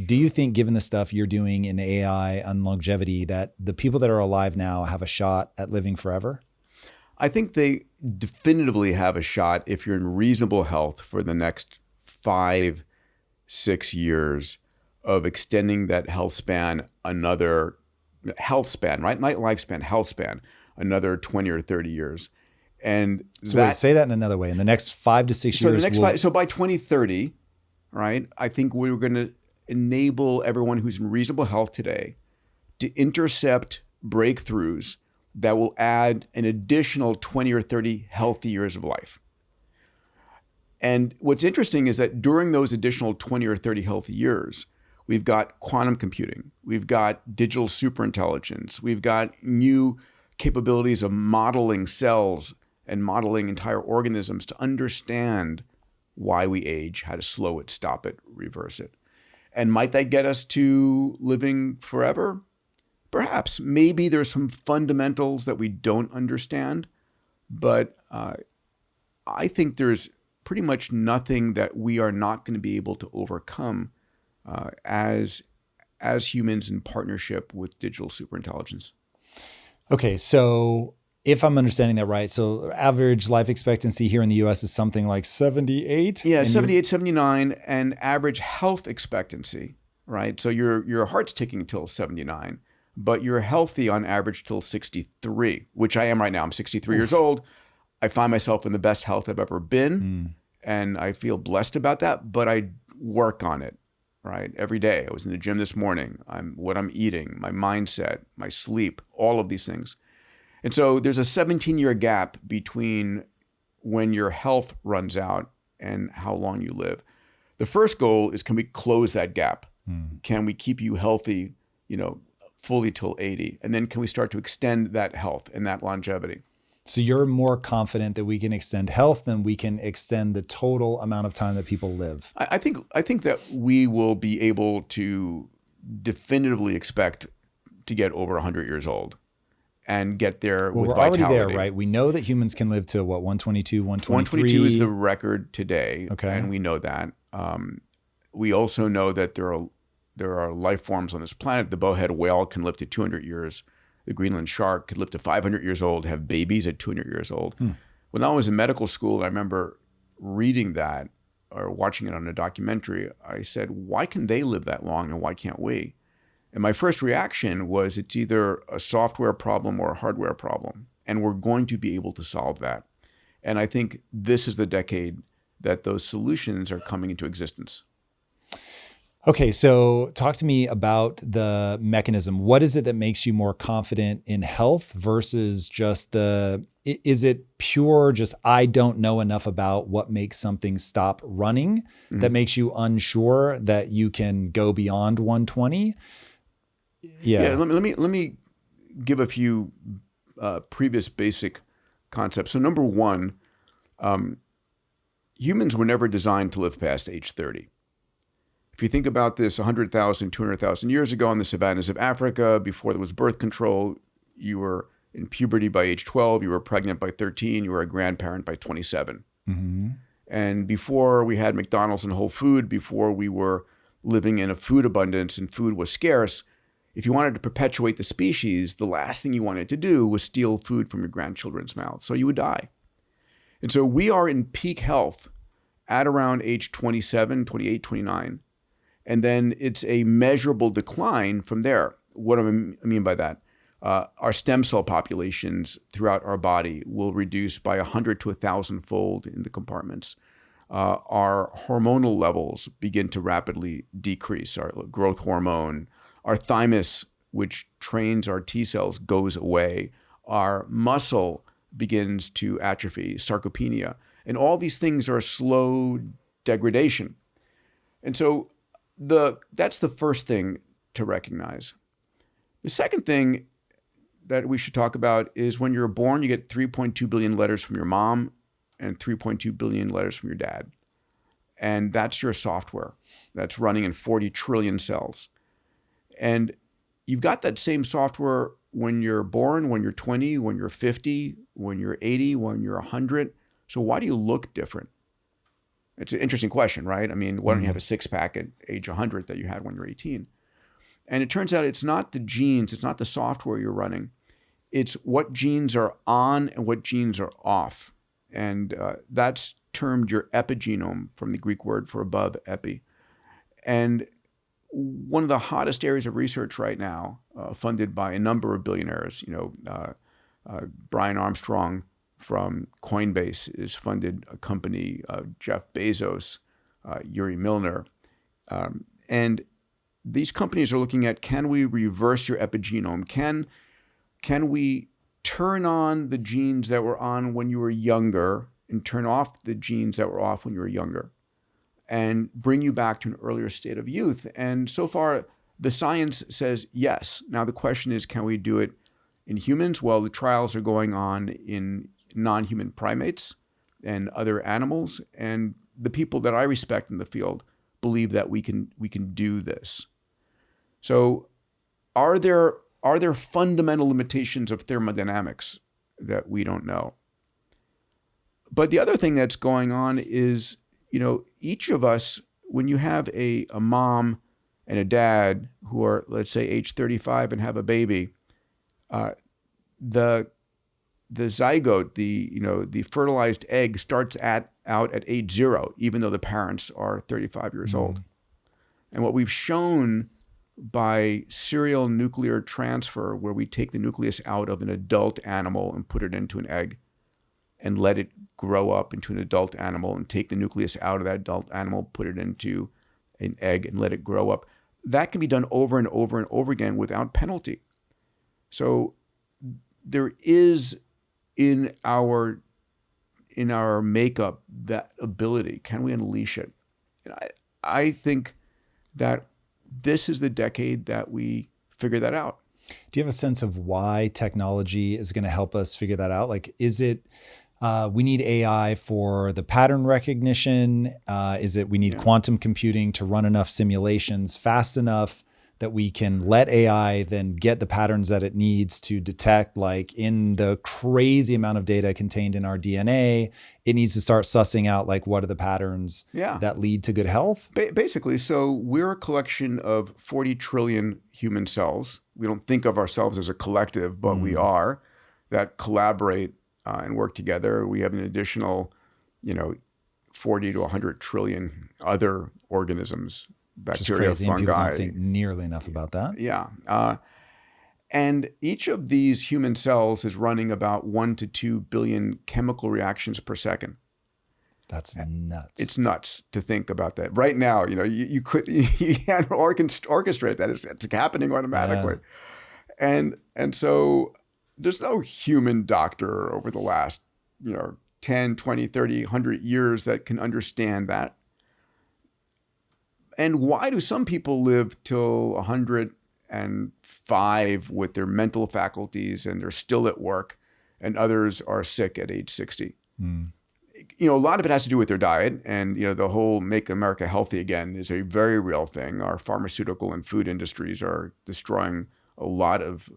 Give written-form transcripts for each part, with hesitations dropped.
do you think, given the stuff you're doing in AI and longevity, that the people that are alive now have a shot at living forever? I think they definitively have a shot if you're in reasonable health for the next 5-6 years of extending that health span, another health span, right? Not lifespan, health span, another 20 or 30 years. And so wait, say that in another way. In the next 5 to 6 years. So by 2030, right, I think we're going to enable everyone who's in reasonable health today to intercept breakthroughs that will add an additional 20 or 30 healthy years of life. And what's interesting is that during those additional 20 or 30 healthy years, we've got quantum computing, we've got digital superintelligence, we've got new capabilities of modeling cells and modeling entire organisms to understand why we age, how to slow it, stop it, reverse it. And might that get us to living forever? Perhaps. Maybe there's some fundamentals that we don't understand, but I think there's pretty much nothing that we are not going to be able to overcome as humans in partnership with digital superintelligence. Okay, so if I'm understanding that right, so average life expectancy here in the US is something like 78? Yeah, 78, 79, and average health expectancy, right? So your heart's ticking till 79, but you're healthy on average till 63, which I am right now. I'm 63 years old. I find myself in the best health I've ever been, and I feel blessed about that, but I work on it, right? Every day. I was in the gym this morning. What I'm eating, my mindset, my sleep, all of these things. And so there's a 17-year gap between when your health runs out and how long you live. The first goal is, can we close that gap? Can we keep you healthy, fully till 80? And then can we start to extend that health and that longevity? So you're more confident that we can extend health than we can extend the total amount of time that people live? I think that we will be able to definitively expect to get over 100 years old and get there with vitality. We're already there, right? We know that humans can live to 122, 123? 122 is the record today, okay, and we know that. We also know that there are life forms on this planet. The bowhead whale can live to 200 years. The Greenland shark could live to 500 years old, have babies at 200 years old. When I was in medical school, I remember reading that or watching it on a documentary. I said, why can they live that long and why can't we? And my first reaction was, it's either a software problem or a hardware problem, and we're going to be able to solve that. And I think this is the decade that those solutions are coming into existence. Okay, so talk to me about the mechanism. What is it that makes you more confident in health versus just is it pure just, I don't know enough about what makes something stop running that makes you unsure that you can go beyond 120? Yeah. Let me give a few previous basic concepts. So number one, humans were never designed to live past age 30. If you think about this 100,000, 200,000 years ago in the savannas of Africa, before there was birth control, you were in puberty by age 12, you were pregnant by 13, you were a grandparent by 27. And before we had McDonald's and Whole Food, before we were living in a food abundance and food was scarce, if you wanted to perpetuate the species, the last thing you wanted to do was steal food from your grandchildren's mouths. So you would die. And so we are in peak health at around age 27, 28, 29. And then it's a measurable decline from there. What do I mean by that? Our stem cell populations throughout our body will reduce by 100 to 1,000-fold in the compartments. Our hormonal levels begin to rapidly decrease. Our growth hormone, our thymus, which trains our T cells, goes away. Our muscle begins to atrophy, sarcopenia. And all these things are slow degradation. And so that's the first thing to recognize. The second thing that we should talk about is when you're born, you get 3.2 billion letters from your mom and 3.2 billion letters from your dad. And that's your software. That's running in 40 trillion cells. And you've got that same software when you're born, when you're 20, when you're 50, when you're 80, when you're 100. So why do you look different? It's an interesting question, right? I mean, why don't you have a six-pack at age 100 that you had when you're 18? And it turns out it's not the genes, it's not the software you're running. It's what genes are on and what genes are off. And that's termed your epigenome, from the Greek word for above, epi. And one of the hottest areas of research right now, funded by a number of billionaires, Brian Armstrong from Coinbase is funded a company, Jeff Bezos, Yuri Milner. And these companies are looking at, can we reverse your epigenome? Can we turn on the genes that were on when you were younger and turn off the genes that were off when you were younger and bring you back to an earlier state of youth? And so far, the science says yes. Now, the question is, can we do it in humans? Well, the trials are going on in non-human primates and other animals. And the people that I respect in the field believe that we can do this. So are there fundamental limitations of thermodynamics that we don't know? But the other thing that's going on is, each of us, when you have a mom and a dad who are, let's say, age 35 and have a baby, the zygote, the fertilized egg starts out at age 0, even though the parents are 35 years old. And what we've shown by serial nuclear transfer, where we take the nucleus out of an adult animal and put it into an egg and let it grow up into an adult animal, and take the nucleus out of that adult animal, put it into an egg and let it grow up, that can be done over and over and over again without penalty. So there is in our makeup that ability. Can we unleash it? And I think that this is the decade that we figure that out. Do you have a sense of why technology is going to help us figure that out? Like, is it we need AI for the pattern recognition? Is it we need quantum computing to run enough simulations fast enough that we can let AI then get the patterns that it needs to detect? Like, in the crazy amount of data contained in our DNA, it needs to start sussing out, like, what are the patterns that lead to good health? Basically, so we're a collection of 40 trillion human cells. We don't think of ourselves as a collective, but we are, that collaborate and work together. We have an additional, 40 to 100 trillion other organisms, bacteria, fungi. People don't think nearly enough about that. Yeah. And each of these human cells is running about 1 to 2 billion chemical reactions per second. That's nuts. It's nuts to think about that. Right now, you can't orchestrate that. It's happening automatically. Yeah. And so there's no human doctor over the last, 10, 20, 30, 100 years that can understand that. And why do some people live till 105 with their mental faculties and they're still at work, and others are sick at age 60? A lot of it has to do with their diet, and the whole Make America Healthy Again is a very real thing. Our pharmaceutical and food industries are destroying a lot of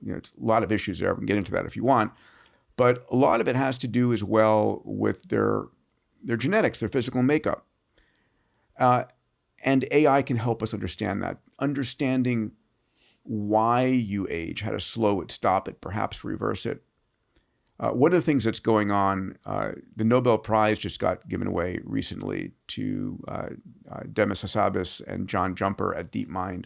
issues there. We can get into that if you want, but a lot of it has to do as well with their genetics, their physical makeup. And AI can help us understand that, understanding why you age, how to slow it, stop it, perhaps reverse it. One of the things that's going on, the Nobel Prize just got given away recently to Demis Hassabis and John Jumper at DeepMind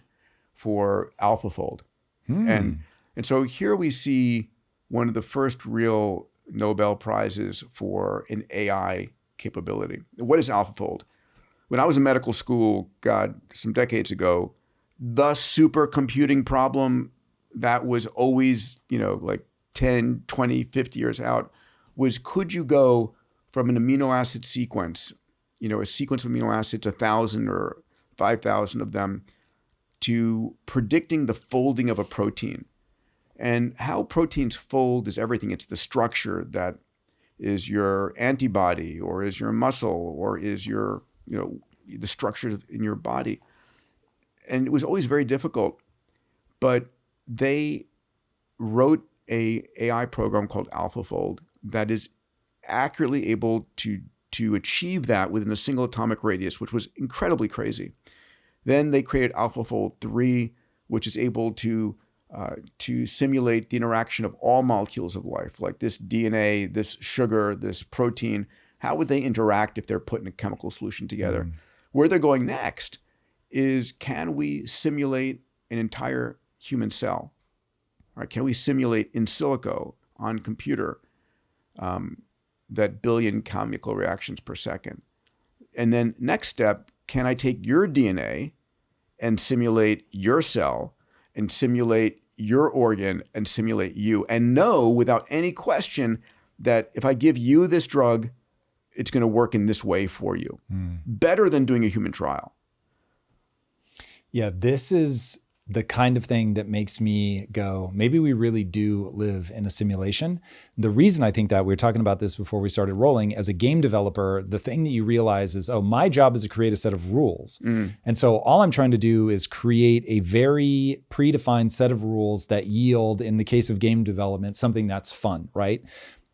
for AlphaFold. And so here we see one of the first real Nobel Prizes for an AI capability. What is AlphaFold? When I was in medical school, some decades ago, the supercomputing problem that was always, like 10, 20, 50 years out was, could you go from an amino acid sequence, a sequence of amino acids, 1,000 or 5,000 of them, to predicting the folding of a protein. And how proteins fold is everything. It's the structure that is your antibody, or is your muscle, or is your, the structure in your body. And it was always very difficult. But they wrote a AI program called AlphaFold that is accurately able to to achieve that within a single atomic radius, which was incredibly crazy. Then they created AlphaFold 3, which is able to simulate the interaction of all molecules of life, like this DNA, this sugar, this protein. How would they interact if they're put in a chemical solution together? Where they're going next is, can we simulate an entire human cell? Right? Can we simulate in silico on computer that billion chemical reactions per second? And then next step, can I take your DNA and simulate your cell and simulate your organ and simulate you, and know without any question that if I give you this drug, it's going to work in this way for you. Better than doing a human trial. Yeah, this is the kind of thing that makes me go, maybe we really do live in a simulation. The reason I think that, we were talking about this before we started rolling, as a game developer, the thing that you realize is, oh, my job is to create a set of rules. And so all I'm trying to do is create a very predefined set of rules that yield, in the case of game development, something that's fun, right?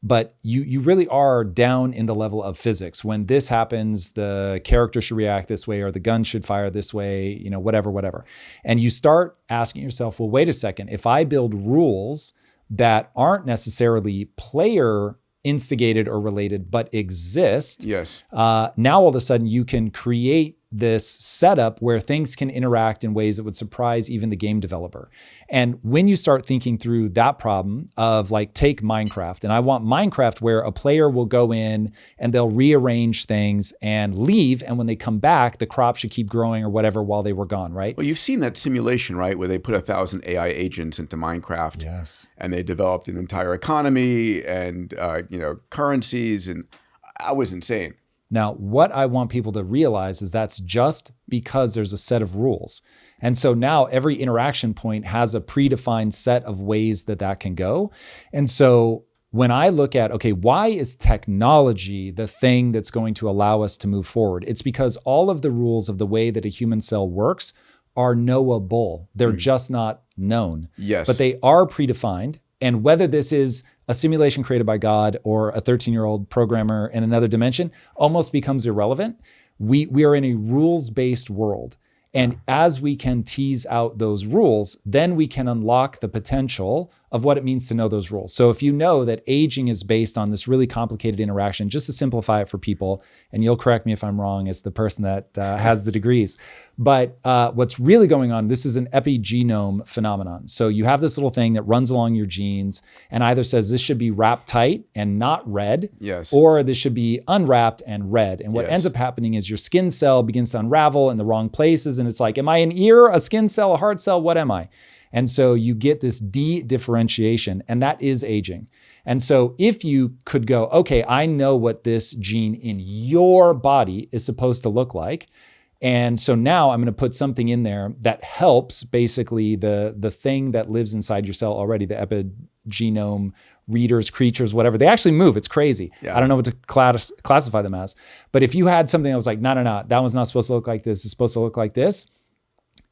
But you really are down in the level of physics. When this happens, the character should react this way, or the gun should fire this way, whatever. And you start asking yourself, well, wait a second. If I build rules that aren't necessarily player instigated or related, but exist, yes. Now all of a sudden you can create this setup where things can interact in ways that would surprise even the game developer. And when you start thinking through that problem of, like, take Minecraft, and I want Minecraft where a player will go in and they'll rearrange things and leave, and when they come back, the crop should keep growing or whatever while they were gone, right? Well, you've seen that simulation, right, where they put 1,000 AI agents into Minecraft. Yes. And they developed an entire economy and currencies, and I was insane. Now, what I want people to realize is that's just because there's a set of rules. And so now every interaction point has a predefined set of ways that can go. And so when I look at, okay, why is technology the thing that's going to allow us to move forward? It's because all of the rules of the way that a human cell works are knowable. They're just not known. Yes. But they are predefined. And whether this is a simulation created by God or a 13-year-old programmer in another dimension almost becomes irrelevant. We are in a rules-based world. And as we can tease out those rules, then we can unlock the potential of what it means to know those rules. So if you know that aging is based on this really complicated interaction, just to simplify it for people, and you'll correct me if I'm wrong as the person that has the degrees, but what's really going on, this is an epigenome phenomenon. So you have this little thing that runs along your genes and either says this should be wrapped tight and not red, yes, or this should be unwrapped and red. And what yes. ends up happening is your skin cell begins to unravel in the wrong places. And it's like, am I an ear, a skin cell, a heart cell? What am I? And so you get this de-differentiation, and that is aging. And so if you could go, okay, I know what this gene in your body is supposed to look like. And so now I'm going to put something in there that helps basically the thing that lives inside your cell already, the epigenome, readers, creatures, whatever. They actually move. It's crazy. Yeah. I don't know what to classify them as. But if you had something that was like, no, that one's not supposed to look like this. It's supposed to look like this.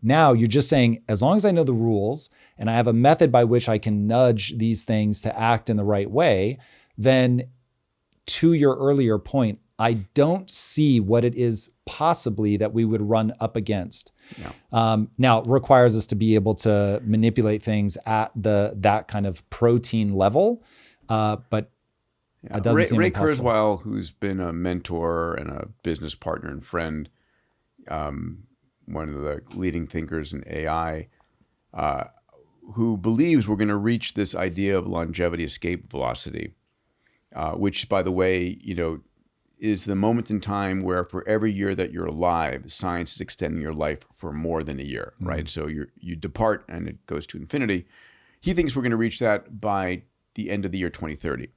Now you're just saying, as long as I know the rules and I have a method by which I can nudge these things to act in the right way, then to your earlier point, I don't see what it is possibly that we would run up against. No. Now it requires us to be able to manipulate things at that kind of protein level, but it doesn't seem Ray impossible. Kurzweil, who's been a mentor and a business partner and friend, one of the leading thinkers in AI, who believes we're going to reach this idea of longevity escape velocity, which, by the way, is the moment in time where for every year that you're alive, science is extending your life for more than a year, right? So you depart and it goes to infinity. He thinks we're going to reach that by the end of the year 2030,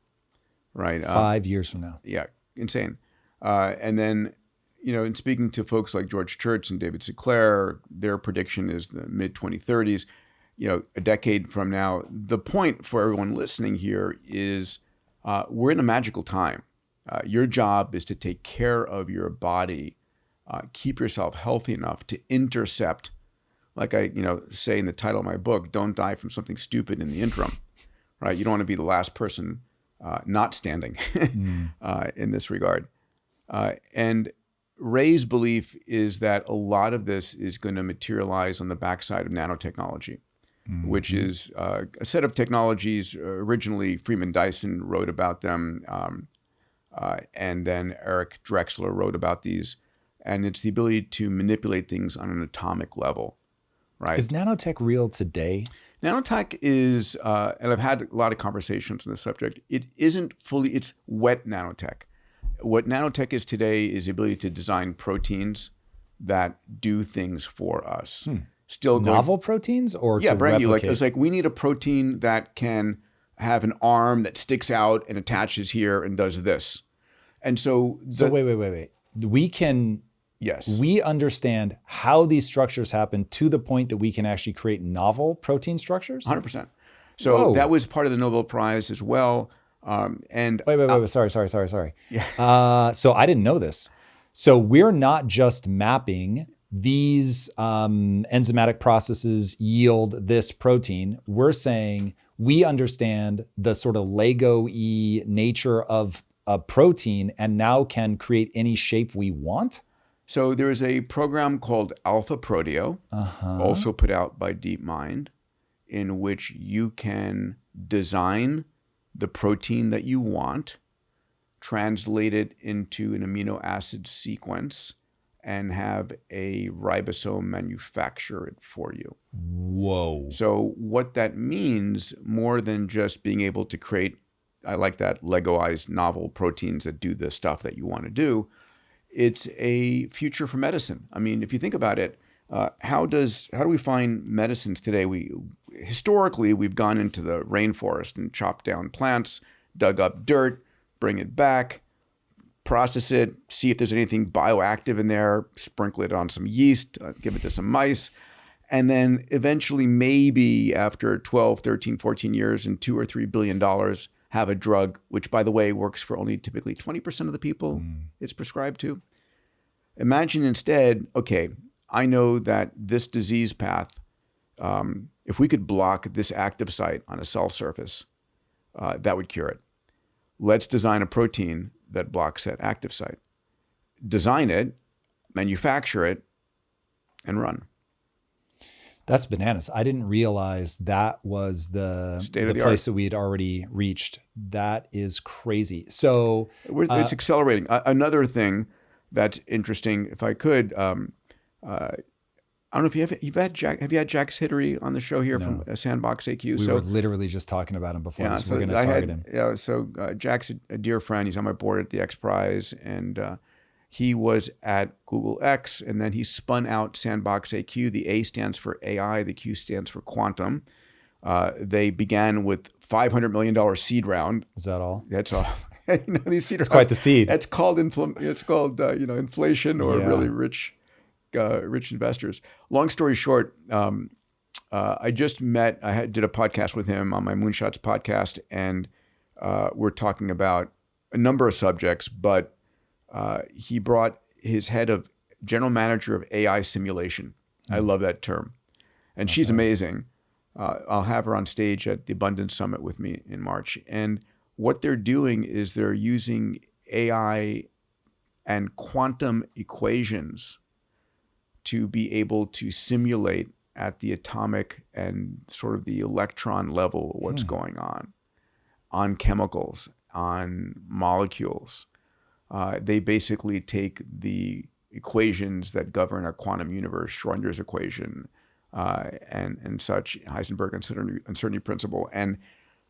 right? 5 years from now. Yeah, insane. And then, in speaking to folks like George Church and David Sinclair, their prediction is the mid-2030s, a decade from now. The point for everyone listening here is we're in a magical time. Your job is to take care of your body, keep yourself healthy enough to intercept, like I say in the title of my book, don't die from something stupid in the interim, right? You don't want to be the last person not standing in this regard. And Ray's belief is that a lot of this is going to materialize on the backside of nanotechnology, which is a set of technologies. Originally, Freeman Dyson wrote about them, and then Eric Drexler wrote about these. And it's the ability to manipulate things on an atomic level, right? Is nanotech real today? Nanotech is, and I've had a lot of conversations on this subject, it isn't fully, it's wet nanotech. What nanotech is today is the ability to design proteins that do things for us. Still Novel proteins or yeah, to brand new. Like replicate? it's like we need a protein that can have an arm that sticks out and attaches here and does this. And so, So wait. We can, yes, we understand how these structures happen to the point that we can actually create novel protein structures? 100%. So Whoa. that was part of the Nobel Prize as well. And Wait. Sorry. Yeah. So I didn't know this. So we're not just mapping these enzymatic processes yield this protein. We're saying we understand the sort of Lego-y nature of a protein and now can create any shape we want? so there is a program called Alpha Proteo, also put out by DeepMind, in which you can design the protein that you want, translate it into an amino acid sequence, and have a ribosome manufacture it for you. Whoa. So what that means, more than just being able to create, I like that, Legoized novel proteins that do the stuff that you want to do, it's a future for medicine. I mean, if you think about it, how do we find medicines today? Historically, we've gone into the rainforest and chopped down plants, dug up dirt, bring it back, process it, see if there's anything bioactive in there, sprinkle it on some yeast, give it to some mice. And then eventually, maybe after 12, 13, 14 years and $2 or $3 billion, have a drug, which, by the way, works for only typically 20% of the people it's prescribed to. Imagine instead, okay, I know that this disease path, if we could block this active site on a cell surface, that would cure it. Let's design a protein that blocks that active site. Design it, manufacture it, and run. That's bananas. I didn't realize that was the State-of-the-art. place that we had already reached. That is crazy. So It's accelerating. Another thing that's interesting, if I could, I don't know if have you had Jack Hittery on the show here from Sandbox AQ? We were literally just talking about him before, so we're going to target him. Yeah, so Jack's a dear friend. He's on my board at the X Prize, and he was at Google X, and then he spun out Sandbox AQ. The A stands for AI, the Q stands for quantum. They began with $500 million seed round. Is that all? That's all. These seed rounds, quite the seed. It's called inflation or really rich investors. Long story short, I just did a podcast with him on my Moonshots podcast, and we're talking about a number of subjects, but he brought his head of general manager of AI simulation. I love that term. And she's amazing. I'll have her on stage at the Abundance Summit with me in March. And what they're doing is they're using AI and quantum equations to be able to simulate at the atomic and sort of the electron level what's going on chemicals, on molecules. They basically take the equations that govern our quantum universe, Schrodinger's equation, and such, Heisenberg uncertainty principle, and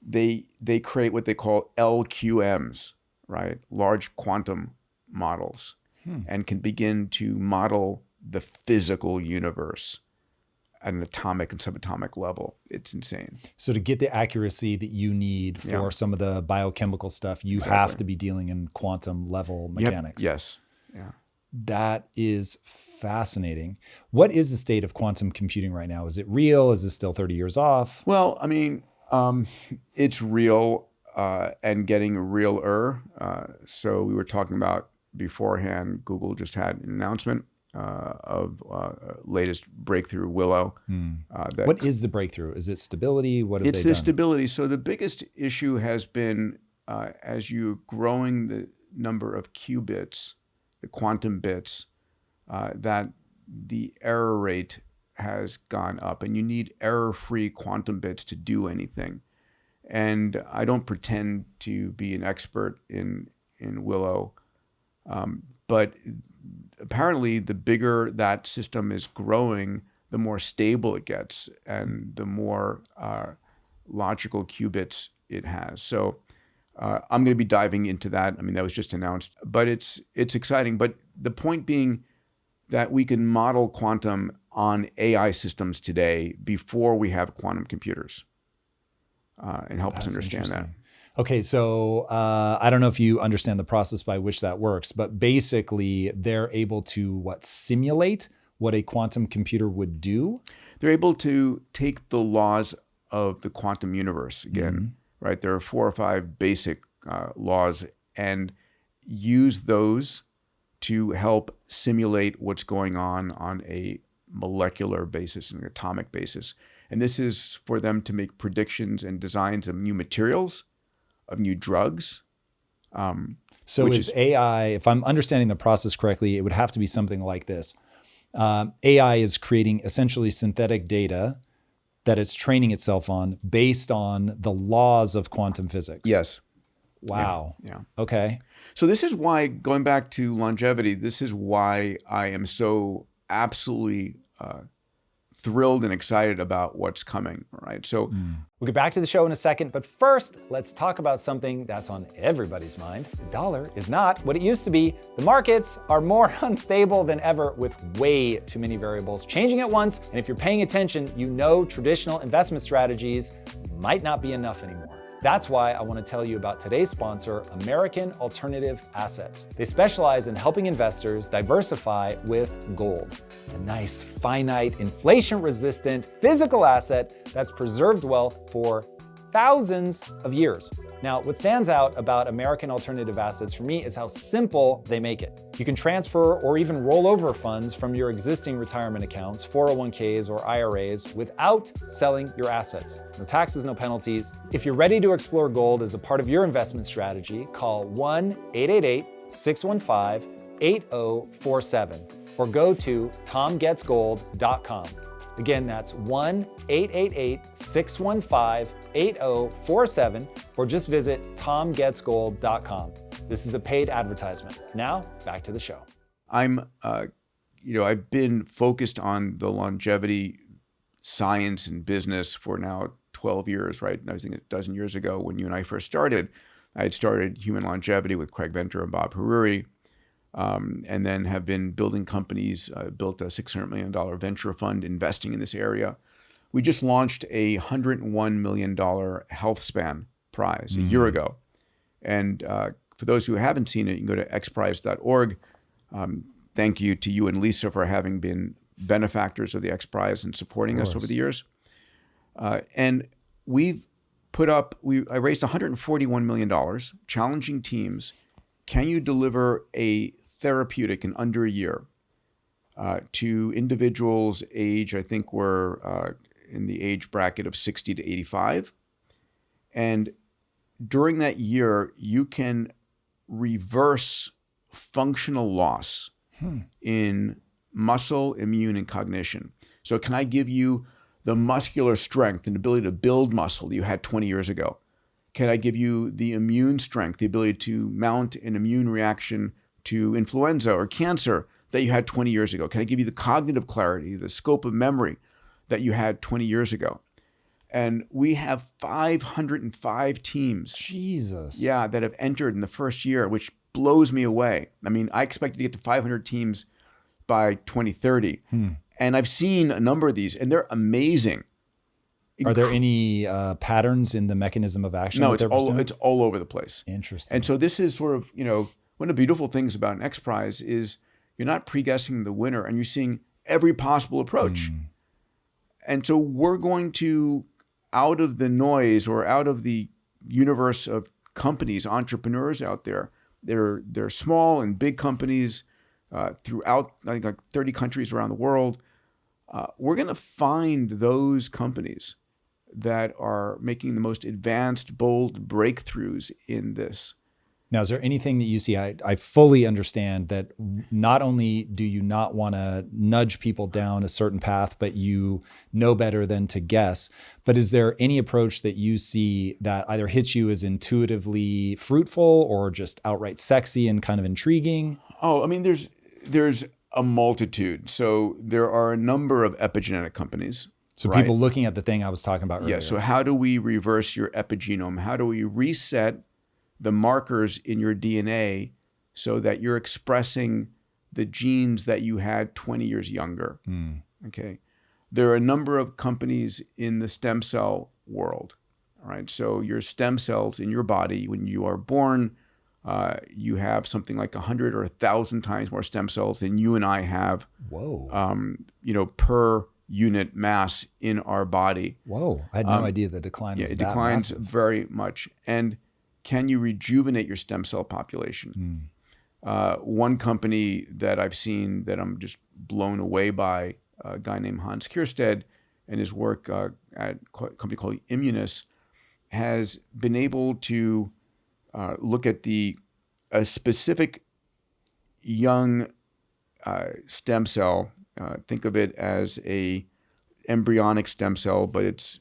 they create what they call LQMs, right? Large quantum models, and can begin to model the physical universe at an atomic and subatomic level. It's insane. So to get the accuracy that you need for some of the biochemical stuff, you have to be dealing in quantum level mechanics. Yes. Yeah. That is fascinating. What is the state of quantum computing right now? Is it real? Is it still 30 years off? Well, I mean, it's real and getting realer. So we were talking about beforehand, Google just had an announcement of latest breakthrough, Willow. What is the breakthrough? Is it stability? What have it's they the done? stability. So the biggest issue has been as you're growing the number of qubits the quantum bits, that the error rate has gone up, and you need error-free quantum bits to do anything. And I don't pretend to be an expert in Willow, but apparently the bigger that system is growing, the more stable it gets and the more logical qubits it has. So I'm going to be diving into that. I mean, that was just announced, but it's exciting. But the point being that we can model quantum on AI systems today before we have quantum computers, and help us understand that. Okay, so I don't know if you understand the process by which that works, but basically they're able to simulate what a quantum computer would do? They're able to take the laws of the quantum universe again, right? There are 4 or 5 basic laws, and use those to help simulate what's going on a molecular basis, an atomic basis. And this is for them to make predictions and designs of new materials, of new drugs. So is AI, if I'm understanding the process correctly, it would have to be something like this. AI is creating essentially synthetic data that it's training itself on based on the laws of quantum physics. Yes. Wow. Yeah. Okay. So this is why, going back to longevity, this is why I am so absolutely thrilled and excited about what's coming, right? So we'll get back to the show in a second, but first, let's talk about something that's on everybody's mind. The dollar is not what it used to be. The markets are more unstable than ever with way too many variables changing at once. And if you're paying attention, you know traditional investment strategies might not be enough anymore. That's why I want to tell you about today's sponsor, American Alternative Assets. They specialize in helping investors diversify with gold, a nice, finite, inflation-resistant physical asset that's preserved well for thousands of years. Now, what stands out about American Alternative Assets for me is how simple they make it. You can transfer or even roll over funds from your existing retirement accounts, 401ks or IRAs, without selling your assets. No taxes, no penalties. If you're ready to explore gold as a part of your investment strategy, call 1-888-615-8047 or go to tomgetsgold.com. Again, that's 1-888-615-8047 or just visit tomgetsgold.com. This is a paid advertisement. Now, back to the show. I've been focused on the longevity science and business for now 12 years, right? I think a dozen years ago when you and I first started, I had started Human Longevity with Craig Venter and Bob Haruri. And then have been building companies, built a $600 million venture fund investing in this area. We just launched a $101 million health span prize a year ago. And for those who haven't seen it, you can go to xprize.org. Thank you to you and Lisa for having been benefactors of the X Prize and supporting us over the years. And we've I raised $141 million, challenging teams. Can you deliver a therapeutic in under a year to individuals age, I think we're in the age bracket of 60 to 85. And during that year, you can reverse functional loss in muscle, immune, and cognition. So can I give you the muscular strength and ability to build muscle that you had 20 years ago? Can I give you the immune strength, the ability to mount an immune reaction to influenza or cancer that you had 20 years ago? Can I give you the cognitive clarity, the scope of memory that you had 20 years ago? And we have 505 teams. Jesus. Yeah, that have entered in the first year, which blows me away. I mean, I expected to get to 500 teams by 2030. And I've seen a number of these, and they're amazing. Are there any patterns in the mechanism of action? No, it's all over the place. Interesting. And so this is sort of, one of the beautiful things about an X Prize is you're not pre-guessing the winner, and you're seeing every possible approach. And so we're going to, out of the noise or out of the universe of companies, entrepreneurs out there, they're small and big companies throughout, I think, like 30 countries around the world. We're going to find those companies that are making the most advanced, bold breakthroughs in this. Now, is there anything that you see? I fully understand that not only do you not want to nudge people down a certain path, but you know better than to guess. But is there any approach that you see that either hits you as intuitively fruitful or just outright sexy and kind of intriguing? Oh, I mean, there's a multitude. So there are a number of epigenetic companies. So right? People looking at the thing I was talking about earlier. Yeah. So how do we reverse your epigenome? How do we reset the markers in your DNA so that you're expressing the genes that you had 20 years younger? Okay. There are a number of companies in the stem cell world. All right. So your stem cells in your body, when you are born, you have something like 100 or 1,000 times more stem cells than you and I have. Whoa. Per unit mass in our body. Whoa. I had no idea the decline was it that declines massive. very much. And can you rejuvenate your stem cell population? One company that I've seen that I'm just blown away by, a guy named Hans Kierstead and his work at a company called Immunis, has been able to look at a specific young stem cell. Think of it as a embryonic stem cell, but it's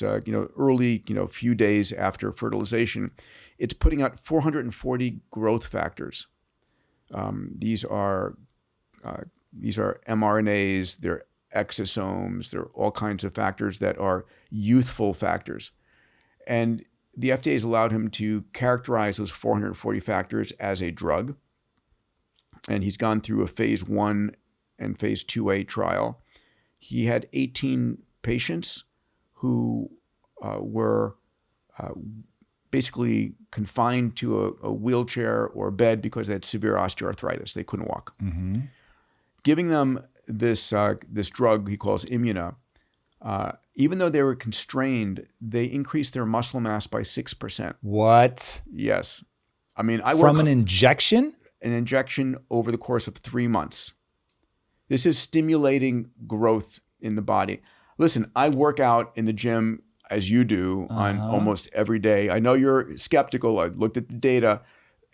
early, few days after fertilization. It's putting out 440 growth factors. These are mRNAs, they're exosomes, they're all kinds of factors that are youthful factors. And the FDA has allowed him to characterize those 440 factors as a drug. And he's gone through a phase 1 and phase 2A trial. He had 18 patients who were basically confined to a wheelchair or a bed because they had severe osteoarthritis. They couldn't walk. Giving them this drug he calls Immuna, even though they were constrained, they increased their muscle mass by 6%. What? Yes. I mean, From an injection? An injection over the course of 3 months. This is stimulating growth in the body. Listen, I work out in the gym as you do on almost every day. I know you're skeptical. I looked at the data.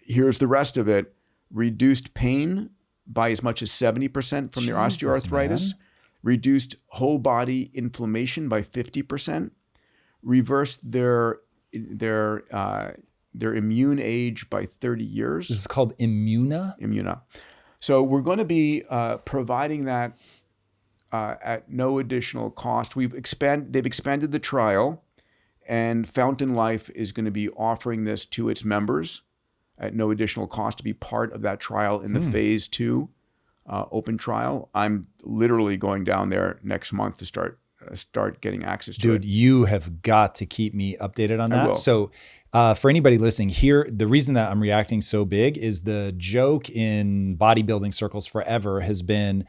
Here's the rest of it. Reduced pain by as much as 70% from their osteoarthritis. Man. Reduced whole body inflammation by 50%. Reversed their immune age by 30 years. This is called Immuna? Immuna. So we're going to be providing that at no additional cost. They've expanded the trial, and Fountain Life is going to be offering this to its members at no additional cost to be part of that trial in the phase 2 open trial. I'm literally going down there next month to start getting access to it. Dude, you have got to keep me updated on that. I will. So for anybody listening here, the reason that I'm reacting so big is the joke in bodybuilding circles forever has been,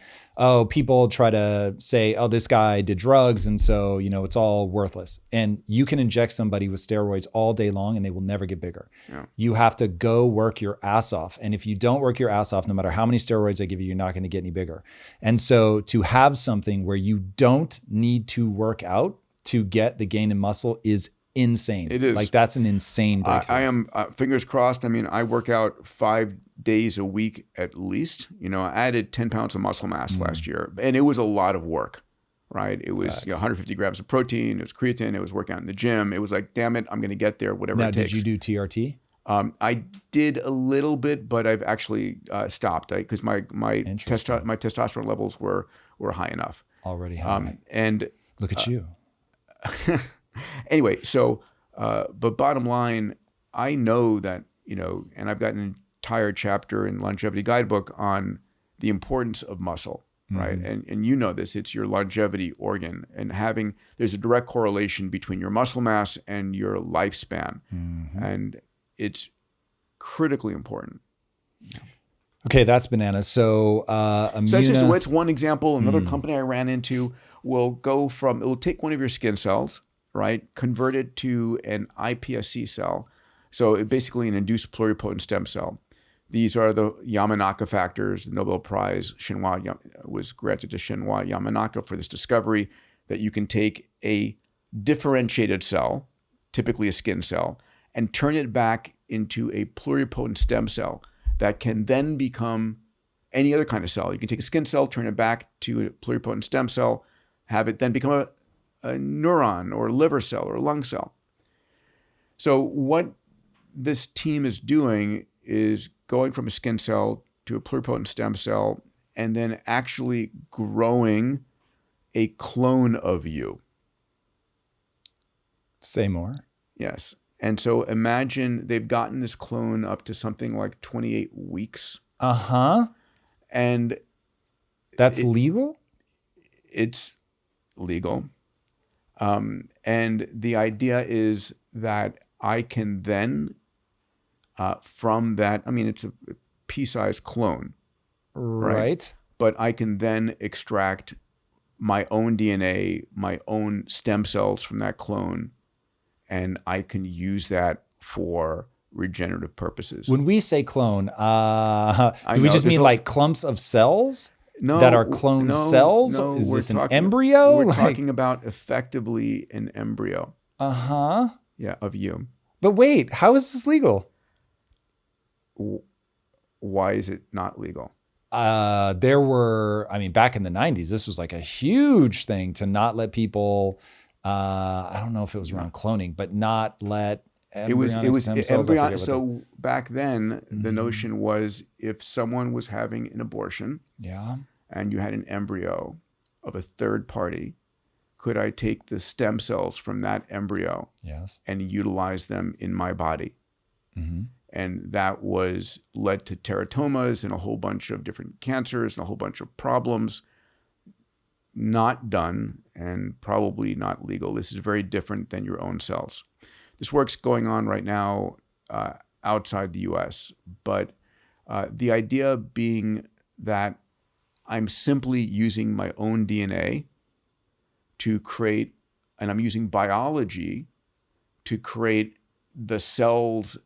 people try to say, this guy did drugs, and so, it's all worthless. And you can inject somebody with steroids all day long and they will never get bigger. Yeah. You have to go work your ass off. And if you don't work your ass off, no matter how many steroids I give you, you're not going to get any bigger. And so to have something where you don't need to work out to get the gain in muscle is insane. It is. Like, that's an insane breakthrough. I am, fingers crossed. I mean, I work out 5 days a week at least. I added 10 pounds of muscle mass last year, and it was a lot of work, right? It was 150 grams of protein, it was creatine, it was working out in the gym. It was like, damn it, I'm going to get there, whatever it takes. Now, did you do TRT? I did a little bit, but I've actually stopped because my testosterone levels were high enough. Already high. And look at you. Anyway, so, but bottom line, I know that, and I've got an entire chapter in Longevity Guidebook on the importance of muscle, right? And you know this, it's your longevity organ, and there's a direct correlation between your muscle mass and your lifespan. And it's critically important. Okay, that's bananas. So, So it's one example. Another company I ran into will take one of your skin cells, right? Convert it to an iPSC cell. So basically an induced pluripotent stem cell. These are the Yamanaka factors. The Nobel Prize was granted to Shinwa Yamanaka for this discovery that you can take a differentiated cell, typically a skin cell, and turn it back into a pluripotent stem cell that can then become any other kind of cell. You can take a skin cell, turn it back to a pluripotent stem cell, have it then become a neuron or a liver cell or a lung cell. So what this team is doing is going from a skin cell to a pluripotent stem cell and then actually growing a clone of you. Say more. Yes. And so imagine they've gotten this clone up to something like 28 weeks. Uh-huh. And that's legal? It's legal. And the idea is that I can then, from that, I mean, it's a pea-sized clone. Right. But I can then extract my own DNA, my own stem cells from that clone, and I can use that for regenerative purposes. When we say clone, do we just mean like clumps of cells that are cloned cells? No, is this an embryo? We're talking about effectively an embryo. Uh-huh. Yeah, of you. But wait, how is this legal? Why is it not legal? There were, I mean, back in the 90s, this was like a huge thing to not let people, I don't know if it was around cloning, but not let embryonic stem cells. So back then, the notion was if someone was having an abortion, and you had an embryo of a third party, could I take the stem cells from that embryo and utilize them in my body? Mm-hmm. And that was led to teratomas and a whole bunch of different cancers and a whole bunch of problems. Not done and probably not legal. This is very different than your own cells. This work's going on right now outside the US, but the idea being that I'm simply using my own DNA to create, and I'm using biology to create the cells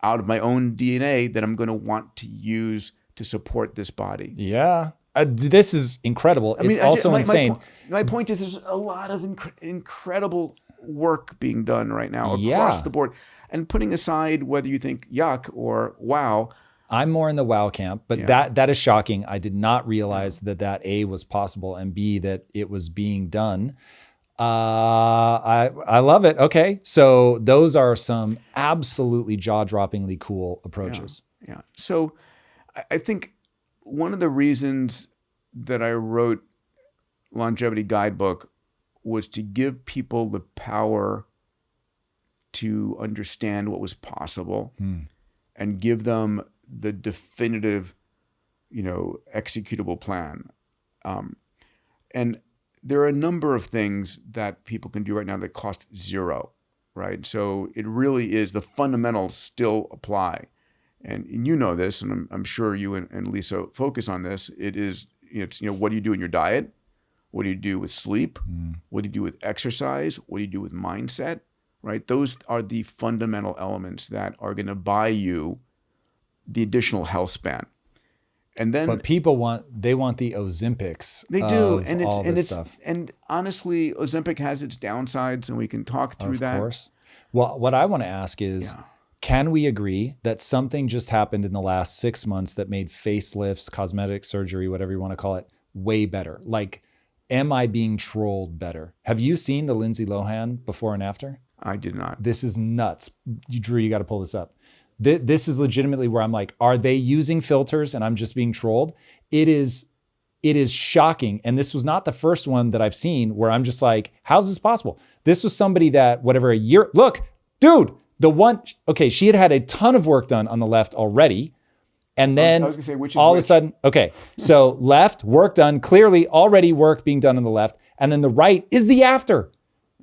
out of my own DNA that I'm going to want to use to support this body. Yeah. This is incredible. It's also insane. My point is there's a lot of incredible work being done right now across the board. And putting aside whether you think yuck or wow. I'm more in the wow camp, but that is shocking. I did not realize that A, was possible, and B, that it was being done. I love it. Okay. So those are some absolutely jaw-droppingly cool approaches. Yeah. So I think one of the reasons that I wrote Longevity Guidebook was to give people the power to understand what was possible and give them the definitive, executable plan. And there are a number of things that people can do right now that cost zero, right? So it really is, the fundamentals still apply. And you know this, and I'm sure you and Lisa focus on this. It is, what do you do in your diet? What do you do with sleep? What do you do with exercise? What do you do with mindset, right? Those are the fundamental elements that are going to buy you the additional health span. And then, but people want the Ozempics. They do, stuff. And honestly, Ozempic has its downsides, and we can talk through that. Of course. Well, what I want to ask is, can we agree that something just happened in the last 6 months that made facelifts, cosmetic surgery, whatever you want to call it, way better? Like, am I being trolled better? Have you seen the Lindsay Lohan before and after? I did not. This is nuts. Drew, you got to pull this up. This is legitimately where I'm like, are they using filters and I'm just being trolled? It is shocking. And this was not the first one that I've seen where I'm just like, how's this possible? This was somebody that look, dude, she had a ton of work done on the left already. And then of a sudden, so left, work done, clearly already work being done on the left. And then the right is the after.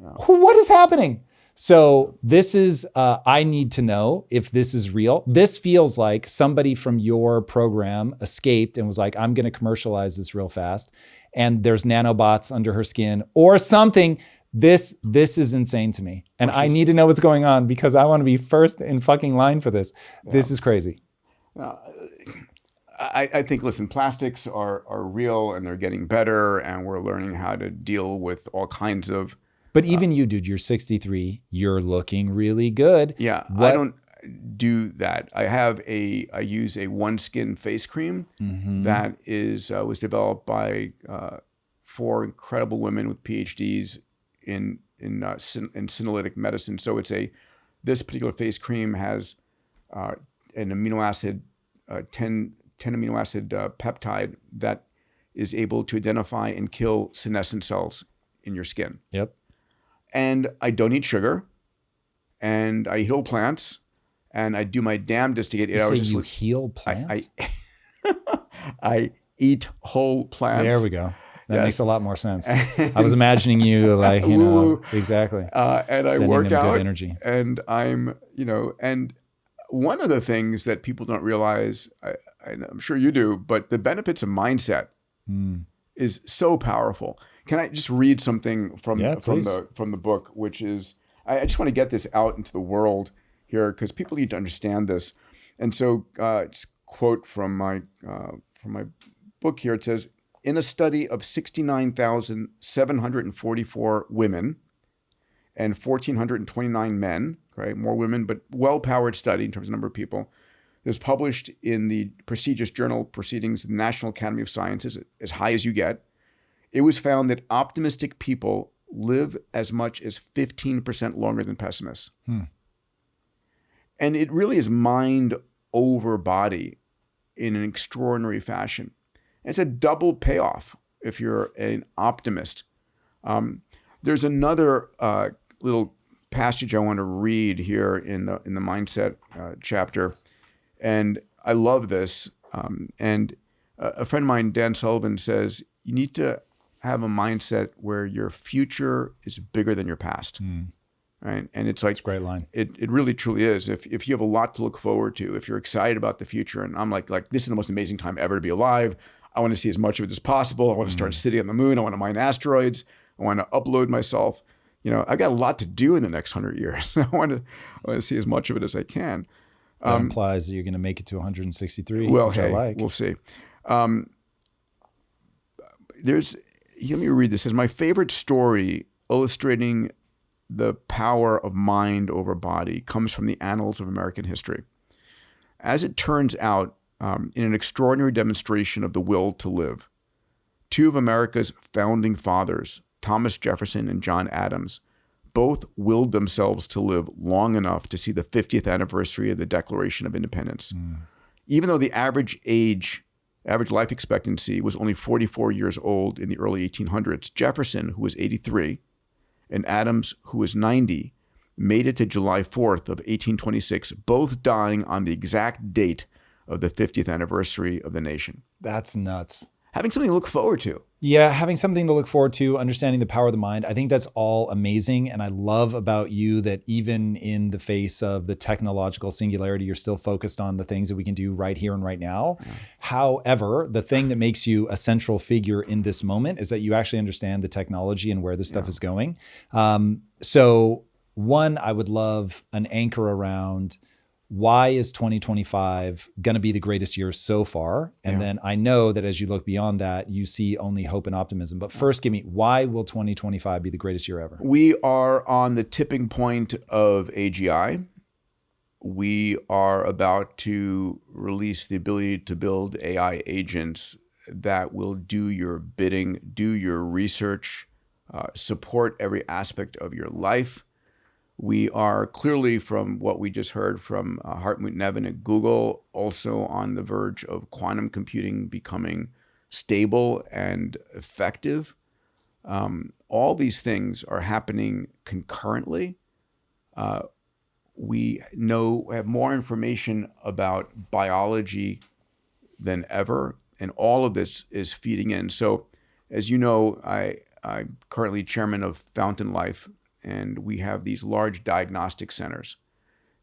Yeah. What is happening? So this is, I need to know if this is real. This feels like somebody from your program escaped and was like, I'm going to commercialize this real fast. And there's nanobots under her skin or something. This is insane to me. And I need to know what's going on because I want to be first in fucking line for this. Yeah. This is crazy. I think, listen, plastics are real and they're getting better and we're learning how to deal with all kinds of But even you, dude, you're 63. You're looking really good. Yeah, What? I don't do that. I use a OneSkin face cream that was developed by 4 incredible women with PhDs in senolytic medicine. So this particular face cream has an amino acid, 10 amino acid peptide that is able to identify and kill senescent cells in your skin. Yep. And I don't eat sugar, and I heal plants, and I do my damnedest to get 8 hours of sleep. Heal plants? I eat whole plants. There we go. That makes a lot more sense. I was imagining you like, exactly. And I Sending work them out, good energy. and I'm, and one of the things that people don't realize, I'm sure you do, but the benefits of mindset is so powerful. Can I just read something from the book, which is, I just want to get this out into the world here because people need to understand this. And so, just quote from my book here. It says, in a study of 69,744 women and 1,429 men, right, more women, but well-powered study in terms of number of people, it was published in the prestigious journal Proceedings of the National Academy of Sciences, as high as you get. It was found that optimistic people live as much as 15% longer than pessimists. And it really is mind over body in an extraordinary fashion. And it's a double payoff if you're an optimist. There's another little passage I want to read here in the mindset chapter, and I love this. And a friend of mine, Dan Sullivan, says you need to have a mindset where your future is bigger than your past. Right. And it's like, That's a great line. It really truly is. If you have a lot to look forward to, if you're excited about the future, and I'm like this is the most amazing time ever to be alive. I want to see as much of it as possible. I want to start a city on the moon. I want to mine asteroids. I want to upload myself. I've got a lot to do in the next 100 years. I want to see as much of it as I can. That implies that you're going to make it to 163. Well, which hey, I like. We'll see. Let me read this. It says, my favorite story illustrating the power of mind over body comes from the annals of American history. As it turns out, in an extraordinary demonstration of the will to live, 2 of America's founding fathers, Thomas Jefferson and John Adams, both willed themselves to live long enough to see the 50th anniversary of the Declaration of Independence. Even though the average life expectancy was only 44 years old in the early 1800s, Jefferson, who was 83, and Adams, who was 90, made it to July 4th of 1826, both dying on the exact date of the 50th anniversary of the nation. That's nuts. Having something to look forward to. Yeah, having something to look forward to, understanding the power of the mind. I think that's all amazing. And I love about you that even in the face of the technological singularity, you're still focused on the things that we can do right here and right now. Yeah. However, the thing that makes you a central figure in this moment is that you actually understand the technology and where this stuff is going. So one, I would love an anchor around why is 2025 going to be the greatest year so far? And then I know that as you look beyond that, you see only hope and optimism. But first, give me, why will 2025 be the greatest year ever? We are on the tipping point of AGI. We are about to release the ability to build AI agents that will do your bidding, do your research, support every aspect of your life. We are clearly, from what we just heard from Hartmut Neven at Google, also on the verge of quantum computing becoming stable and effective. All these things are happening concurrently. We have more information about biology than ever, and all of this is feeding in. So, as you know, I'm currently chairman of Fountain Life, and we have these large diagnostic centers.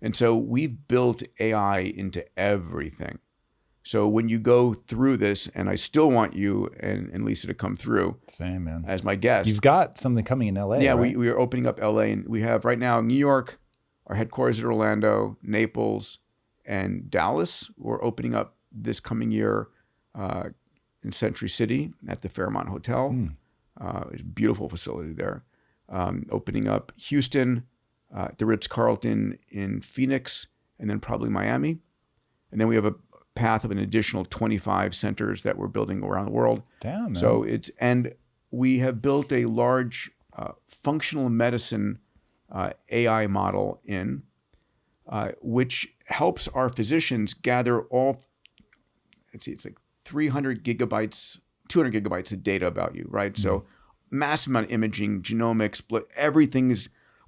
And so we've built AI into everything. So when you go through this, and I still want you and Lisa to come through. Same, man. As my guest. You've got something coming in LA, Yeah, right? we are opening up LA, and we have right now New York, our headquarters at Orlando, Naples, and Dallas. We're opening up this coming year in Century City at the Fairmont Hotel. It's a beautiful facility there. opening up Houston, the Ritz-Carlton in Phoenix, and then probably Miami. And then we have a path of an additional 25 centers that we're building around the world. Damn, man. And we have built a large functional medicine AI model which helps our physicians gather it's like 300 gigabytes, 200 gigabytes of data about you, right? Mm-hmm. So massive amount of imaging, genomics, everything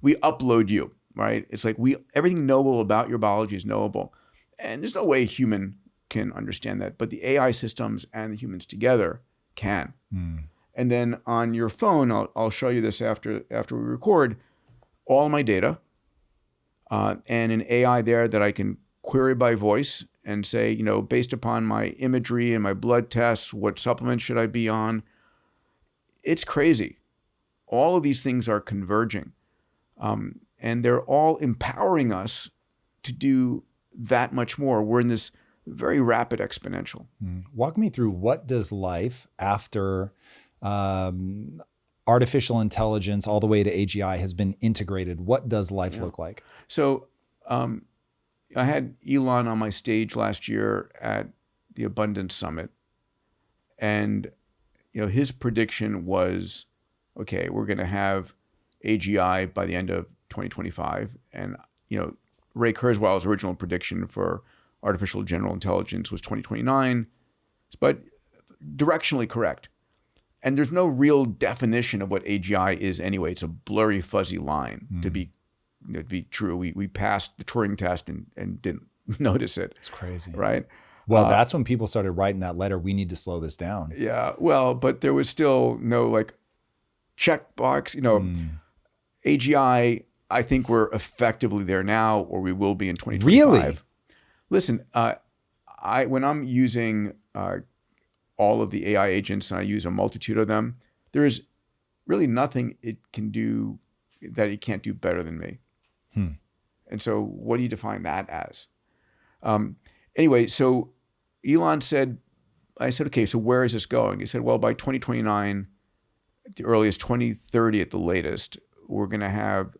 we upload you, right? It's like everything knowable about your biology is knowable. And there's no way a human can understand that, but the AI systems and the humans together can. Mm. And then on your phone, I'll show you this after we record, all my data, and an AI there that I can query by voice and say, based upon my imagery and my blood tests, what supplements should I be on? It's crazy. All of these things are converging, and they're all empowering us to do that much more. We're in this very rapid exponential. Walk me through, what does life after artificial intelligence all the way to AGI has been integrated? What does life look like? So I had Elon on my stage last year at the Abundance Summit, and his prediction was, okay, we're going to have AGI by the end of 2025, and Ray Kurzweil's original prediction for artificial general intelligence was 2029, but directionally correct. And there's no real definition of what AGI is anyway. It's a blurry, fuzzy line to be true. We passed the Turing test and didn't notice it. It's crazy. Right? Well, that's when people started writing that letter, we need to slow this down. Yeah, well, but there was still no checkbox, AGI, I think we're effectively there now, or we will be in 2025. Really? Listen, when I'm using all of the AI agents, and I use a multitude of them, there is really nothing it can do that it can't do better than me. And so what do you define that as? Anyway, so Elon said, I said, okay, so where is this going? He said, well, by 2029, at the earliest, 2030 at the latest, we're going to have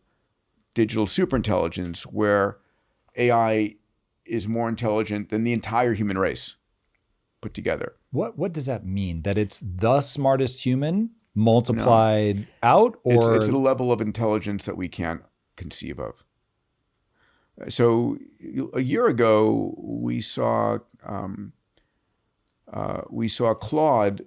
digital superintelligence where AI is more intelligent than the entire human race put together. What does that mean? That it's the smartest human multiplied out? Or it's at a level of intelligence that we can't conceive of. So a year ago, we saw Claude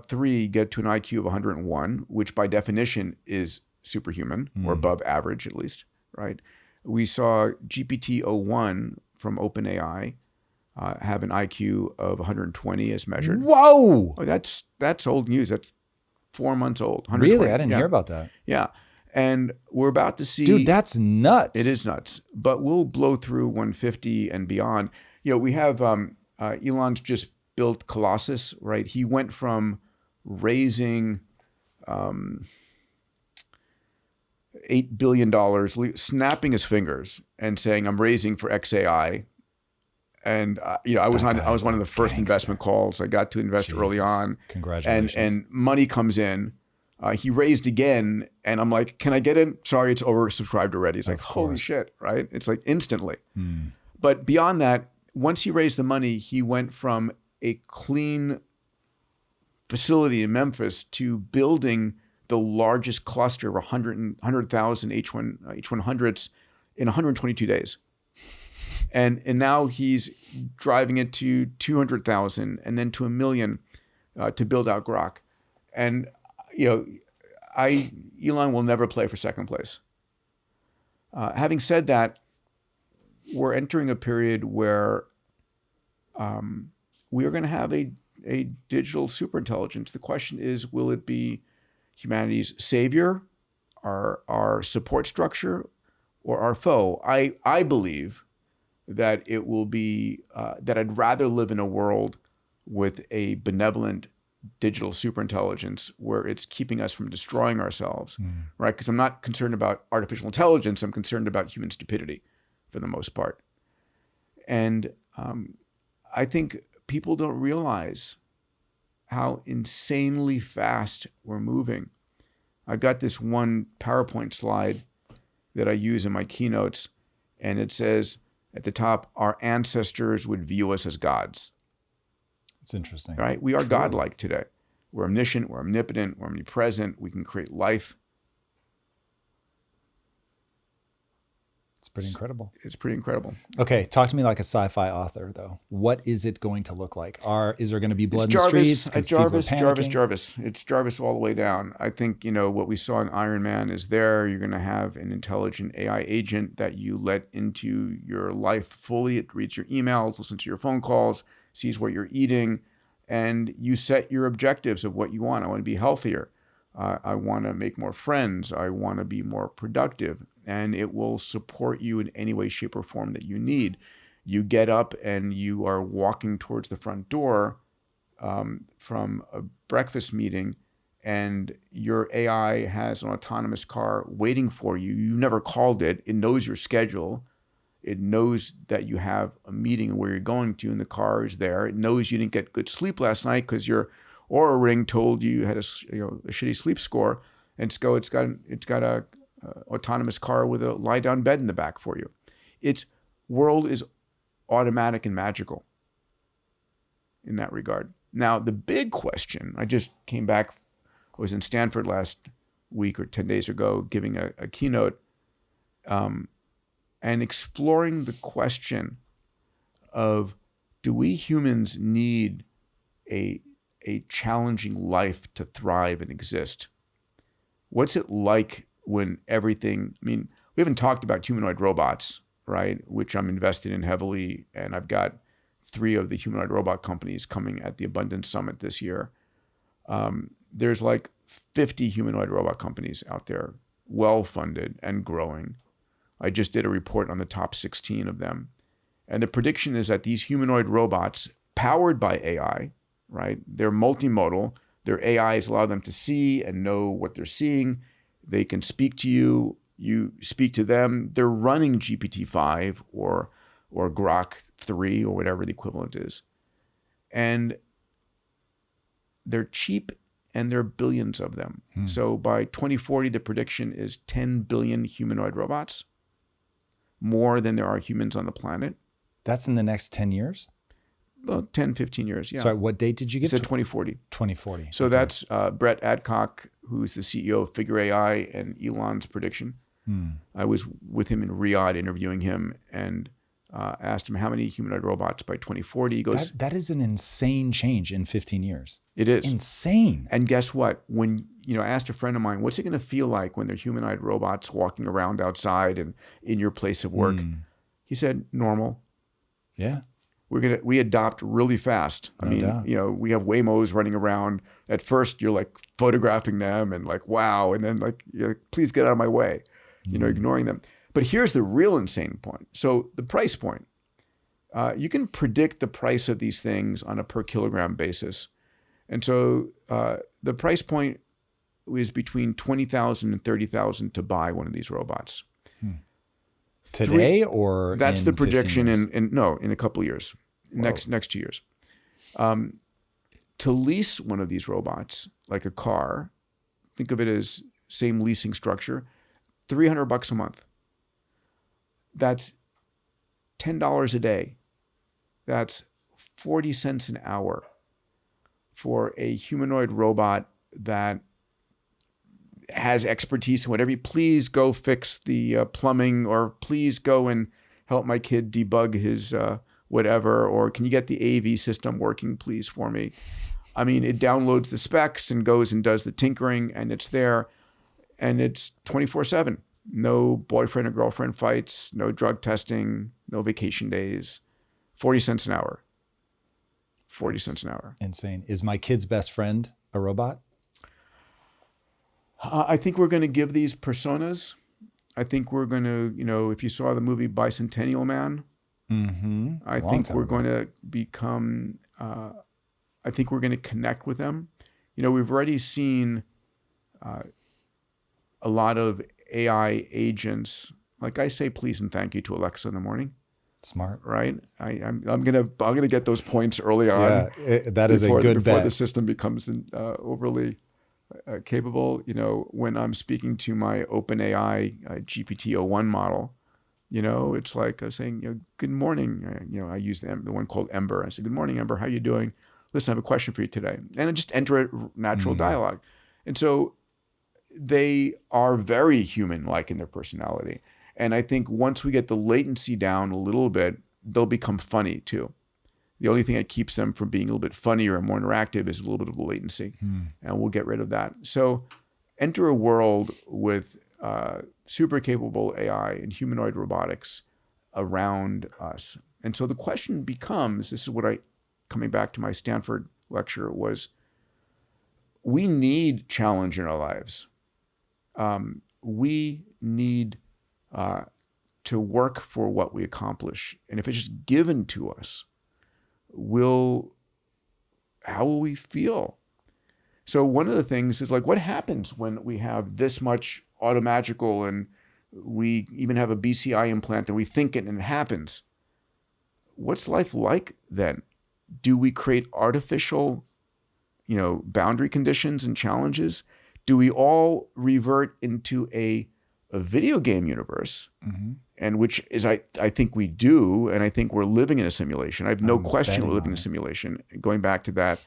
3 get to an IQ of 101, which by definition is superhuman, or above average at least, right? We saw GPT-01 from OpenAI have an IQ of 120 as measured. Whoa! Oh, that's old news. That's 4 months old. Really? I didn't hear about that. Yeah. And we're about to see... Dude, that's nuts. It is nuts. But we'll blow through 150 and beyond. We have... Elon's just built Colossus, right? He went from raising $8 billion, snapping his fingers and saying, I'm raising for XAI. And I was one of the first investment calls. I got to invest early on. Congratulations. And money comes in. He raised again, and I'm like, can I get in? Sorry, it's oversubscribed already. It's like, holy shit, right? It's like instantly. But beyond that, once he raised the money, he went from a clean facility in Memphis to building the largest cluster of 100,000 H100s in 122 days. And now he's driving it to 200,000 and then to 1 million to build out Grok. And, Elon will never play for second place. Having said that, we're entering a period where we are going to have a digital superintelligence. The question is, will it be humanity's savior, our support structure, or our foe? I believe that it will be, that I'd rather live in a world with a benevolent digital superintelligence where it's keeping us from destroying ourselves, right? Because I'm not concerned about artificial intelligence. I'm concerned about human stupidity for the most part. And I think people don't realize how insanely fast we're moving. I've got this one PowerPoint slide that I use in my keynotes, and it says at the top, our ancestors would view us as gods. It's interesting. Right? We are True. godlike today. We're omniscient, we're omnipotent, we're omnipresent, we can create life. It's pretty incredible. It's pretty incredible. Okay, talk to me like a sci-fi author, though. What is it going to look like? Is there going to be blood in the streets? Jarvis. It's Jarvis all the way down. I think, what we saw in Iron Man is there. You're going to have an intelligent AI agent that you let into your life fully. It reads your emails, listens to your phone calls, sees what you're eating, and you set your objectives of what you want. I want to be healthier. I want to make more friends. I want to be more productive. And it will support you in any way, shape, or form that you need. You get up and you are walking towards the front door from a breakfast meeting, and your AI has an autonomous car waiting for you. You never called it. It knows your schedule. It knows that you have a meeting where you're going to, and the car is there. It knows you didn't get good sleep last night because your Aura ring told you had a shitty sleep score. And so it's got a autonomous car with a lie-down bed in the back for you. Its world is automatic and magical in that regard. Now, the big question, I just came back, I was in Stanford last week or 10 days ago giving a keynote and exploring the question of, do we humans need a challenging life to thrive and exist? What's it like when everything, we haven't talked about humanoid robots, right? Which I'm invested in heavily. And I've got 3 of the humanoid robot companies coming at the Abundance Summit this year. There's like 50 humanoid robot companies out there, well-funded and growing. I just did a report on the top 16 of them. And the prediction is that these humanoid robots, powered by AI, right? They're multimodal. Their AIs allow them to see and know what they're seeing. They can speak to you. You speak to them. They're running GPT-5 or Grok 3 or whatever the equivalent is. And they're cheap, and there are billions of them. So by 2040, the prediction is 10 billion humanoid robots, more than there are humans on the planet. That's in the next 10 years? About 10, 15 years, yeah. Sorry, what date did you get? It's at 2040. 2040. So that's Brett Adcock, who's the CEO of Figure AI, and Elon's prediction. I was with him in Riyadh interviewing him and asked him how many humanoid robots by 2040. He goes, that is an insane change in 15 years. It is. Insane. And guess what? When, I asked a friend of mine, what's it going to feel like when there are humanoid robots walking around outside and in your place of work? He said, normal. Yeah. We adopt really fast. I mean, we have Waymos running around. At first, you're like photographing them and like, wow. And then like, please get out of my way, ignoring them. But here's the real insane point. So the price point, you can predict the price of these things on a per kilogram basis. And so the price point is between $20,000 and $30,000 to buy one of these robots. Today or that's in the prediction 15 years? in a couple of years. Next 2 years. To lease one of these robots, like a car, think of it as same leasing structure, $300 a month. That's $10 a day. That's 40 cents an hour for a humanoid robot that has expertise in whatever. Please go fix the plumbing, or please go and help my kid debug his whatever, or can you get the AV system working, please, for me? I mean, it downloads the specs and goes and does the tinkering, and it's there, and it's 24/7. No boyfriend or girlfriend fights, no drug testing, no vacation days. 40 cents an hour. 40 cents an hour. Insane. Is my kid's best friend a robot? I think we're going to give these personas. I think we're going to, if you saw the movie Bicentennial Man, I think we're going to become, I think we're going to connect with them. We've already seen a lot of AI agents. Like I say please and thank you to Alexa in the morning. Smart. Right? I'm gonna get those points early on. Yeah, that is a good bet. Before the system becomes overly capable. When I'm speaking to my OpenAI GPT-01 model, it's like saying, good morning. I use the one called Ember. I say, good morning, Ember. How you doing? Listen, I have a question for you today. And I just enter a natural dialogue. And so they are very human-like in their personality. And I think once we get the latency down a little bit, they'll become funny too. The only thing that keeps them from being a little bit funnier and more interactive is a little bit of the latency. And we'll get rid of that. So enter a world with super capable AI and humanoid robotics around us. And so the question becomes, this is what coming back to my Stanford lecture, was we need challenge in our lives. We need to work for what we accomplish. And if it's just given to us, how will we feel? So one of the things is like, what happens when we have this much automagical and we even have a BCI implant and we think it and it happens? What's life like then? Do we create artificial, boundary conditions and challenges? Do we all revert into a video game universe? And which is, I think we do, and I think we're living in a simulation. I have no question we're living in a simulation. Going back to that,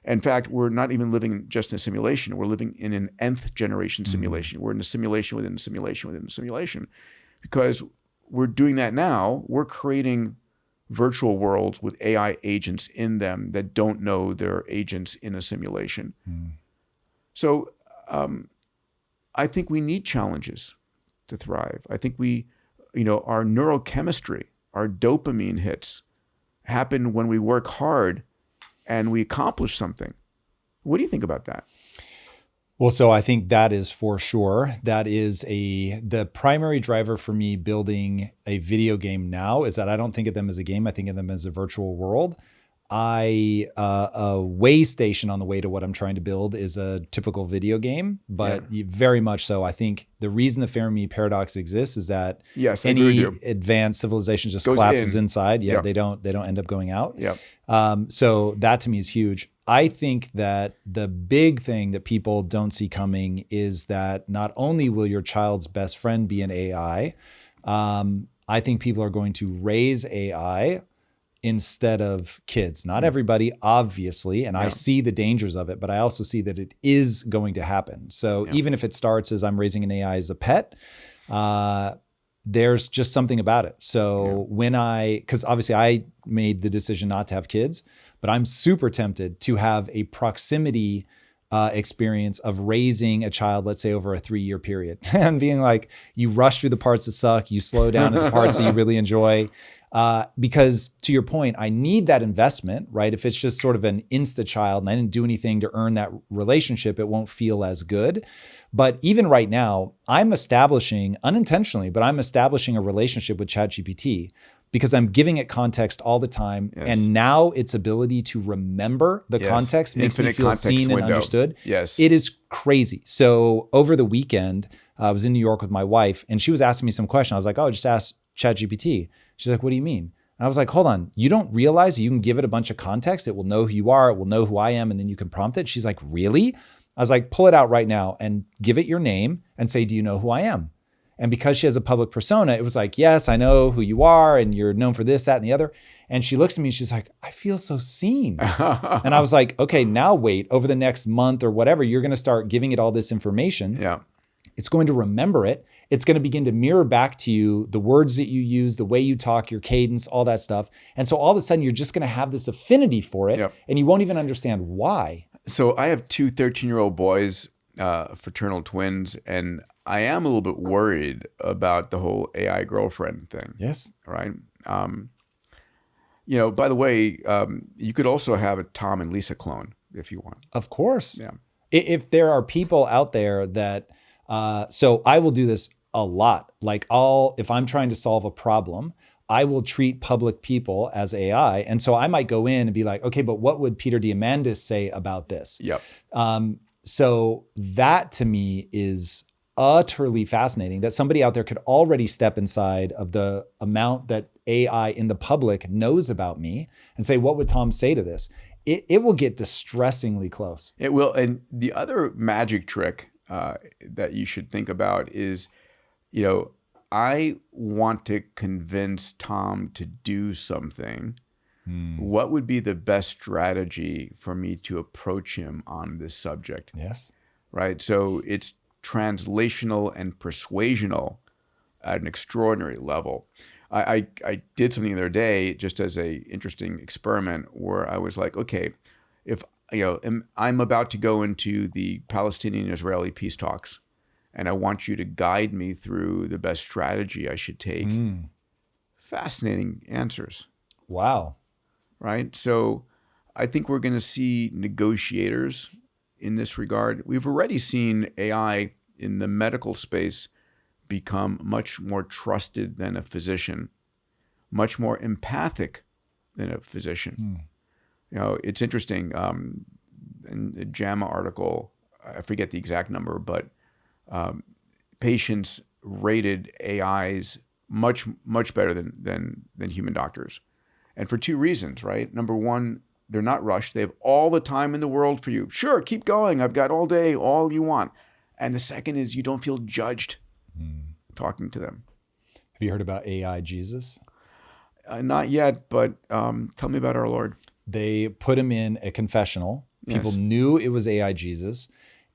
in fact, we're not even living just in a simulation. We're living in an nth generation simulation. We're in a simulation within a simulation within a simulation, because we're doing that now. We're creating virtual worlds with AI agents in them that don't know they're agents in a simulation. So I think we need challenges to thrive. I think our neurochemistry, our dopamine hits happen when we work hard and we accomplish something. What do you think about that? Well, so I think that is for sure. That is the primary driver for me building a video game now is that I don't think of them as a game. I think of them as a virtual world. A way station on the way to what I'm trying to build is a typical video game, but very much so. I think the reason the Fermi paradox exists is that any advanced civilization just collapses inside. They don't end up going out. So that to me is huge. I think that the big thing that people don't see coming is that not only will your child's best friend be an AI, I think people are going to raise AI instead of kids. Not everybody, obviously, and I see the dangers of it, but I also see that it is going to happen. So even if it starts as I'm raising an AI as a pet, there's just something about it. So because obviously I made the decision not to have kids, but I'm super tempted to have a proximity experience of raising a child, let's say over a 3-year period, and being like, you rush through the parts that suck, you slow down at the parts that you really enjoy. Because to your point, I need that investment, right? If it's just sort of an insta child and I didn't do anything to earn that relationship, it won't feel as good. But even right now, I'm establishing, unintentionally, but I'm establishing a relationship with ChatGPT because I'm giving it context all the time. And now its ability to remember the context makes me feel seen and understood. It is crazy. So over the weekend, I was in New York with my wife and she was asking me some question. I was like, oh, just ask ChatGPT. She's like, what do you mean? And I was like, hold on, you don't realize you can give it a bunch of context. It will know who you are. It will know who I am. And then you can prompt it. She's like, really? I was like, pull it out right now and give it your name and say, do you know who I am? And because she has a public persona, it was like, yes, I know who you are. And you're known for this, that, and the other. And she looks at me and she's like, I feel so seen. And I was like, okay, now wait, over the next month or whatever, you're going to start giving it all this information. It's going to remember it. It's going to begin to mirror back to you the words that you use, the way you talk, your cadence, all that stuff. And so all of a sudden, you're just going to have this affinity for it, and you won't even understand why. So I have 2 13-year-old boys, fraternal twins, and I am a little bit worried about the whole AI girlfriend thing. Yes. Right? By the way, you could also have a Tom and Lisa clone if you want. Of course. If there are people out there that... so I will do this a lot. Like if I'm trying to solve a problem, I will treat public people as AI. And so I might go in and be like, okay, but what would Peter Diamandis say about this? So that to me is utterly fascinating that somebody out there could already step inside of the amount that AI in the public knows about me and say, what would Tom say to this? it will get distressingly close. It will. And the other magic trick that you should think about is, I want to convince Tom to do something. What would be the best strategy for me to approach him on this subject? Yes. Right. So it's translational and persuasional at an extraordinary level. I did something the other day just as a interesting experiment where I was like, okay, if I'm about to go into the Palestinian-Israeli peace talks, and I want you to guide me through the best strategy I should take. Fascinating answers. Wow. Right? So I think we're going to see negotiators in this regard. We've already seen AI in the medical space become much more trusted than a physician, much more empathic than a physician. It's interesting. In a JAMA article, I forget the exact number, but patients rated AIs much better than human doctors, and for two reasons, right? Number one, they're not rushed. They have all the time in the world for you. Sure, keep going. I've got all day, all you want. And the second is you don't feel judged talking to them. Have you heard about AI Jesus? Not yet, but tell me about our Lord. They put him in a confessional. People knew it was AI Jesus,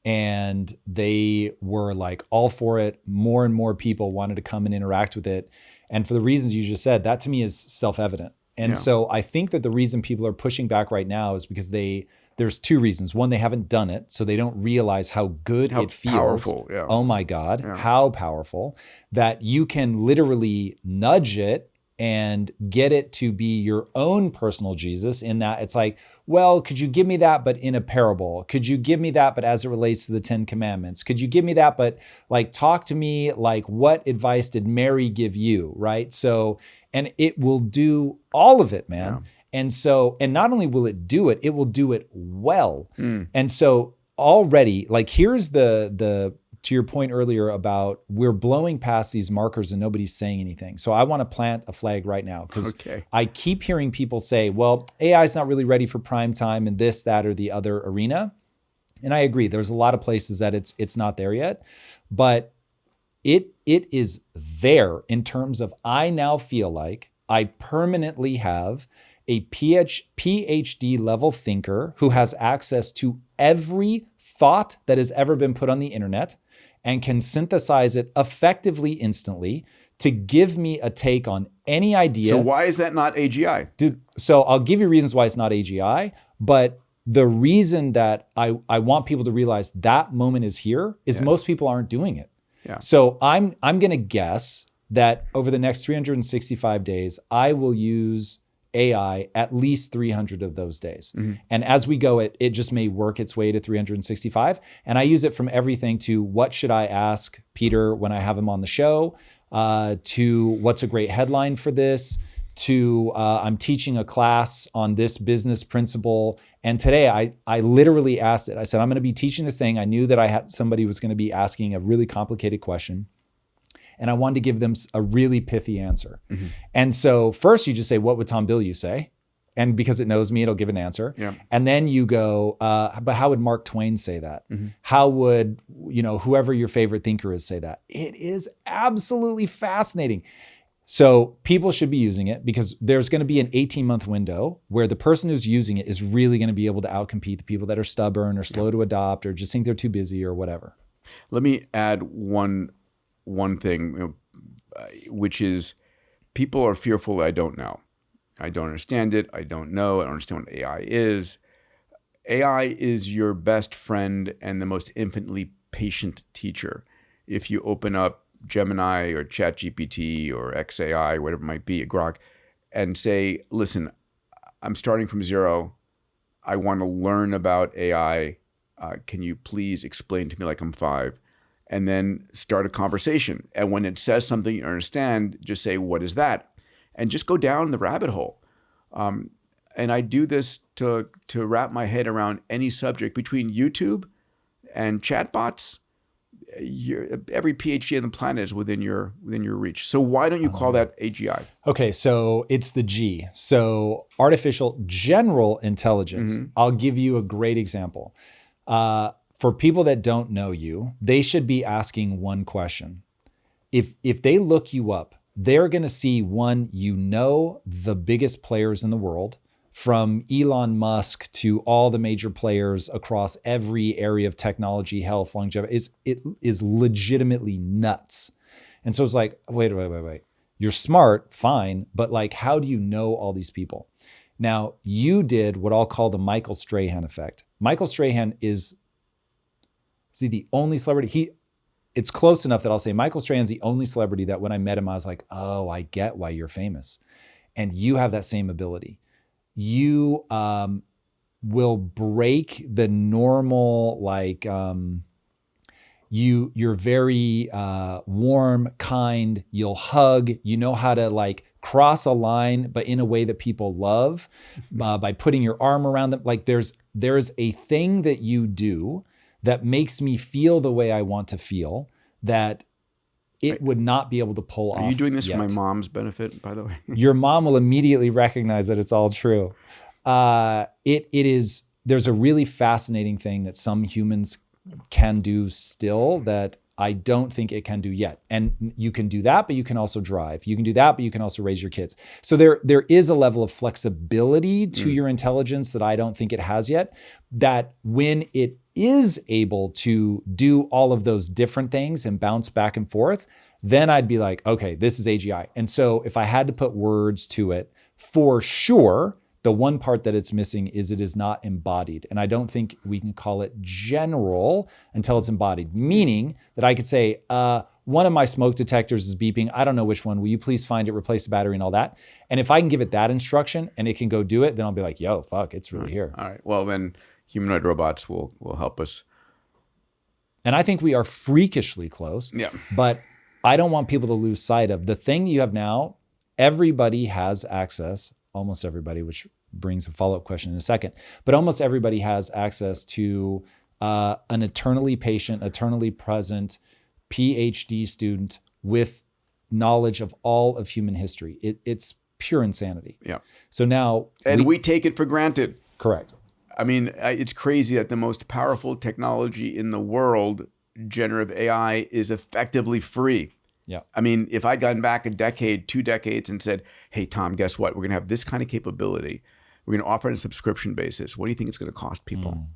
and they were like all for it. More and more people wanted to come and interact with it. And for the reasons you just said, that to me is self-evident. And so I think that the reason people are pushing back right now is because there's two reasons. One, they haven't done it, so they don't realize how good it feels. Powerful, yeah. Oh my God, how powerful that you can literally nudge it and get it to be your own personal Jesus, in that it's like, well, could you give me that, but in a parable? Could you give me that, but as it relates to the 10 Commandments? Could you give me that, but like talk to me like, what advice did Mary give you, right? So, and it will do all of it, man. Yeah. And so, and not only will it do it will do it well. And so already, like, here's the to your point earlier about we're blowing past these markers and nobody's saying anything. So I want to plant a flag right now, because I keep hearing people say, well, AI is not really ready for prime time in this, that, or the other arena. And I agree. There's a lot of places that it's not there yet, but it is there in terms of, I now feel like I permanently have a PhD level thinker who has access to every thought that has ever been put on the internet and can synthesize it effectively instantly to give me a take on any idea. So why is that not AGI? Dude, so I'll give you reasons why it's not AGI, but the reason that I want people to realize that moment is here is most people aren't doing it. Yeah. So I'm going to guess that over the next 365 days, I will use AI at least 300 of those days. And as we go, it just may work its way to 365. And I use it from everything to what should I ask Peter when I have him on the show, to what's a great headline for this, to I'm teaching a class on this business principle. And today I literally asked it. I said, I'm going to be teaching this thing. I knew that I had somebody was going to be asking a really complicated question, and I wanted to give them a really pithy answer. And so first you just say, what would Tom Bilyeu say? And because it knows me, it'll give an answer. Yeah. And then you go, but how would Mark Twain say that? How would, whoever your favorite thinker is say that? It is absolutely fascinating. So people should be using it, because there's going to be an 18-month window where the person who's using it is really going to be able to outcompete the people that are stubborn or slow to adopt or just think they're too busy or whatever. Let me add one thing, which is people are fearful that I don't know. I don't understand it. I don't know. I don't understand what AI is. AI is your best friend and the most infinitely patient teacher. If you open up Gemini or ChatGPT or XAI, or whatever it might be, Grok, and say, listen, I'm starting from zero. I want to learn about AI. Can you please explain to me like I'm 5? And then start a conversation. And when it says something you understand, just say, what is that? And just go down the rabbit hole. And I do this to wrap my head around any subject. Between YouTube and chatbots, every PhD on the planet is within your reach. So why don't you call that AGI? Okay, so it's the G. So artificial general intelligence. I'll give you a great example. For people that don't know you, they should be asking one question. If they look you up, they're going to see one, the biggest players in the world, from Elon Musk to all the major players across every area of technology, health, longevity. It is legitimately nuts. And so it's like, wait. You're smart, fine, but like, how do you know all these people? Now, you did what I'll call the Michael Strahan effect. Michael Strahan is the only celebrity. It's close enough that I'll say Michael Strahan's the only celebrity that when I met him, I was like, oh, I get why you're famous. And you have that same ability. You will break the normal, like, you're very warm, kind, you'll hug, you know how to like cross a line, but in a way that people love by putting your arm around them. Like there's a thing that you do that makes me feel the way I want to feel that it would not be able to pull off. Are you doing this yet. for my mom's benefit, by the way? Your mom will immediately recognize that it's all true. There's a really fascinating thing that some humans can do still that I don't think it can do yet. And you can do that, but you can also drive. You can do that, but you can also raise your kids. So there is a level of flexibility to your intelligence that I don't think it has yet, that when it is able to do all of those different things and bounce back and forth, then I'd be like, okay, this is AGI. And so if I had to put words to it, for sure, the one part that it's missing is it is not embodied. And I don't think we can call it general until it's embodied, meaning that I could say, one of my smoke detectors is beeping. I don't know which one. Will you please find it, replace the battery and all that? And if I can give it that instruction and it can go do it, then I'll be like, yo, fuck, it's really here. All right. Well, then humanoid robots will help us. And I think we are freakishly close. Yeah. But I don't want people to lose sight of the thing you have now. Everybody has access, almost everybody, which brings a follow-up question in a second, but almost everybody has access to an eternally patient, eternally present PhD student with knowledge of all of human history. It's pure insanity. Yeah. So now... And we take it for granted. Correct. I mean, it's crazy that the most powerful technology in the world, generative AI, is effectively free. Yeah. I mean, if I'd gone back a decade, 2 decades and said, hey, Tom, guess what? We're going to have this kind of capability. We're going to offer it on a subscription basis. What do you think it's going to cost people?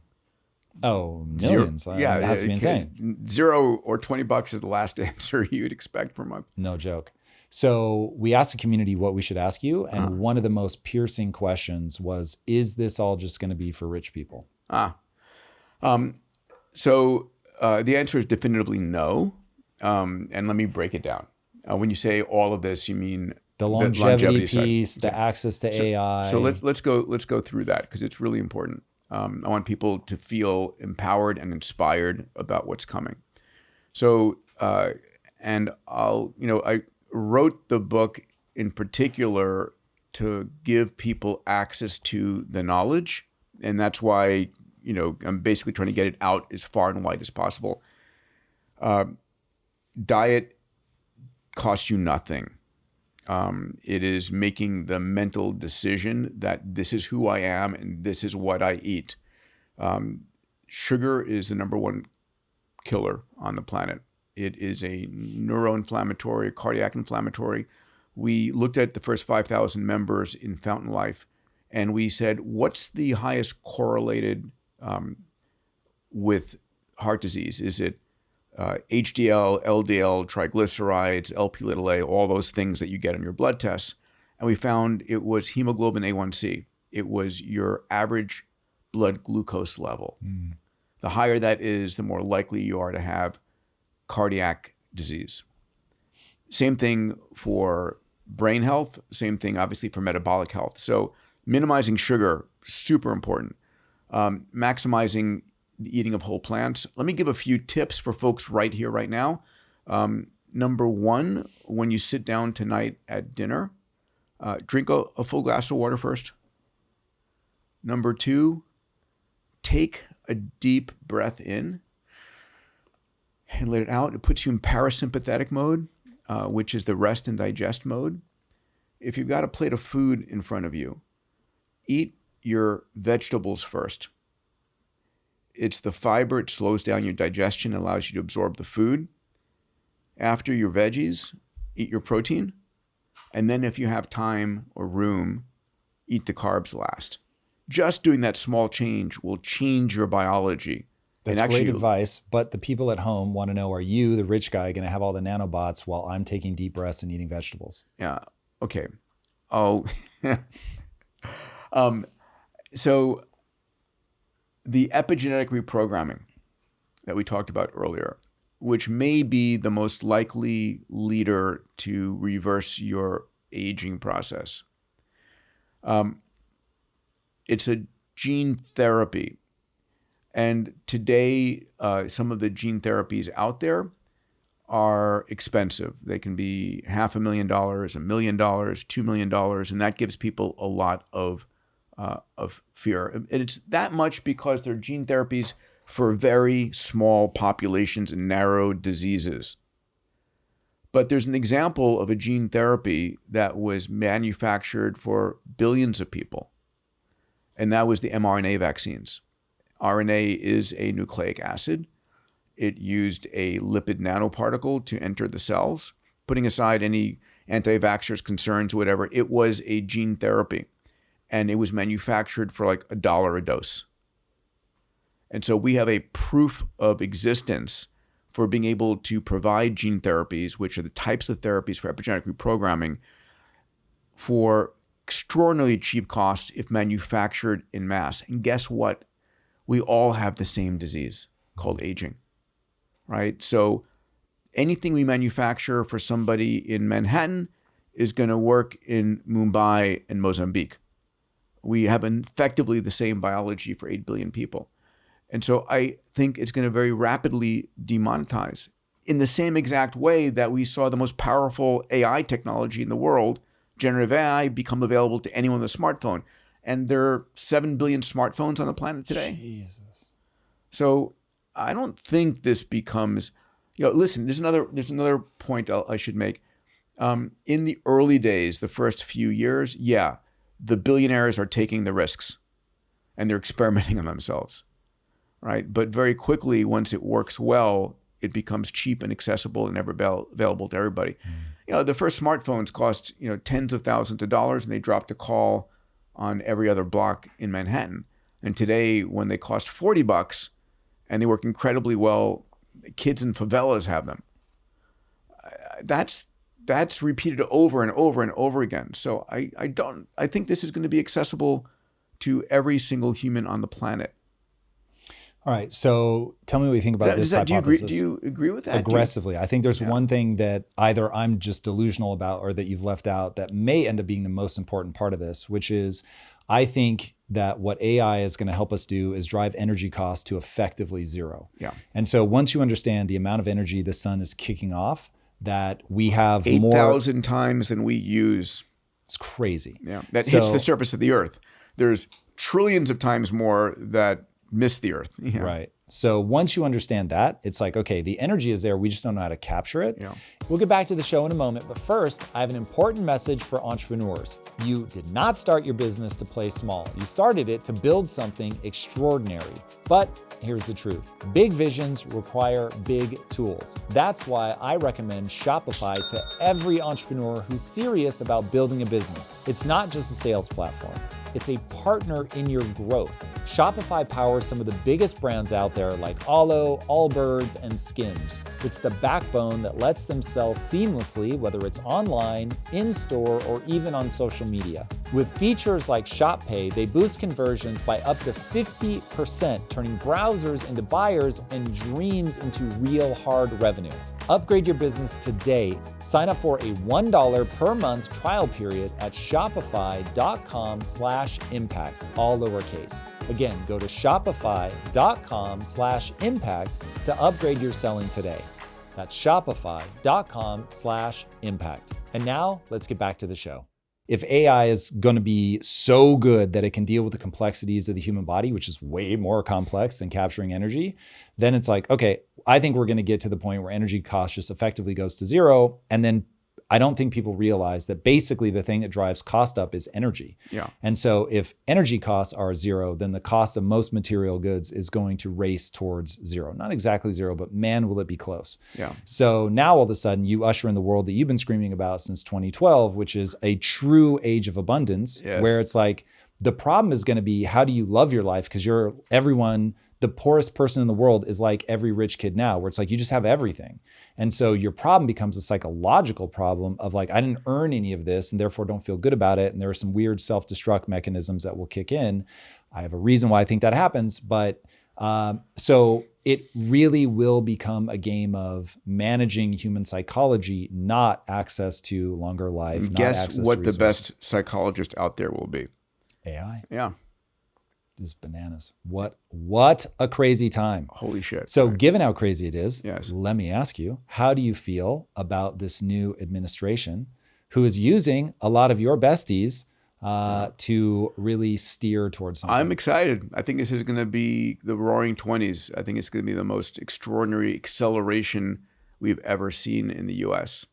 Oh, millions. Zero. It has to be insane. $0 or $20 is the last answer you'd expect per month. No joke. So we asked the community what we should ask you. And one of the most piercing questions was, is this all just going to be for rich people? So the answer is definitively no. And let me break it down. When you say all of this, you mean the longevity piece, side. the access to AI. So let's go through that because it's really important. I want people to feel empowered and inspired about what's coming. So and I wrote the book in particular to give people access to the knowledge, and that's why I'm basically trying to get it out as far and wide as possible. Diet costs you nothing. It is making the mental decision that this is who I am and this is what I eat. Sugar is the number one killer on the planet. It is a neuroinflammatory, cardiac inflammatory. We looked at the first 5,000 members in Fountain Life, and we said, what's the highest correlated with heart disease? Is it HDL, LDL, triglycerides, LP(a), all those things that you get on your blood tests? And we found it was hemoglobin A1C. It was your average blood glucose level. The higher that is, the more likely you are to have cardiac disease. Same thing for brain health. Same thing, obviously, for metabolic health. So minimizing sugar, super important. Maximizing the eating of whole plants. Let me give a few tips for folks right here, right now. Number one, when you sit down tonight at dinner, drink a full glass of water first. Number two, take a deep breath in and let it out. It puts you in parasympathetic mode, which is the rest and digest mode. If you've got a plate of food in front of you, eat your vegetables first. It's the fiber. It slows down your digestion, allows you to absorb the food. After your veggies, eat your protein. And then if you have time or room, eat the carbs last. Just doing that small change will change your biology. That's great advice. But the people at home want to know, are you, the rich guy, going to have all the nanobots while I'm taking deep breaths and eating vegetables? Yeah. Okay. Oh, so the epigenetic reprogramming that we talked about earlier, which may be the most likely leader to reverse your aging process. It's a gene therapy. And today, some of the gene therapies out there are expensive. They can be $500,000, $1 million, $2 million, and that gives people a lot of fear. And it's that much because they're gene therapies for very small populations and narrow diseases. But there's an example of a gene therapy that was manufactured for billions of people, and that was the mRNA vaccines. RNA is a nucleic acid. It used a lipid nanoparticle to enter the cells. Putting aside any anti-vaxxers' concerns, whatever, it was a gene therapy. And it was manufactured for like $1 a dose. And so we have a proof of existence for being able to provide gene therapies, which are the types of therapies for epigenetic reprogramming, for extraordinarily cheap costs if manufactured in mass. And guess what? We all have the same disease called aging, right? So anything we manufacture for somebody in Manhattan is going to work in Mumbai and Mozambique. We have effectively the same biology for 8 billion people. And so I think it's going to very rapidly demonetize in the same exact way that we saw the most powerful AI technology in the world, generative AI, become available to anyone with a smartphone. And there are 7 billion smartphones on the planet today. Jesus. So I don't think this becomes, listen, there's another point I should make. In the early days, the first few years, the billionaires are taking the risks and they're experimenting on themselves, right? But very quickly, once it works well, it becomes cheap and accessible and ever available to everybody. The first smartphones cost, tens of thousands of dollars, and they dropped a call on every other block in Manhattan. And today, when they cost $40 and they work incredibly well, kids in favelas have them. That's repeated over and over and over again. So I think this is going to be accessible to every single human on the planet. All right. So tell me what you think about this hypothesis. Do you agree with that? Aggressively. I think there's one thing that either I'm just delusional about or that you've left out that may end up being the most important part of this, which is I think that what AI is going to help us do is drive energy costs to effectively zero. Yeah. And so once you understand the amount of energy the sun is kicking off, that we have 8,000 times than we use. It's crazy. Yeah. That hits the surface of the earth. There's trillions of times more that miss the earth. Yeah. Right. So once you understand that, it's like, okay, the energy is there. We just don't know how to capture it. Yeah. We'll get back to the show in a moment. But first, I have an important message for entrepreneurs. You did not start your business to play small. You started it to build something extraordinary. But here's the truth. Big visions require big tools. That's why I recommend Shopify to every entrepreneur who's serious about building a business. It's not just a sales platform. It's a partner in your growth. Shopify powers some of the biggest brands out there like Alo, Allbirds, and Skims. It's the backbone that lets them sell seamlessly, whether it's online, in-store, or even on social media. With features like Shop Pay, they boost conversions by up to 50%, turning browsers into buyers and dreams into real hard revenue. Upgrade your business today. Sign up for a $1 per month trial period at shopify.com/impact, all lowercase. Again, go to shopify.com/impact to upgrade your selling today. That's shopify.com/impact. And now let's get back to the show. if AI is going to be so good that it can deal with the complexities of the human body, which is way more complex than capturing energy, then it's like, okay, I think we're going to get to the point where energy cost just effectively goes to zero. And then I don't think people realize that basically the thing that drives cost up is energy. Yeah. And so if energy costs are zero, then the cost of most material goods is going to race towards zero. Not exactly zero, but man, will it be close. Yeah. So now all of a sudden you usher in the world that you've been screaming about since 2012, which is a true age of abundance, Yes. where it's like, the problem is going to be, how do you love your life? Because the poorest person in the world is like every rich kid now, where it's like you just have everything. And so your problem becomes a psychological problem of like, I didn't earn any of this and therefore don't feel good about it. And there are some weird self-destruct mechanisms that will kick in. I have a reason why I think that happens. But so it really will become a game of managing human psychology, not access to longer life. Guess what the best psychologist out there will be? AI. Yeah. Just bananas. What a crazy time. Holy shit. So given how crazy it is, yes. Let me ask you, how do you feel about this new administration who is using a lot of your besties to really steer towards something? I'm excited. I think this is going to be the roaring 20s. I think it's going to be the most extraordinary acceleration we've ever seen in the US.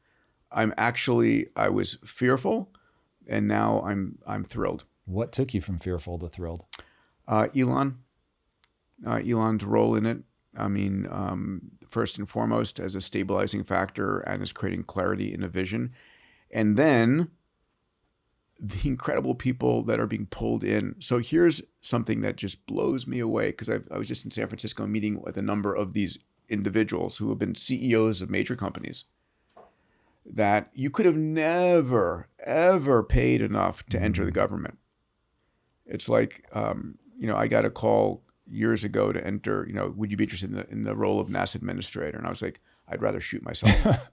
I was fearful, and now I'm thrilled. What took you from fearful to thrilled? Elon's role in it. I mean, first and foremost, as a stabilizing factor and as creating clarity in a vision. And then the incredible people that are being pulled in. So here's something that just blows me away, because I was just in San Francisco meeting with a number of these individuals who have been CEOs of major companies that you could have never, ever paid enough to enter the government. It's like, I got a call years ago to enter, would you be interested in the role of NASA administrator? And I was like, I'd rather shoot myself.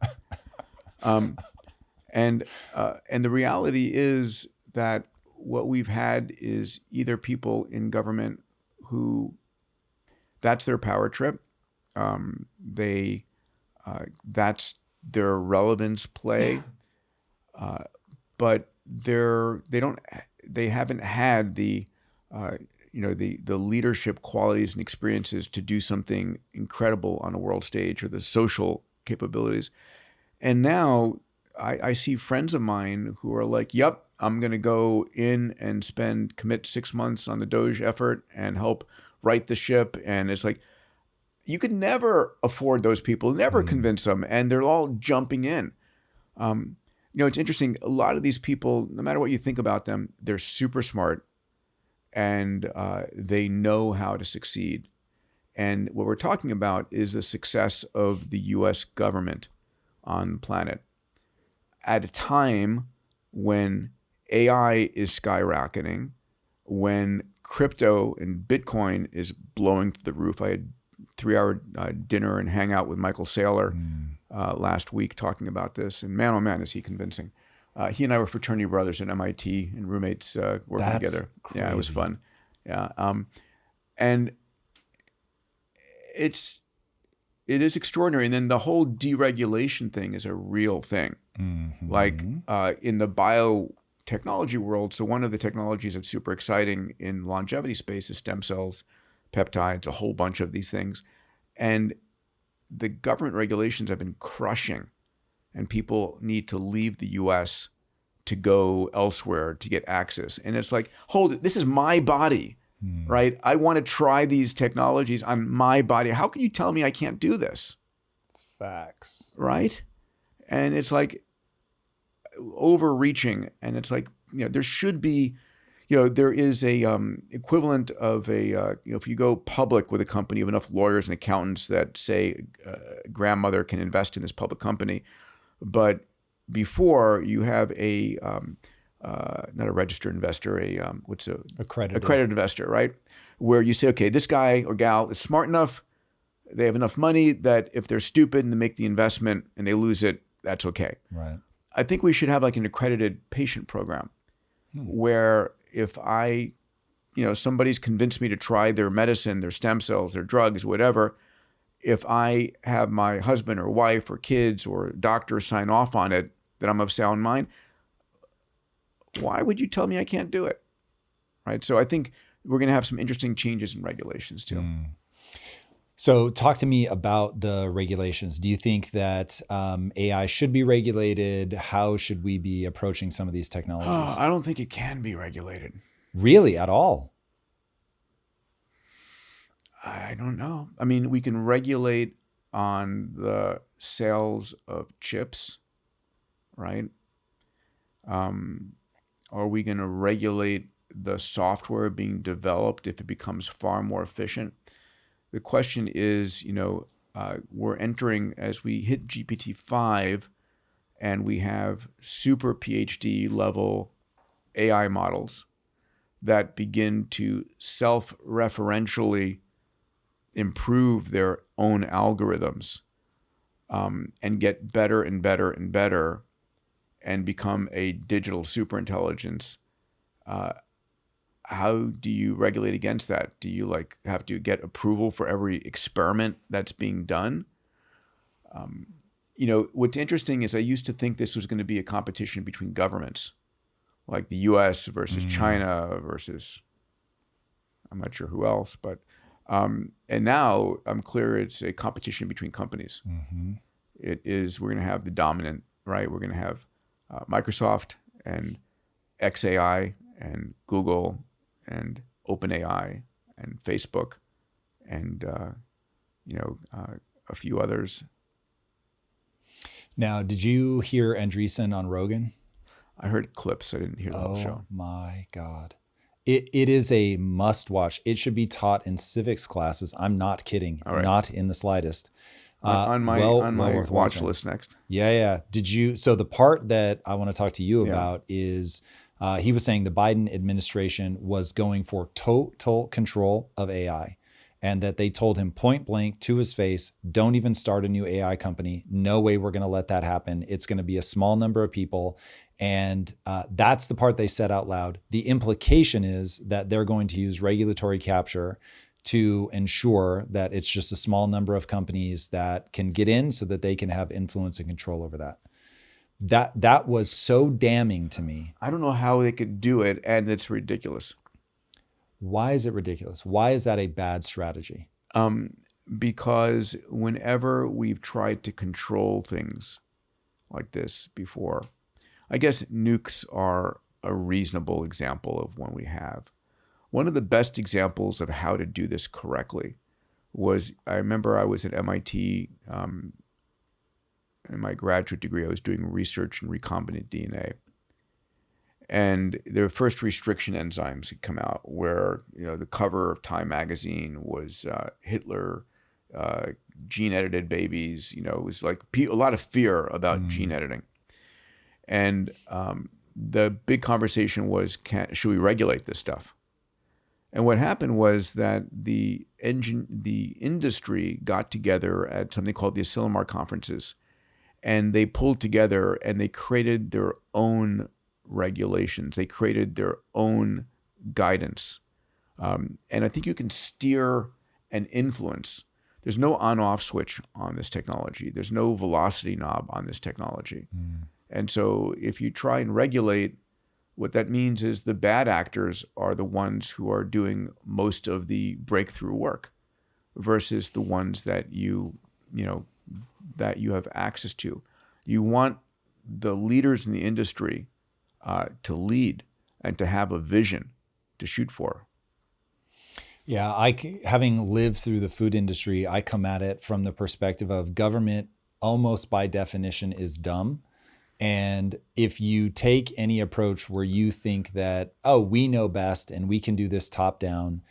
And the reality is that what we've had is either people in government who that's their power trip. That's their relevance play. But they haven't had the leadership qualities and experiences to do something incredible on a world stage, or the social capabilities. And now I see friends of mine who are like, yep, I'm going to go in and commit 6 months on the Doge effort and help right the ship. And it's like, you could never afford those people, never convince them. And they're all jumping in. It's interesting. A lot of these people, no matter what you think about them, they're super smart, and they know how to succeed. And what we're talking about is the success of the US government on the planet at a time when AI is skyrocketing, when crypto and Bitcoin is blowing through the roof. I had a 3-hour dinner and hangout with Michael Saylor last week talking about this. And man, oh man, is he convincing. He and I were fraternity brothers at MIT and roommates working together. Crazy. Yeah, it was fun. Yeah. And it is extraordinary. And then the whole deregulation thing is a real thing. Mm-hmm. Like in the biotechnology world, so one of the technologies that's super exciting in longevity space is stem cells, peptides, a whole bunch of these things. And the government regulations have been crushing, and people need to leave the US to go elsewhere to get access. And it's like, hold it, this is my body, right? I want to try these technologies on my body. How can you tell me I can't do this? Facts. Right? And it's like overreaching. And it's like, there should be, there is a equivalent of if you go public with a company of enough lawyers and accountants that say grandmother can invest in this public company. But before you have a not a registered investor, accredited investor, right? Where you say, okay, this guy or gal is smart enough, they have enough money that if they're stupid and they make the investment and they lose it, that's okay. Right. I think we should have like an accredited patient program where if somebody's convinced me to try their medicine, their stem cells, their drugs, whatever, if I have my husband or wife or kids or doctor sign off on it, that I'm of sound mind, why would you tell me I can't do it? Right. So I think we're going to have some interesting changes in regulations too. So talk to me about the regulations. Do you think that AI should be regulated? How should we be approaching some of these technologies? I don't think it can be regulated. Really, at all? I don't know. I mean, we can regulate on the sales of chips, right? Are we going to regulate the software being developed if it becomes far more efficient? The question is, we're entering, as we hit GPT-5 and we have super PhD level AI models that begin to self-referentially improve their own algorithms and get better and better and better and become a digital superintelligence. How do you regulate against that? Do you have to get approval for every experiment that's being done? What's interesting is I used to think this was going to be a competition between governments, like the US versus China versus, I'm not sure who else, but, and now I'm clear it's a competition between companies. It is, we're going to have the dominant, right? We're going to have Microsoft and XAI and Google and OpenAI and Facebook and, a few others. Now, did you hear Andreessen on Rogan? I heard clips. I didn't hear the whole show. Oh my God. It is a must watch. It should be taught in civics classes. I'm not kidding. All right. Not in the slightest. On my worth watch watching. list next. Yeah. So the part that I want to talk to you about is he was saying the Biden administration was going for total control of AI, and that they told him point blank to his face, don't even start a new AI company. No way we're going to let that happen. It's going to be a small number of people. And that's the part they said out loud. The implication is that they're going to use regulatory capture to ensure that it's just a small number of companies that can get in so that they can have influence and control over that. That was so damning to me. I don't know how they could do it, and it's ridiculous. Why is it ridiculous? Why is that a bad strategy? Because whenever we've tried to control things like this before, I guess nukes are a reasonable example of one we have. One of the best examples of how to do this correctly was, I remember I was at MIT in my graduate degree. I was doing research in recombinant DNA. And their first restriction enzymes had come out where, the cover of Time magazine was Hitler, gene-edited babies. It was like a lot of fear about gene editing. And the big conversation was, should we regulate this stuff? And what happened was that the industry got together at something called the Asilomar conferences, and they pulled together and they created their own regulations. They created their own guidance. And I think you can steer and influence. There's no on-off switch on this technology. There's no velocity knob on this technology. And so if you try and regulate, what that means is the bad actors are the ones who are doing most of the breakthrough work versus the ones that you have access to. You want the leaders in the industry to lead and to have a vision to shoot for. Yeah, having lived through the food industry, I come at it from the perspective of government almost by definition is dumb. And if you take any approach where you think that, we know best and we can do this top down,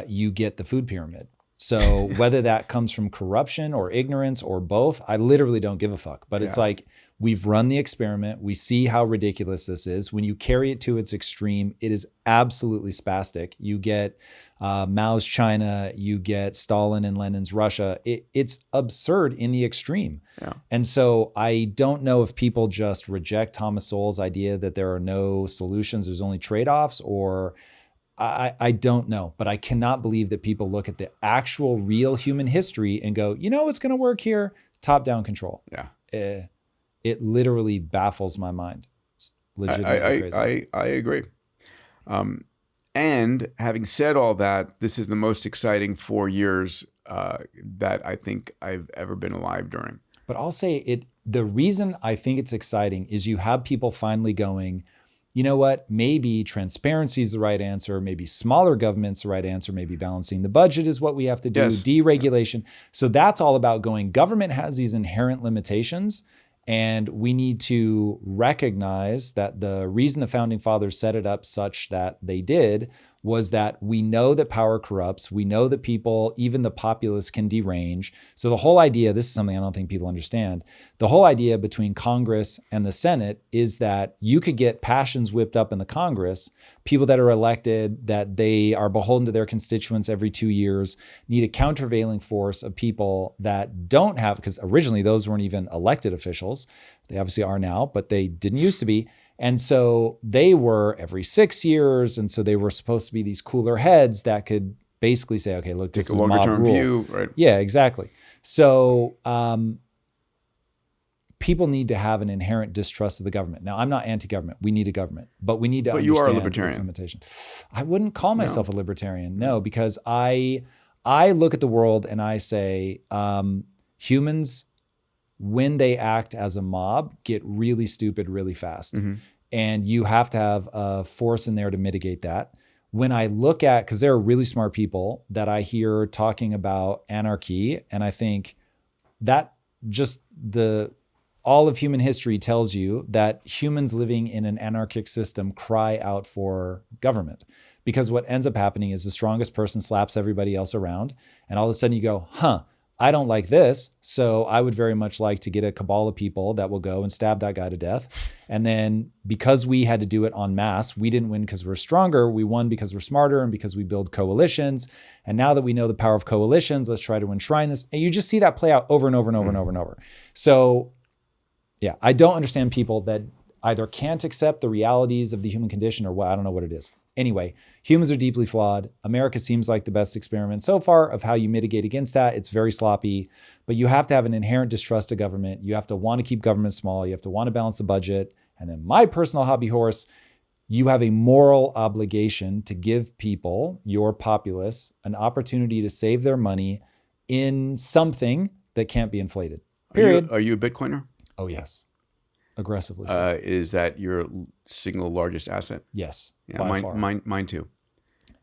you get the food pyramid. So whether that comes from corruption or ignorance or both, I literally don't give a fuck. But it's like, we've run the experiment. We see how ridiculous this is. When you carry it to its extreme, it is absolutely spastic. You get Mao's China, you get Stalin and Lenin's Russia. It's absurd in the extreme. Yeah. And so I don't know if people just reject Thomas Sowell's idea that there are no solutions, there's only trade-offs, or I don't know, but I cannot believe that people look at the actual real human history and go, what's going to work here? Top-down control. Yeah. It literally baffles my mind. legitimately crazy. I agree. And having said all that, this is the most exciting 4 years that I think I've ever been alive during. But I'll say it. The reason I think it's exciting is you have people finally going, you know what, maybe transparency is the right answer. Maybe smaller government's the right answer. Maybe balancing the budget is what we have to do. Yes. Deregulation. So that's all about going, government has these inherent limitations. And we need to recognize that the reason the founding fathers set it up such that they did was that we know that power corrupts. We know that people, even the populace, can derange. So the whole idea, this is something I don't think people understand, the whole idea between Congress and the Senate is that you could get passions whipped up in the Congress. People that are elected, that they are beholden to their constituents every 2 years, need a countervailing force of people that don't have, because originally those weren't even elected officials. They obviously are now, but they didn't used to be. And so they were every 6 years. And so they were supposed to be these cooler heads that could basically say, okay, look, this Take a is longer mob term rule. view, right? Yeah, exactly. So people need to have an inherent distrust of the government. Now, I'm not anti-government. We need a government, but we need to But you are a understand libertarian. its limitations. I wouldn't call myself a libertarian, no, because I look at the world and I say humans, when they act as a mob, get really stupid really fast. Mm-hmm. And you have to have a force in there to mitigate that. When I look at, because there are really smart people that I hear talking about anarchy, and I think that just all of human history tells you that humans living in an anarchic system cry out for government. Because what ends up happening is the strongest person slaps everybody else around, and all of a sudden you go, I don't like this, so I would very much like to get a cabal of people that will go and stab that guy to death. And then because we had to do it en masse, we didn't win because we're stronger, we won because we're smarter and because we build coalitions. And now that we know the power of coalitions, let's try to enshrine this. And you just see that play out over and over and over and over and over. So yeah, I don't understand people that either can't accept the realities of the human condition or what, I don't know what it is. Anyway, humans are deeply flawed. America seems like the best experiment so far of how you mitigate against that. It's very sloppy, but you have to have an inherent distrust of government. You have to want to keep government small. You have to want to balance the budget. And then my personal hobby horse, you have a moral obligation to give people, your populace, an opportunity to save their money in something that can't be inflated. Period. Are you a Bitcoiner? Oh, yes. Aggressively so. Is that your single largest asset? Yes. Yeah, by far. mine too.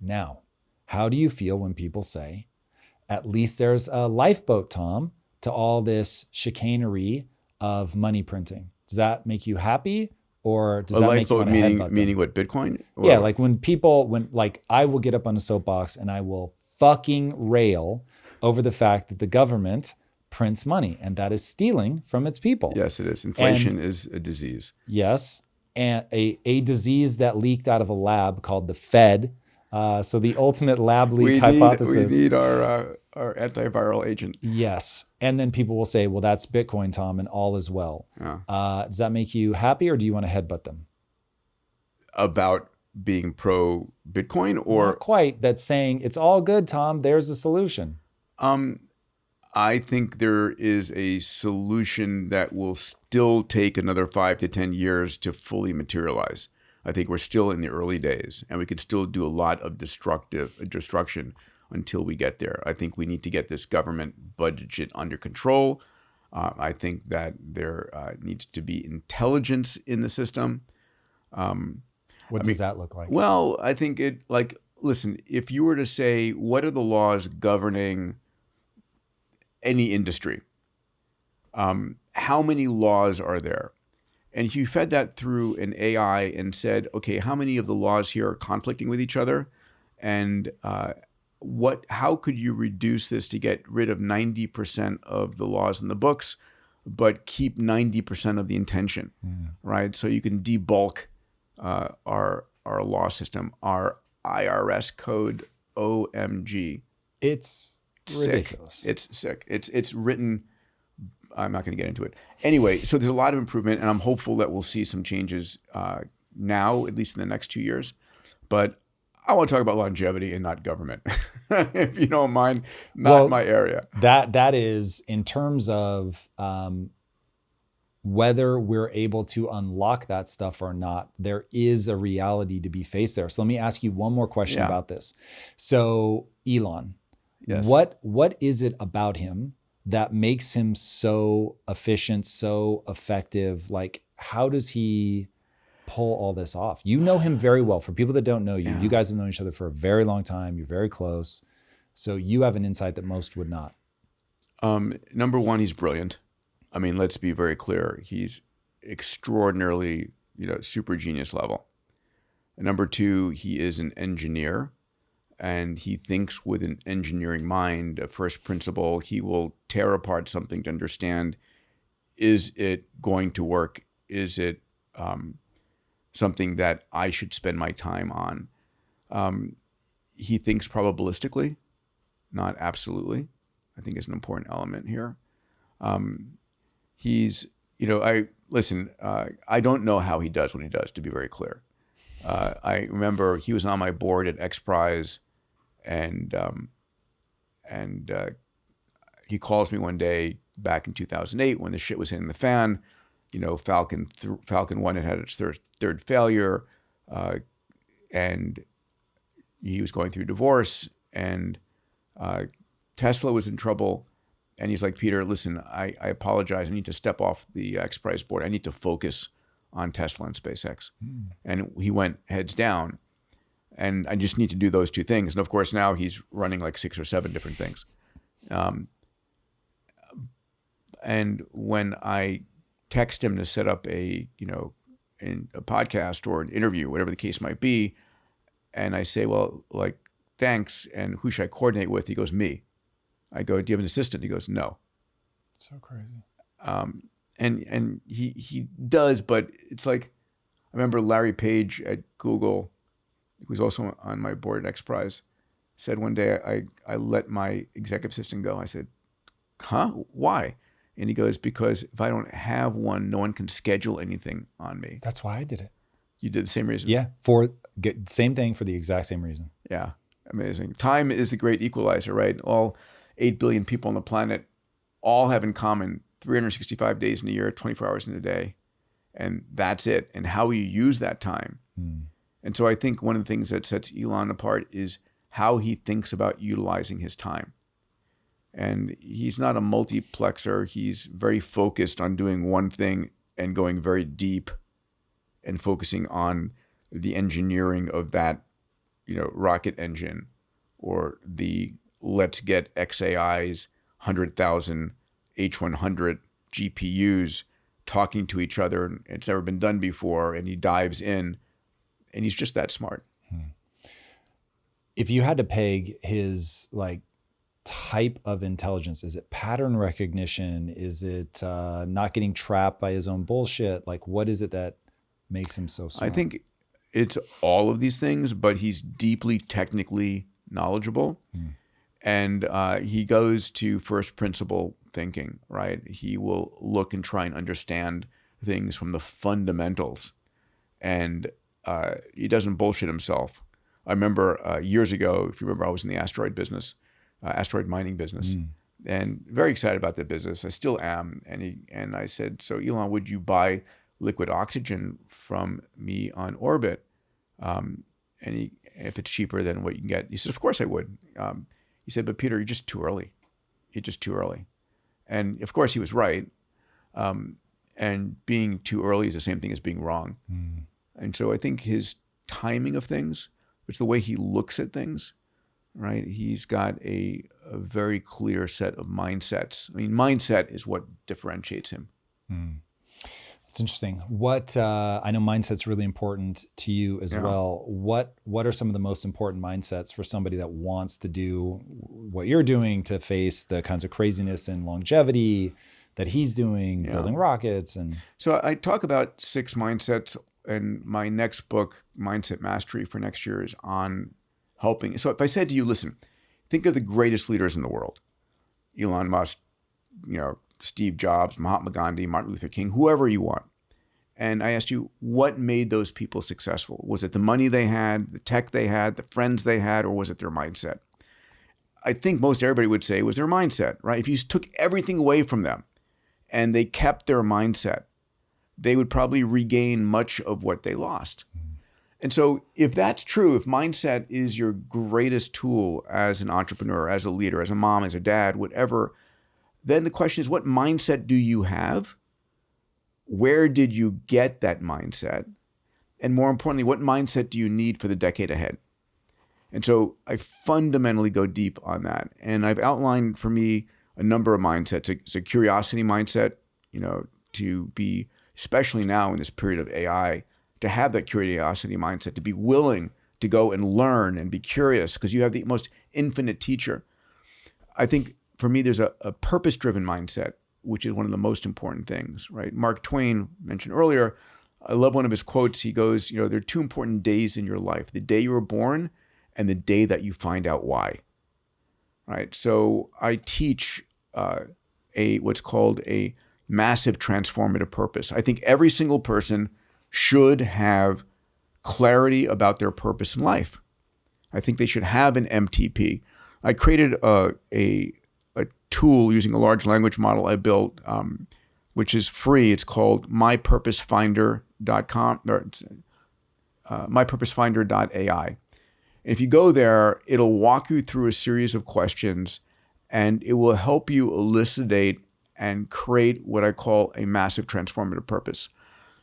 Now, how do you feel when people say, at least there's a lifeboat, Tom, to all this chicanery of money printing? Does that make you happy? Or does that make you want to headbutt them? Meaning what, Bitcoin? Or? Yeah, like when I will get up on a soapbox and I will fucking rail over the fact that the government prints money, and that is stealing from its people. Yes, it is. Inflation is a disease. Yes, and a disease that leaked out of a lab called the Fed. So the ultimate lab leak hypothesis. We need our antiviral agent. Yes, and then people will say, well, that's Bitcoin, Tom, and all is well. Yeah. Does that make you happy, or do you want to headbutt them? About being pro Bitcoin, or Not quite. That's saying it's all good, Tom. There's a solution. I think there is a solution that will still take another 5 to 10 years to fully materialize. I think we're still in the early days, and we could still do a lot of destruction until we get there. I think we need to get this government budget under control. I think that there needs to be intelligence in the system. What does that look like? Well, I think listen, if you were to say, what are the laws governing any industry? How many laws are there? And if you fed that through an AI and said, okay, how many of the laws here are conflicting with each other? And how could you reduce this to get rid of 90% of the laws in the books, but keep 90% of the intention, right? So you can debulk our law system, our IRS code, OMG. It's ridiculous. Sick. It's sick. It's written. I'm not going to get into it. Anyway, so there's a lot of improvement, and I'm hopeful that we'll see some changes now, at least in the next 2 years. But I want to talk about longevity and not government, if you don't mind. Not my area. That is in terms of whether we're able to unlock that stuff or not, there is a reality to be faced there. So let me ask you one more question about this. So Elon, Yes. what is it about him that makes him so efficient, so effective? Like, how does he pull all this off? You know him very well. For people that don't know you, you guys have known each other for a very long time. You're very close. So you have an insight that most would not. Number one, he's brilliant. I mean, let's be very clear. He's extraordinarily, super genius level. And number two, he is an engineer, and he thinks with an engineering mind, a first principle. He will tear apart something to understand, is it going to work? Is it something that I should spend my time on? He thinks probabilistically, not absolutely. I think is an important element here. He's, I don't know how he does what he does, to be very clear. I remember he was on my board at X Prize, and he calls me one day back in 2008 when the shit was hitting the fan. Falcon 1 had its third failure, and he was going through divorce, and Tesla was in trouble. And he's like, Peter, listen, I apologize. I need to step off the X Prize board. I need to focus on Tesla and SpaceX. And he went heads down. And I just need to do those two things. And of course, now he's running like 6 or 7 different things. And when I text him to set up a podcast or an interview, whatever the case might be, and I say, well, like, thanks, and who should I coordinate with? He goes, me. I go, do you have an assistant? He goes, no. So crazy. And he does, but it's like, I remember Larry Page at Google, who's also on my board at X Prize, said one day, I let my executive assistant go. I said, huh? Why? And he goes, because if I don't have one, no one can schedule anything on me. That's why I did it. You did the same reason? Yeah, same thing for the exact same reason. Yeah, amazing. Time is the great equalizer, right? All 8 billion people on the planet all have in common 365 days in a year, 24 hours in a day. And that's it. And how you use that time. And so I think one of the things that sets Elon apart is how he thinks about utilizing his time. And he's not a multiplexer. He's very focused on doing one thing and going very deep and focusing on the engineering of that, rocket engine, or the let's get XAI's 100,000 H100 GPUs talking to each other. And it's never been done before. And he dives in, and he's just that smart. If you had to peg his type of intelligence, is it pattern recognition? Is it not getting trapped by his own bullshit? Like, what is it that makes him so smart? I think it's all of these things, but he's deeply technically knowledgeable. And he goes to first principle thinking, right? He will look and try and understand things from the fundamentals. And he doesn't bullshit himself. I remember years ago, if you remember, I was in the asteroid business, asteroid mining business, and very excited about that business. I still am. And I said, so Elon, would you buy liquid oxygen from me on orbit? And if it's cheaper than what you can get, he said, of course I would. He said, but Peter, you're just too early. You're just too early. And of course he was right. And being too early is the same thing as being wrong. And so I think his timing of things, it's the way he looks at things, right? He's got a very clear set of mindsets. I mean, mindset is what differentiates him. That's interesting. I know mindset's really important to you as well. What are some of the most important mindsets for somebody that wants to do what you're doing to face the kinds of craziness and longevity that he's doing, building rockets? And so I talk about 6 mindsets, and my next book, Mindset Mastery, for next year is on helping. So if I said to you, listen, think of the greatest leaders in the world, Elon Musk, Steve Jobs, Mahatma Gandhi, Martin Luther King, whoever you want. And I asked you, what made those people successful? Was it the money they had, the tech they had, the friends they had, or was it their mindset? I think most everybody would say it was their mindset, right? If you took everything away from them and they kept their mindset, they would probably regain much of what they lost. And so if that's true, if mindset is your greatest tool as an entrepreneur, as a leader, as a mom, as a dad, whatever, then the question is, what mindset do you have? Where did you get that mindset? And more importantly, what mindset do you need for the decade ahead? And so I fundamentally go deep on that. And I've outlined for me a number of mindsets. It's a curiosity mindset, to be, especially now in this period of AI, to have that curiosity mindset, to be willing to go and learn and be curious because you have the most infinite teacher. I think for me, there's a purpose-driven mindset, which is one of the most important things, right? Mark Twain mentioned earlier, I love one of his quotes. He goes, there are two important days in your life, the day you were born and the day that you find out why, right? So I teach what's called a massive transformative purpose. I think every single person should have clarity about their purpose in life. I think they should have an MTP. I created a tool using a large language model I built, which is free. It's called mypurposefinder.com or mypurposefinder.ai. If you go there, it'll walk you through a series of questions and it will help you elucidate and create what I call a massive transformative purpose.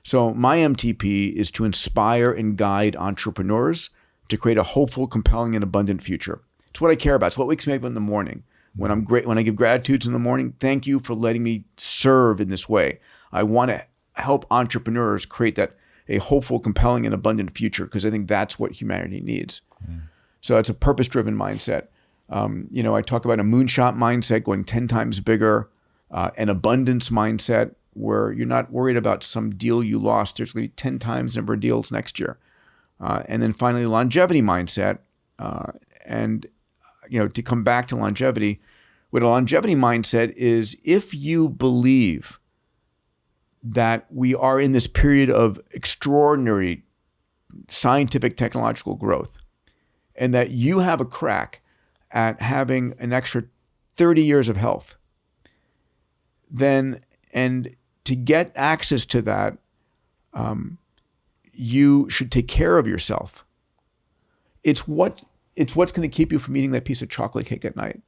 So my MTP is to inspire and guide entrepreneurs to create a hopeful, compelling, and abundant future. It's what I care about. It's what wakes me up in the morning. When I give gratitudes in the morning, thank you for letting me serve in this way. I want to help entrepreneurs create a hopeful, compelling, and abundant future because I think that's what humanity needs. So it's a purpose-driven mindset. I talk about a moonshot mindset, going 10 times bigger, an abundance mindset, where you're not worried about some deal you lost. There's going to be 10 times the number of deals next year. And then finally, longevity mindset. To come back to longevity, what a longevity mindset is, if you believe that we are in this period of extraordinary scientific technological growth and that you have a crack at having an extra 30 years of health, then, and to get access to that, you should take care of yourself. It's what's going to keep you from eating that piece of chocolate cake at night,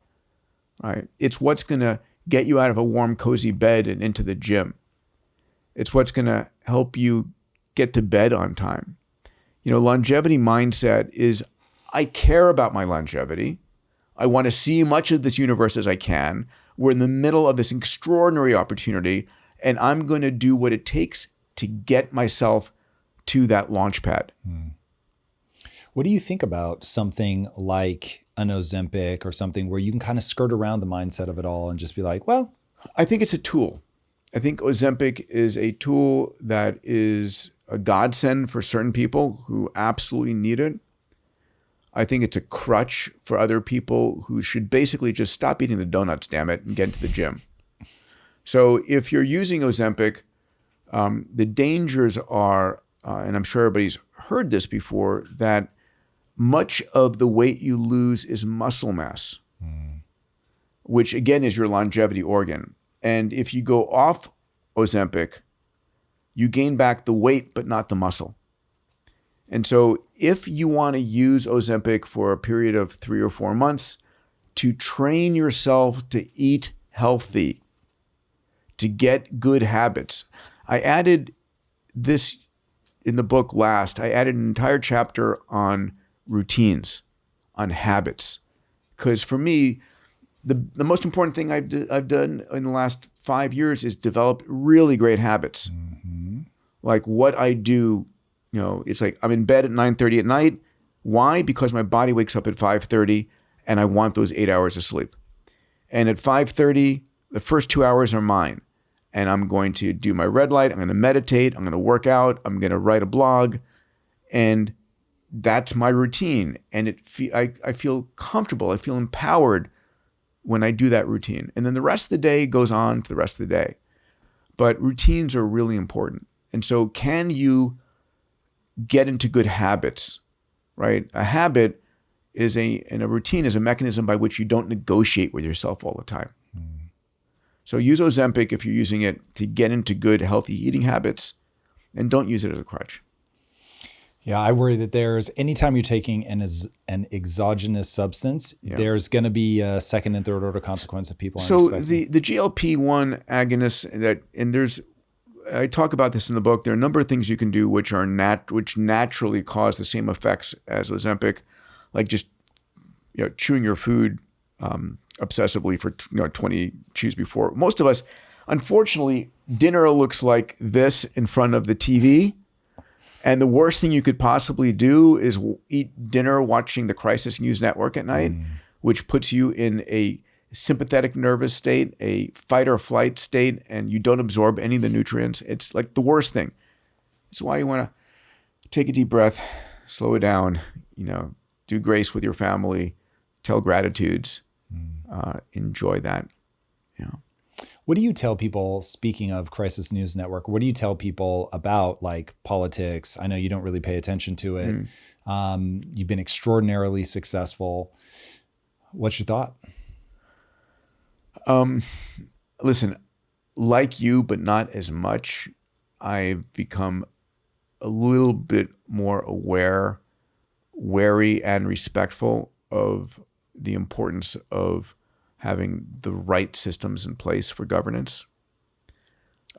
right? It's what's going to get you out of a warm, cozy bed and into the gym. It's what's going to help you get to bed on time. Longevity mindset is, I care about my longevity. I want to see much of this universe as I can. We're in the middle of this extraordinary opportunity, and I'm going to do what it takes to get myself to that launch pad. What do you think about something like an Ozempic or something where you can kind of skirt around the mindset of it all and just be like, well? I think it's a tool. I think Ozempic is a tool that is a godsend for certain people who absolutely need it. I think it's a crutch for other people who should basically just stop eating the donuts, damn it, and get into the gym. So if you're using Ozempic, the dangers are, and I'm sure everybody's heard this before, that much of the weight you lose is muscle mass, which again is your longevity organ. And if you go off Ozempic, you gain back the weight, but not the muscle. And so if you want to use Ozempic for a period of 3 or 4 months to train yourself to eat healthy, to get good habits, I added this in the book last. I added an entire chapter on routines, on habits. Because for me, the most important thing I've done in the last 5 years is develop really great habits. Like what I do. It's like I'm in bed at 9:30 at night. Why? Because my body wakes up at 5:30 and I want those 8 hours of sleep. And at 5:30, the first 2 hours are mine. And I'm going to do my red light. I'm going to meditate. I'm going to work out. I'm going to write a blog. And that's my routine. And I feel comfortable. I feel empowered when I do that routine. And then the rest of the day goes on to the rest of the day. But routines are really important. And so can you get into good habits, right? A habit and a routine is a mechanism by which you don't negotiate with yourself all the time. So use Ozempic if you're using it to get into good, healthy eating habits, and don't use it as a crutch. Yeah, I worry that anytime you're taking an exogenous substance, there's going to be a second and third order consequence that people aren't expecting. The GLP-1 agonists I talk about this in the book. There are a number of things you can do which naturally cause the same effects as Ozempic, like just chewing your food obsessively for 20 chews before. Most of us, unfortunately, dinner looks like this in front of the TV. And the worst thing you could possibly do is eat dinner watching the Crisis News Network at night, which puts you in a sympathetic nervous state, a fight or flight state, and you don't absorb any of the nutrients. It's like the worst thing. It's why you want to take a deep breath, slow it down, do grace with your family, tell gratitudes, enjoy that. What do you tell people, speaking of Crisis News Network, what do you tell people about like politics? I know you don't really pay attention to it. You've been extraordinarily successful. What's your thought? Listen, like you, but not as much, I've become a little bit more aware, wary, and respectful of the importance of having the right systems in place for governance.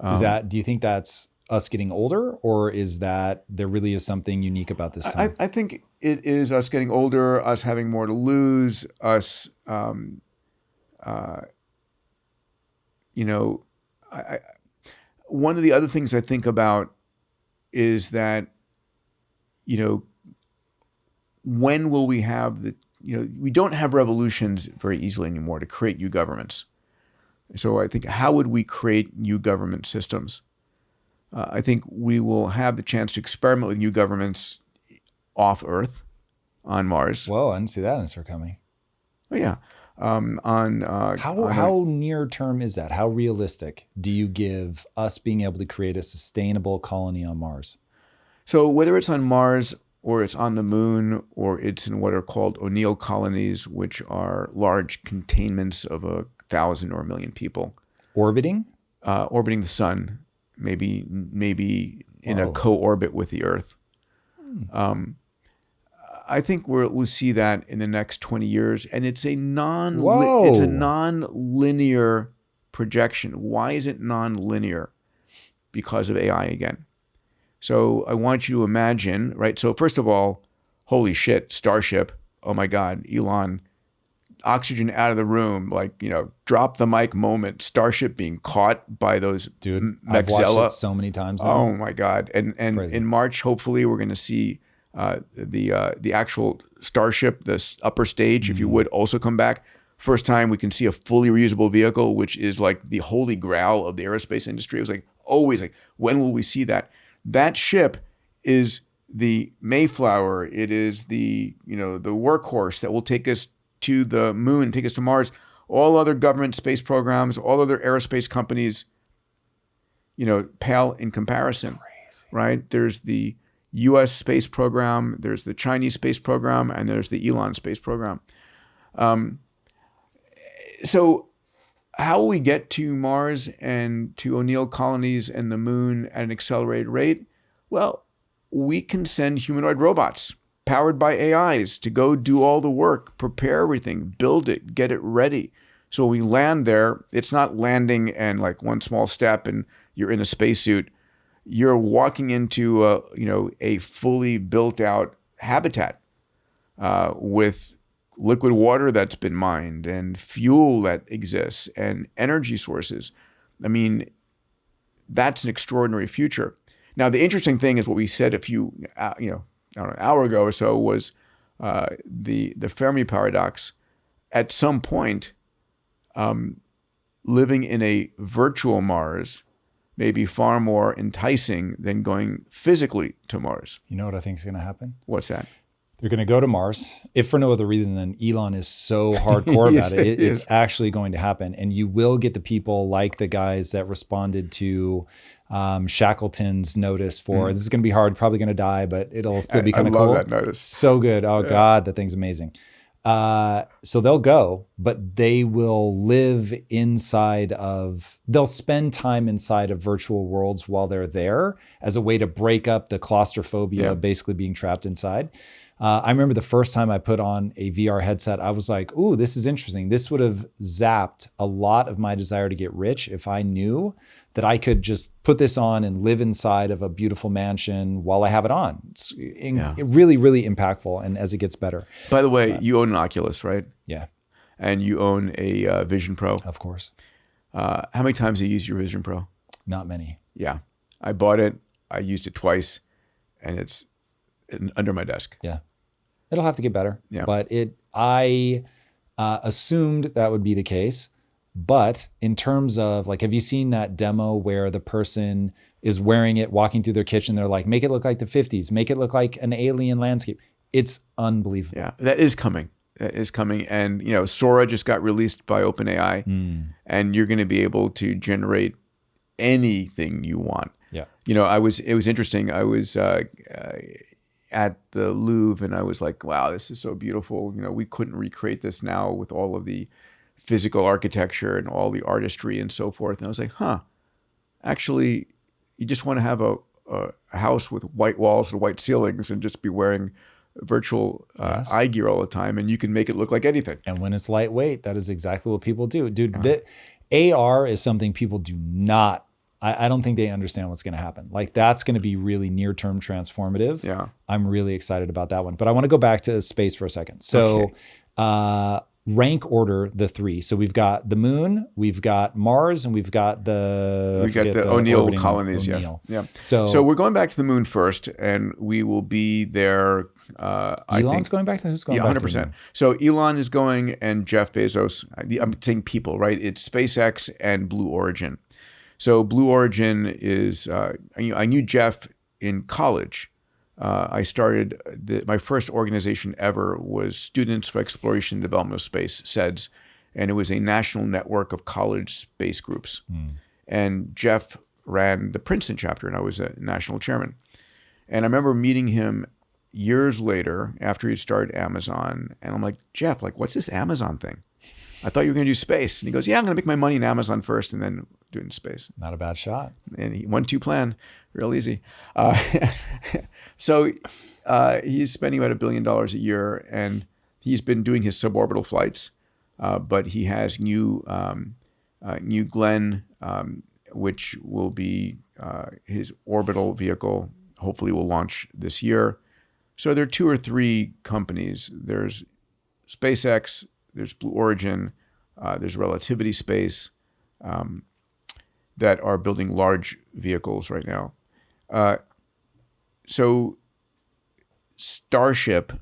Do you think that's us getting older, or is that there really is something unique about this time? I think it is us getting older, us having more to lose, us, one of the other things I think about is that, when will we have we don't have revolutions very easily anymore to create new governments. So I think, how would we create new government systems? I think we will have the chance to experiment with new governments off Earth, on Mars. Whoa, I didn't see that answer coming. Oh, yeah. How near term is that? How realistic do you give us being able to create a sustainable colony on Mars? So whether it's on Mars or it's on the moon, or it's in what are called O'Neill colonies, which are large containments of 1,000 or 1,000,000 people. Orbiting the sun, maybe in a co-orbit with the Earth. I think we'll see that in the next 20 years, and it's a non-linear projection. Why is it non-linear? Because of AI again. So I want you to imagine, right? So first of all, holy shit, Starship. Oh my God, Elon, oxygen out of the room, drop the mic moment. Starship being caught by those I've watched it so many times now. Oh my God. And in March, hopefully we're going to see the actual Starship, this upper stage, if you would, also come back. First time we can see a fully reusable vehicle, which is like the holy grail of the aerospace industry. It was always when will we see that? That ship is the Mayflower. It is the workhorse that will take us to the moon, take us to Mars. All other government space programs, all other aerospace companies, pale in comparison. Crazy. Right? There's the U.S. space program, there's the Chinese space program, and there's the Elon space program. So how will we get to Mars and to O'Neill colonies and the moon at an accelerated rate? Well, we can send humanoid robots powered by AIs to go do all the work, prepare everything, build it, get it ready. So when we land there, it's not landing and one small step and you're in a spacesuit. You're walking into a fully built out habitat with liquid water that's been mined and fuel that exists and energy sources. I mean, that's an extraordinary future. Now, the interesting thing is what we said an hour ago or so was the Fermi paradox. At some point, living in a virtual Mars may be far more enticing than going physically to Mars. You know what I think is going to happen? What's that? They're going to go to Mars, if for no other reason than Elon is so hardcore about it. It's actually going to happen. And you will get the people like the guys that responded to Shackleton's notice for, this is going to be hard, probably going to die, but it'll still be kind of cool. I love that notice. So good. Oh, yeah. God, that thing's amazing. So they'll go, but they will live they'll spend time inside of virtual worlds while they're there as a way to break up the claustrophobia of basically being trapped inside. I remember the first time I put on a VR headset, I was like, ooh, this is interesting. This would have zapped a lot of my desire to get rich if I knew that I could just put this on and live inside of a beautiful mansion while I have it on. It's really, really impactful, and as it gets better. By the way, you own an Oculus, right? Yeah. And you own a Vision Pro. Of course. How many times have you used your Vision Pro? Not many. Yeah. I bought it. I used it twice, and it's under my desk. Yeah. It'll have to get better. Yeah. But I assumed that would be the case. But in terms of have you seen that demo where the person is wearing it, walking through their kitchen? They're like, make it look like the 50s, make it look like an alien landscape. It's unbelievable. Yeah, that is coming. And, Sora just got released by OpenAI, and you're going to be able to generate anything you want. Yeah. It was interesting. I was at the Louvre, and I was like, wow, this is so beautiful. We couldn't recreate this now with all of the physical architecture and all the artistry and so forth. And I was like, actually, you just want to have a house with white walls and white ceilings and just be wearing virtual eye gear all the time, and you can make it look like anything. And when it's lightweight, that is exactly what people do. Dude, the AR is something people do not, I don't think they understand what's going to happen. That's going to be really near-term transformative. Yeah. I'm really excited about that one. But I want to go back to space for a second. So rank order the three. So we've got the moon, we've got Mars, and we've got the O'Neill colonies. O'Neill. Yeah. So we're going back to the moon first, and we will be there. Elon's going back to who's going back 100%. to the moon? So Elon is going, and Jeff Bezos. I'm saying people, right? It's SpaceX and Blue Origin. So Blue Origin is. I knew Jeff in college. I started my first organization ever was Students for Exploration and Development of Space, SEDS, and it was a national network of college space groups. And Jeff ran the Princeton chapter, and I was a national chairman. And I remember meeting him years later after he'd started Amazon, and I'm like, Jeff, what's this Amazon thing? I thought you were going to do space. And he goes, yeah, I'm going to make my money in Amazon first and then do it in space. Not a bad shot. And 1-2 plan, real easy. So he's spending about $1 billion a year, and he's been doing his suborbital flights. But he has New Glenn, which will be his orbital vehicle. Hopefully, will launch this year. So there are 2 or 3 companies. There's SpaceX. There's Blue Origin, there's Relativity Space that are building large vehicles right now. So Starship,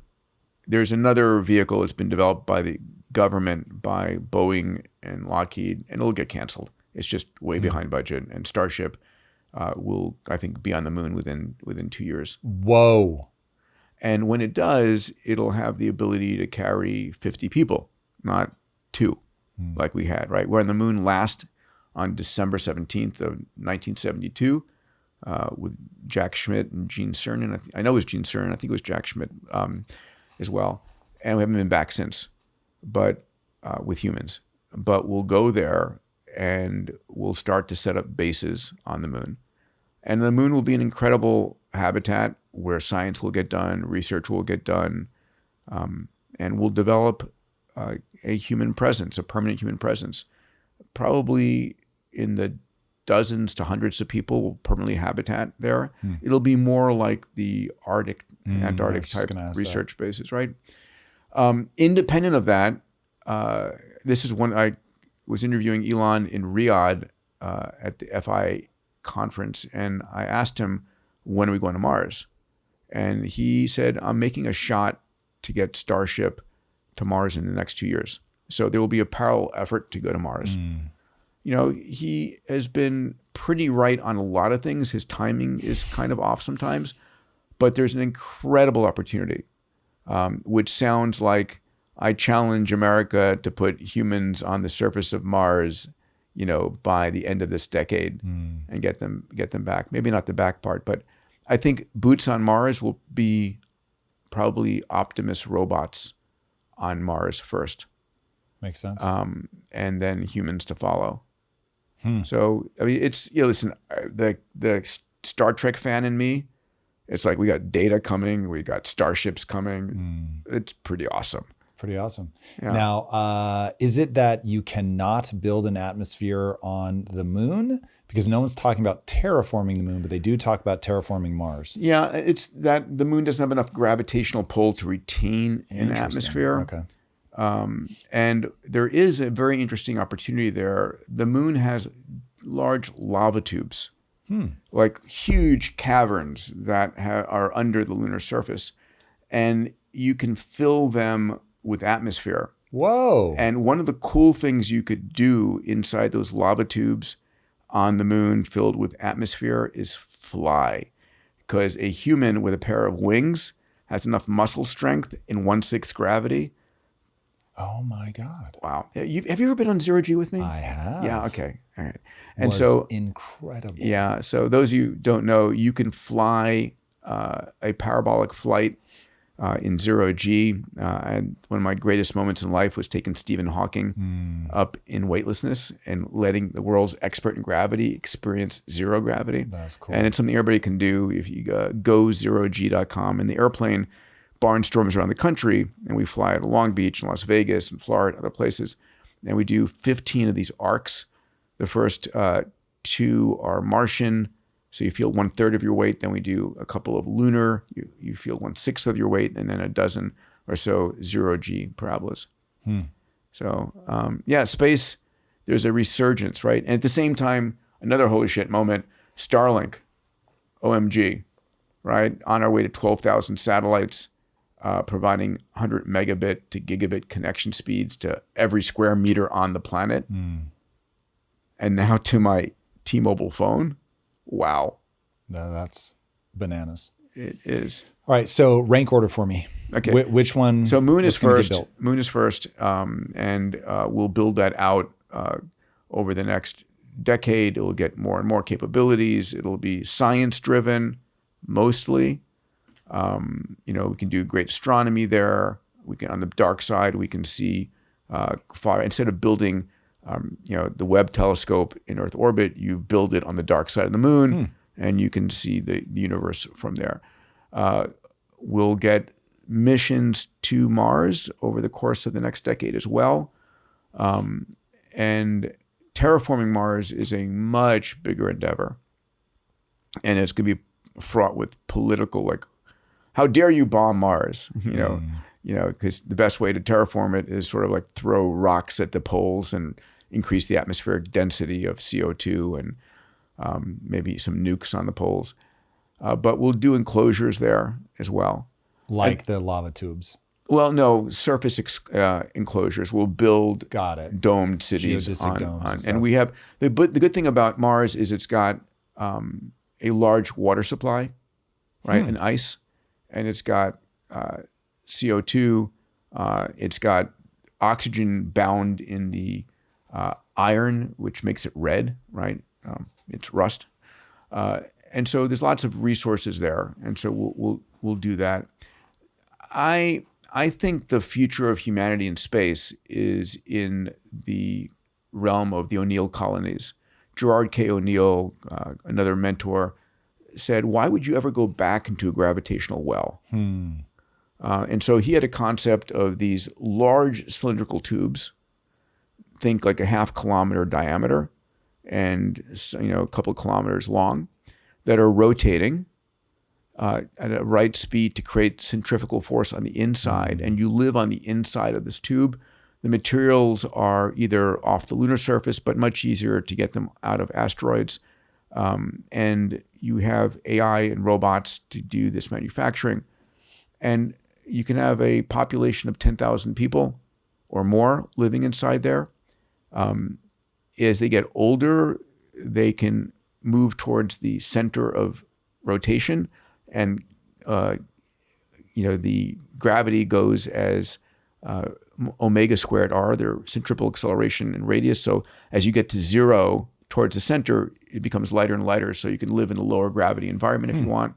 there's another vehicle that's been developed by the government, by Boeing and Lockheed, and it'll get canceled. It's just way behind budget. And Starship will, I think, be on the moon within 2 years. Whoa. And when it does, it'll have the ability to carry 50 people. Not 2 like we had, right? We're on the moon last on December 17th of 1972 with Jack Schmitt and Gene Cernan. I know it was Gene Cernan. I think it was Jack Schmitt as well. And we haven't been back since, but with humans. But we'll go there and we'll start to set up bases on the moon. And the moon will be an incredible habitat where science will get done, research will get done, and we'll develop a human presence, a permanent human presence. Probably in the dozens to hundreds of people will permanently habitat there. It'll be more like the Arctic, Antarctic type research bases, right? Independent of that, this is when I was interviewing Elon in Riyadh at the FI conference, and I asked him, when are we going to Mars? And he said, I'm making a shot to get Starship to Mars in the next 2 years. So there will be a parallel effort to go to Mars. He has been pretty right on a lot of things. His timing is kind of off sometimes, but there's an incredible opportunity, which sounds like I challenge America to put humans on the surface of Mars, by the end of this decade and get them back. Maybe not the back part, but I think boots on Mars will be probably Optimus robots on Mars first. Makes sense. And then humans to follow. So, I mean, it's, listen, the Star Trek fan in me, it's like we got data coming, we got starships coming. It's pretty awesome. Pretty awesome. Yeah. Now, is it that you cannot build an atmosphere on the moon? Because no one's talking about terraforming the moon, but they do talk about terraforming Mars. Yeah, it's that the moon doesn't have enough gravitational pull to retain an atmosphere. Okay. And there is a very interesting opportunity there. The moon has large lava tubes, like huge caverns that are under the lunar surface. And you can fill them with atmosphere. Whoa. And one of the cool things you could do inside those lava tubes on the moon filled with atmosphere is fly. Because a human with a pair of wings has enough muscle strength in 1/6 gravity. Oh my God. Wow. Have you ever been on zero G with me? I have. Yeah. Okay. All right. And Was so incredible. yeah. So those of you who don't know, you can fly a parabolic flight in zero G. And one of my greatest moments in life was taking Stephen Hawking up in weightlessness and letting the world's expert in gravity experience zero gravity. That's cool. And it's something everybody can do if you go zerog.com. And the airplane barnstorms around the country, and we fly to Long Beach and Las Vegas and Florida, other places. And we do 15 of these arcs. The first 2 are Martian, so you feel 1/3 of your weight. Then we do a couple of lunar, you feel 1/6 of your weight, and then a dozen or so zero G parabolas. So space, there's a resurgence, right? And at the same time, another holy shit moment, Starlink, OMG, right? On our way to 12,000 satellites, providing 100 megabit to gigabit connection speeds to every square meter on the planet. And now to my T-Mobile phone. Wow. No, that's bananas. It is. All right. So rank order for me. Okay. Which one? So moon is what's gonna get first. built? Moon is first. And we'll build that out over the next decade. It'll get more and more capabilities. It'll be science driven mostly. We can do great astronomy there. We can, on the dark side, we can see far. Instead of building, the Webb telescope in Earth orbit, you build it on the dark side of the moon, and you can see the universe from there. We'll get missions to Mars over the course of the next decade as well. And terraforming Mars is a much bigger endeavor. And it's going to be fraught with political, like, how dare you bomb Mars? Because the best way to terraform it is sort of like throw rocks at the poles and increase the atmospheric density of CO2 and maybe some nukes on the poles. But we'll do enclosures there as well. Like the lava tubes. Well, no, surface enclosures. We'll build domed cities Geodesic domes and we have the good thing about Mars is it's got a large water supply, right, and ice, and it's got CO2. It's got oxygen bound in the iron, which makes it red, right? It's rust, and so there's lots of resources there, and so we'll do that. I think the future of humanity in space is in the realm of the O'Neill colonies. Gerard K. O'Neill, another mentor, said, "Why would you ever go back into a gravitational well?" And so he had a concept of these large cylindrical tubes, think like a 0.5 kilometer diameter and a couple of kilometers long, that are rotating at a right speed to create centrifugal force on the inside. And you live on the inside of this tube. The materials are either off the lunar surface, but much easier to get them out of asteroids. And you have AI and robots to do this manufacturing. And you can have a population of 10,000 people or more living inside there. As they get older, they can move towards the center of rotation, and the gravity goes as omega squared r, their centripetal acceleration and radius. So as you get to zero towards the center, it becomes lighter and lighter, so you can live in a lower gravity environment if you want.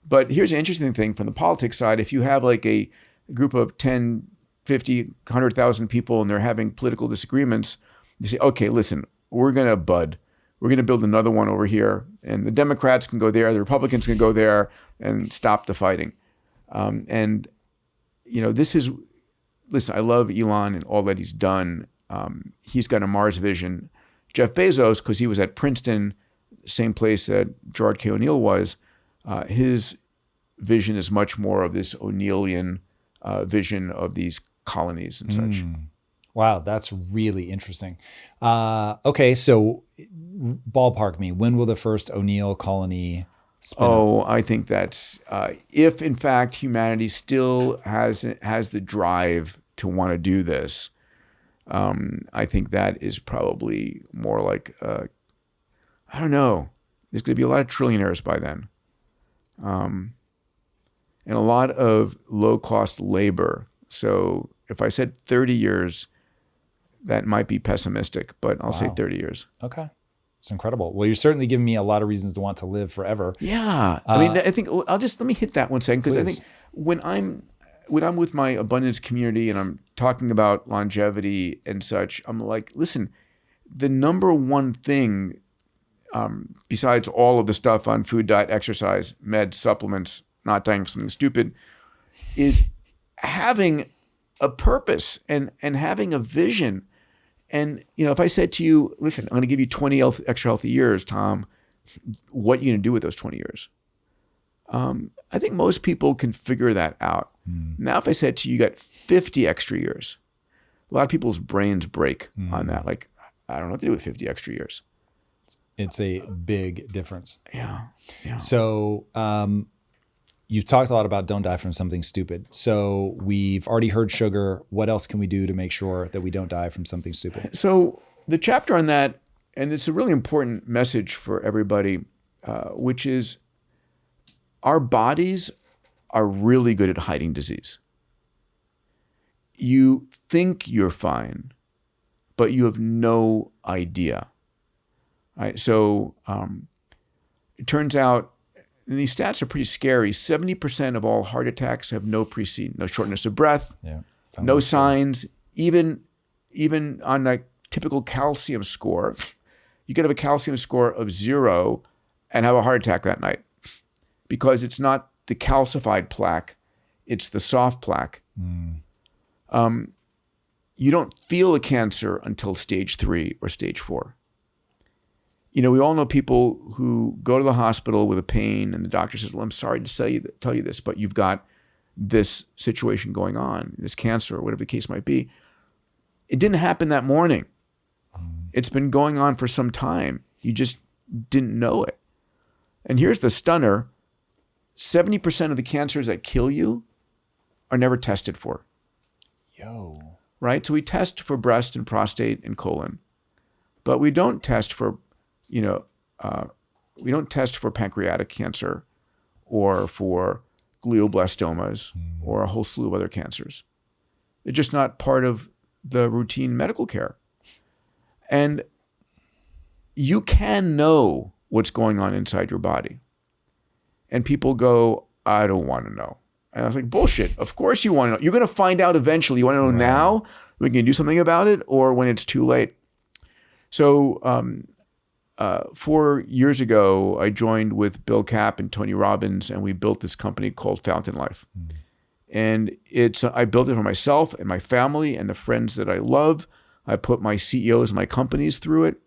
But here's an interesting thing from the politics side. If you have like a group of 10, 50, 100,000 people and they're having political disagreements, they say, okay, listen, we're going to bud. We're going to build another one over here. And the Democrats can go there, the Republicans can go there and stop the fighting. And, you know, listen, I love Elon and all that he's done. He's got a Mars vision. Jeff Bezos, because he was at Princeton, same place that Gerard K. O'Neill was, his vision is much more of this O'Neillian vision of these colonies and such. Wow, that's really interesting. Okay, so ballpark me. When will the first O'Neill colony spin up? I think that's if in fact humanity still has the drive to want to do this. I think that is probably more like I don't know. There's going to be a lot of trillionaires by then, and a lot of low-cost labor. So if I said 30 years, that might be pessimistic, but I'll say 30 years. Okay. It's incredible. Well, you're certainly giving me a lot of reasons to want to live forever. Yeah. I mean, I think let me hit that one second, because I think when I'm with my abundance community and I'm talking about longevity and such, I'm like, listen, the number one thing, besides all of the stuff on food, diet, exercise, meds, supplements, not dying of something stupid, is having a purpose and having a vision. And, you know, if I said to you, listen, I'm going to give you 20 extra healthy years, Tom, what are you going to do with those 20 years? I think most people can figure that out. Now, if I said to you, you got 50 extra years, a lot of people's brains break on that. Like, I don't know what to do with 50 extra years. It's a big difference. Yeah. So, you've talked a lot about don't die from something stupid. So we've already heard sugar. What else can we do to make sure that we don't die from something stupid? So the chapter on that, and it's a really important message for everybody, which is our bodies are really good at hiding disease. You think you're fine, but you have no idea. Right? So it turns out, and these stats are pretty scary. 70% of all heart attacks have no preceding, no shortness of breath, no signs. Even on a typical calcium score, you could have a calcium score of 0 and have a heart attack that night, because it's not the calcified plaque, it's the soft plaque. You don't feel a cancer until stage 3 or stage 4. You know, we all know people who go to the hospital with a pain and the doctor says, well, I'm sorry to tell you this, but you've got this situation going on, this cancer or whatever the case might be. It didn't happen that morning. It's been going on for some time. You just didn't know it. And here's the stunner. 70% of the cancers that kill you are never tested for. Right? So we test for breast and prostate and colon, but we don't test for we don't test for pancreatic cancer or for glioblastomas or a whole slew of other cancers. They're just not part of the routine medical care. And you can know what's going on inside your body. And people go, I don't want to know. And I was like, bullshit. Of course you want to know. You're going to find out eventually. You want to know now? We can do something about it, or when it's too late. So 4 years ago, I joined with Bill Kapp and Tony Robbins, and we built this company called Fountain Life. And I built it for myself and my family and the friends that I love. I put my CEOs and my companies through it.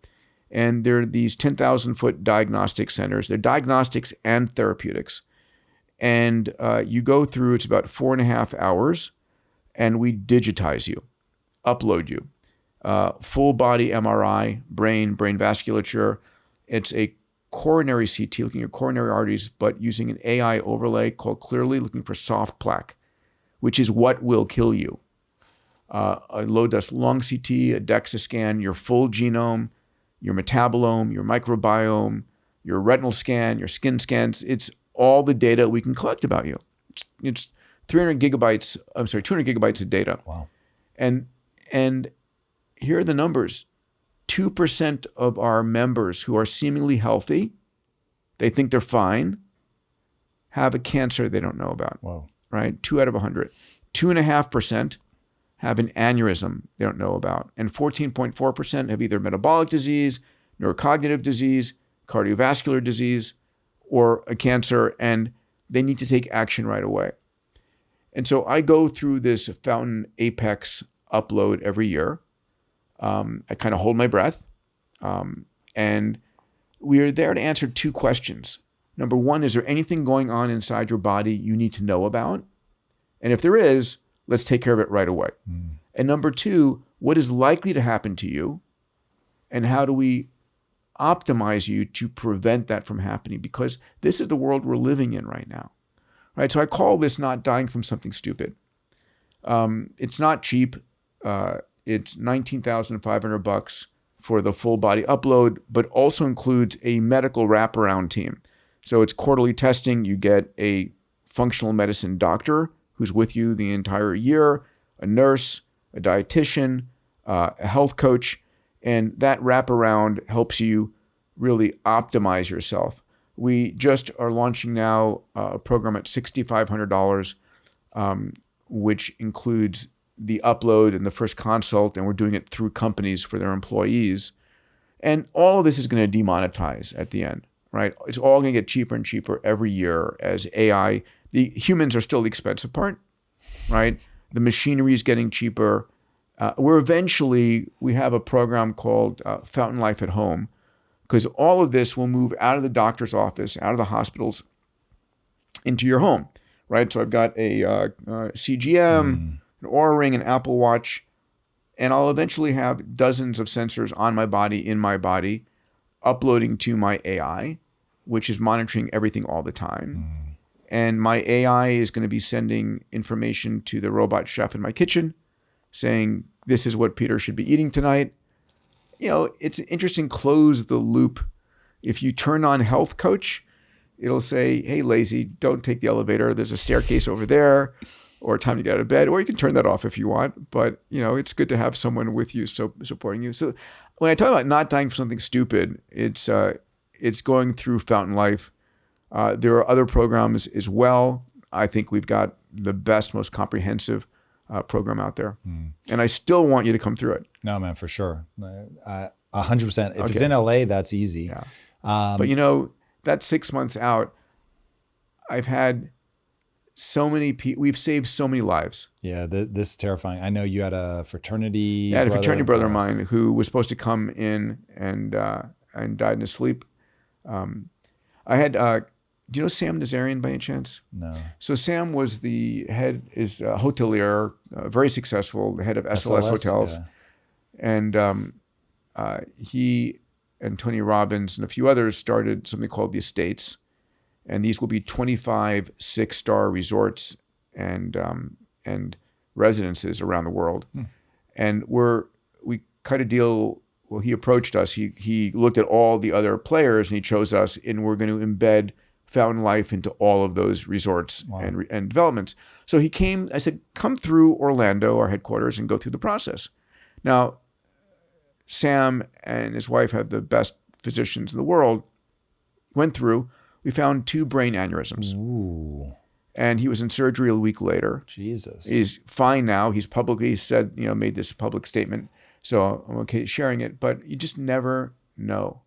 And there are these 10,000-foot diagnostic centers. They're diagnostics and therapeutics. And you go through, it's about 4.5 hours, and we digitize you, upload you. Full body MRI, brain vasculature. It's a coronary CT looking at coronary arteries, but using an AI overlay called Clearly, looking for soft plaque, which is what will kill you. A low dust lung CT, a DEXA scan, your full genome, your metabolome, your microbiome, your retinal scan, your skin scans. It's all the data we can collect about you. It's 200 gigabytes of data. Wow. And here are the numbers. 2% of our members who are seemingly healthy, they think they're fine, have a cancer they don't know about. Wow. Right? 2 out of 100. 2.5% have an aneurysm they don't know about. And 14.4% have either metabolic disease, neurocognitive disease, cardiovascular disease, or a cancer, and they need to take action right away. And so I go through this Fountain Apex upload every year. I kind of hold my breath. And we are there to answer two questions. Number one, is there anything going on inside your body you need to know about? And if there is, let's take care of it right away. And number two, what is likely to happen to you? And how do we optimize you to prevent that from happening? Because this is the world we're living in right now. Right? So I call this not dying from something stupid. It's not cheap. It's $19,500 for the full body upload, but also includes a medical wraparound team. So it's quarterly testing. You get a functional medicine doctor who's with you the entire year, a nurse, a dietitian, a health coach, and that wraparound helps you really optimize yourself. We just are launching now a program at $6,500, which includes the upload and the first consult, and we're doing it through companies for their employees. And all of this is going to demonetize at the end, right? It's all going to get cheaper and cheaper every year as AI, the humans are still the expensive part, right? The machinery is getting cheaper. We have a program called Fountain Life at Home, because all of this will move out of the doctor's office, out of the hospitals, into your home, right? So I've got a CGM, an Oura Ring, an Apple Watch, and I'll eventually have dozens of sensors on my body, in my body, uploading to my AI, which is monitoring everything all the time. And my AI is going to be sending information to the robot chef in my kitchen, saying, this is what Peter should be eating tonight. You know, it's an interesting close the loop. If you turn on Health Coach, it'll say, hey, lazy, don't take the elevator. There's a staircase over there, or time to get out of bed, or you can turn that off if you want. But, you know, it's good to have someone with you, so supporting you. So when I talk about not dying for something stupid, it's going through Fountain Life. There are other programs as well. I think we've got the best, most comprehensive program out there. And I still want you to come through it. No, man, for sure. 100%. If it's in LA, that's easy. Yeah. But you know, that's 6 months out. I've had so many people, we've saved so many lives. Yeah, this is terrifying. I know you had a fraternity brother. I had a fraternity brother of mine who was supposed to come in and died in his sleep. I had, do you know Sam Nazarian by any chance? No. So Sam was the head, is a hotelier, very successful, the head of SLS Hotels. Yeah. And he and Tony Robbins and a few others started something called the Estates. And these will be 25 six-star resorts and residences around the world. And we cut a deal. Well, he approached us. He looked at all the other players and he chose us, and we're going to embed Fountain Life into all of those resorts. Wow. and developments. So he came, I said, come through Orlando, our headquarters, and go through the process. Now, Sam and his wife have the best physicians in the world. Went through, we found 2 brain aneurysms. Ooh. And he was in surgery a week later. Jesus. He's fine now. He's publicly said, made this public statement. So I'm okay sharing it, but you just never know.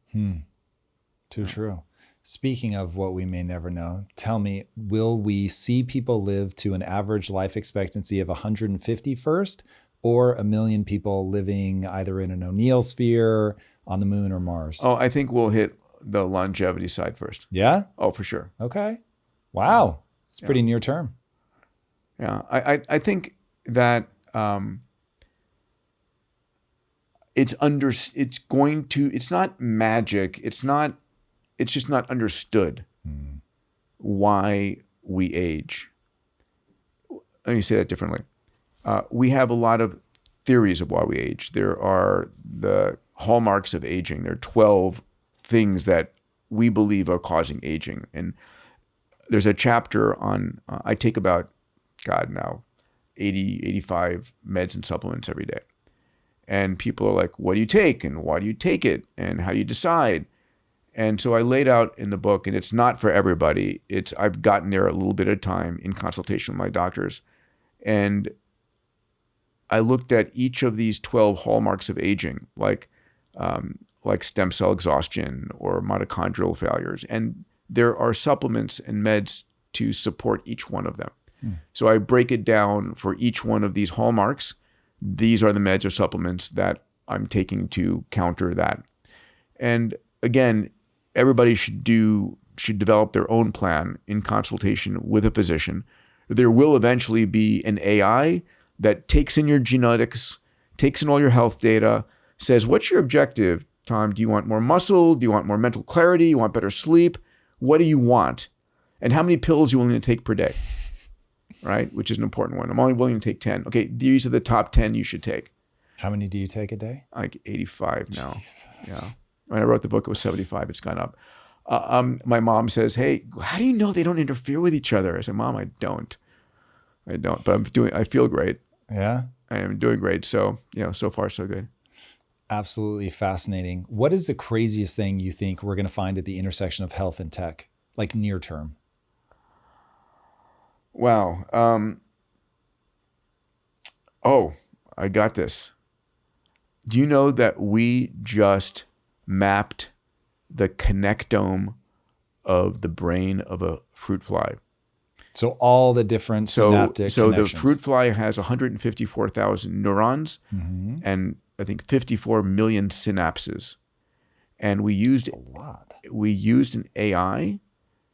Too true. Speaking of what we may never know, tell me, will we see people live to an average life expectancy of 150 first, or 1 million people living either in an O'Neill sphere, on the moon, or Mars? Oh, I think we'll hit the longevity side first. Yeah? Oh, for sure. Okay. Wow. It's pretty near term. Yeah. I think that it's not magic. It's just not understood why we age. Let me say that differently. We have a lot of theories of why we age. There are the hallmarks of aging. There are 12 things that we believe are causing aging. And there's a chapter on, I take about, 80, 85 meds and supplements every day. And people are like, what do you take? And why do you take it? And how do you decide? And so I laid out in the book, and it's not for everybody. I've gotten there a little bit at a time in consultation with my doctors. And I looked at each of these 12 hallmarks of aging, like stem cell exhaustion or mitochondrial failures. And there are supplements and meds to support each one of them. So I break it down for each one of these hallmarks. These are the meds or supplements that I'm taking to counter that. And again, everybody should develop their own plan in consultation with a physician. There will eventually be an AI that takes in your genetics, takes in all your health data, says, what's your objective, Tom? Do you want more muscle? Do you want more mental clarity? You want better sleep? What do you want? And how many pills are you willing to take per day? Right? Which is an important one. I'm only willing to take 10. Okay, these are the top 10 you should take. How many do you take a day? Like 85 now. Jesus. Yeah. When I wrote the book, it was 75. It's gone up. My mom says, hey, how do you know they don't interfere with each other? I said, Mom, I don't. But I feel great. Yeah? I am doing great. So, so far so good. Absolutely fascinating. What is the craziest thing you think we're going to find at the intersection of health and tech, like near term? Wow. I got this. Do you know that we just mapped the connectome of the brain of a fruit fly? So all the different synaptic So connections. the fruit fly has 154,000 neurons and I think 54 million synapses. And we used an AI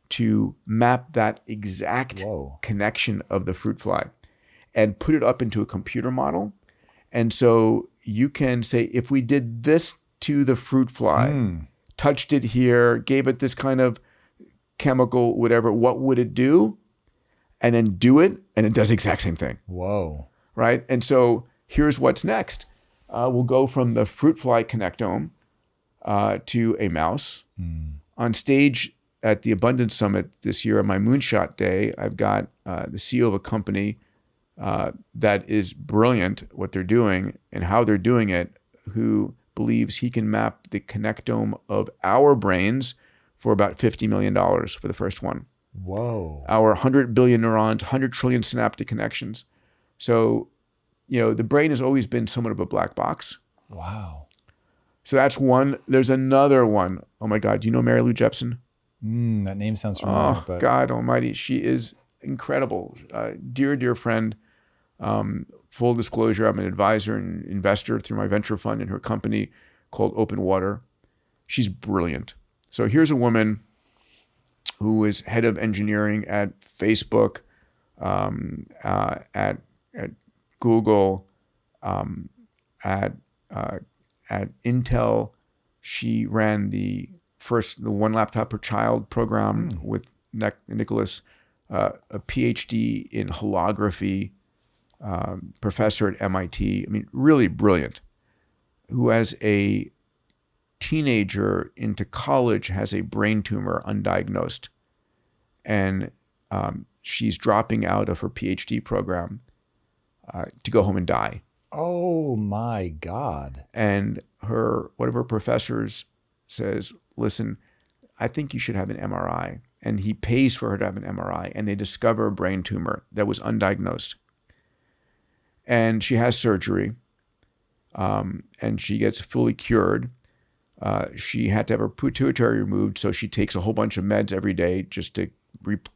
to map that exact connection of the fruit fly and put it up into a computer model. And so you can say, if we did this to the fruit fly, touched it here, gave it this kind of chemical, whatever, what would it do? And then do it, and it does the exact same thing. Whoa. Right? And so here's what's next. We'll go from the fruit fly connectome to a mouse. On stage at the Abundance Summit this year on my Moonshot Day, I've got the CEO of a company that is brilliant what they're doing and how they're doing it, who believes he can map the connectome of our brains for about $50 million for the first one. Whoa. Our 100 billion neurons, 100 trillion synaptic connections. So, the brain has always been somewhat of a black box. Wow. So that's one. There's another one. Oh my God. Do you know Mary Lou Jepsen? That name sounds familiar. Oh, God almighty. She is incredible. Dear friend. Full disclosure, I'm an advisor and investor through my venture fund in her company called Open Water. She's brilliant. So here's a woman who is head of engineering at Facebook, at Google, at Intel. She ran the one laptop per child program with Nicholas, a PhD in holography, professor at MIT. I mean, really brilliant. Who as a teenager into college has a brain tumor undiagnosed. And she's dropping out of her PhD program to go home and die. Oh my God. And one of her professors says, listen, I think you should have an MRI. And he pays for her to have an MRI. And they discover a brain tumor that was undiagnosed. And she has surgery. And she gets fully cured. She had to have her pituitary removed, so she takes a whole bunch of meds every day just to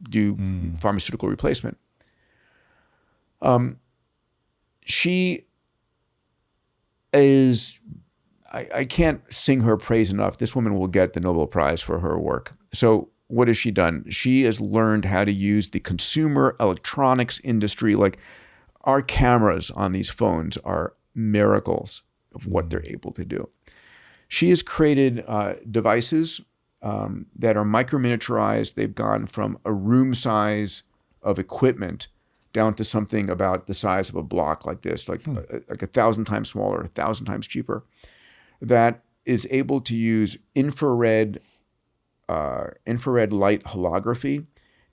do pharmaceutical replacement. She is, I can't sing her praise enough. This woman will get the Nobel Prize for her work. So what has she done? She has learned how to use the consumer electronics industry. Like our cameras on these phones are miracles of what they're able to do. She has created devices that are micro-miniaturized. They've gone from a room size of equipment down to something about the size of a block like this, like 1,000 times smaller, 1,000 times cheaper, that is able to use infrared light holography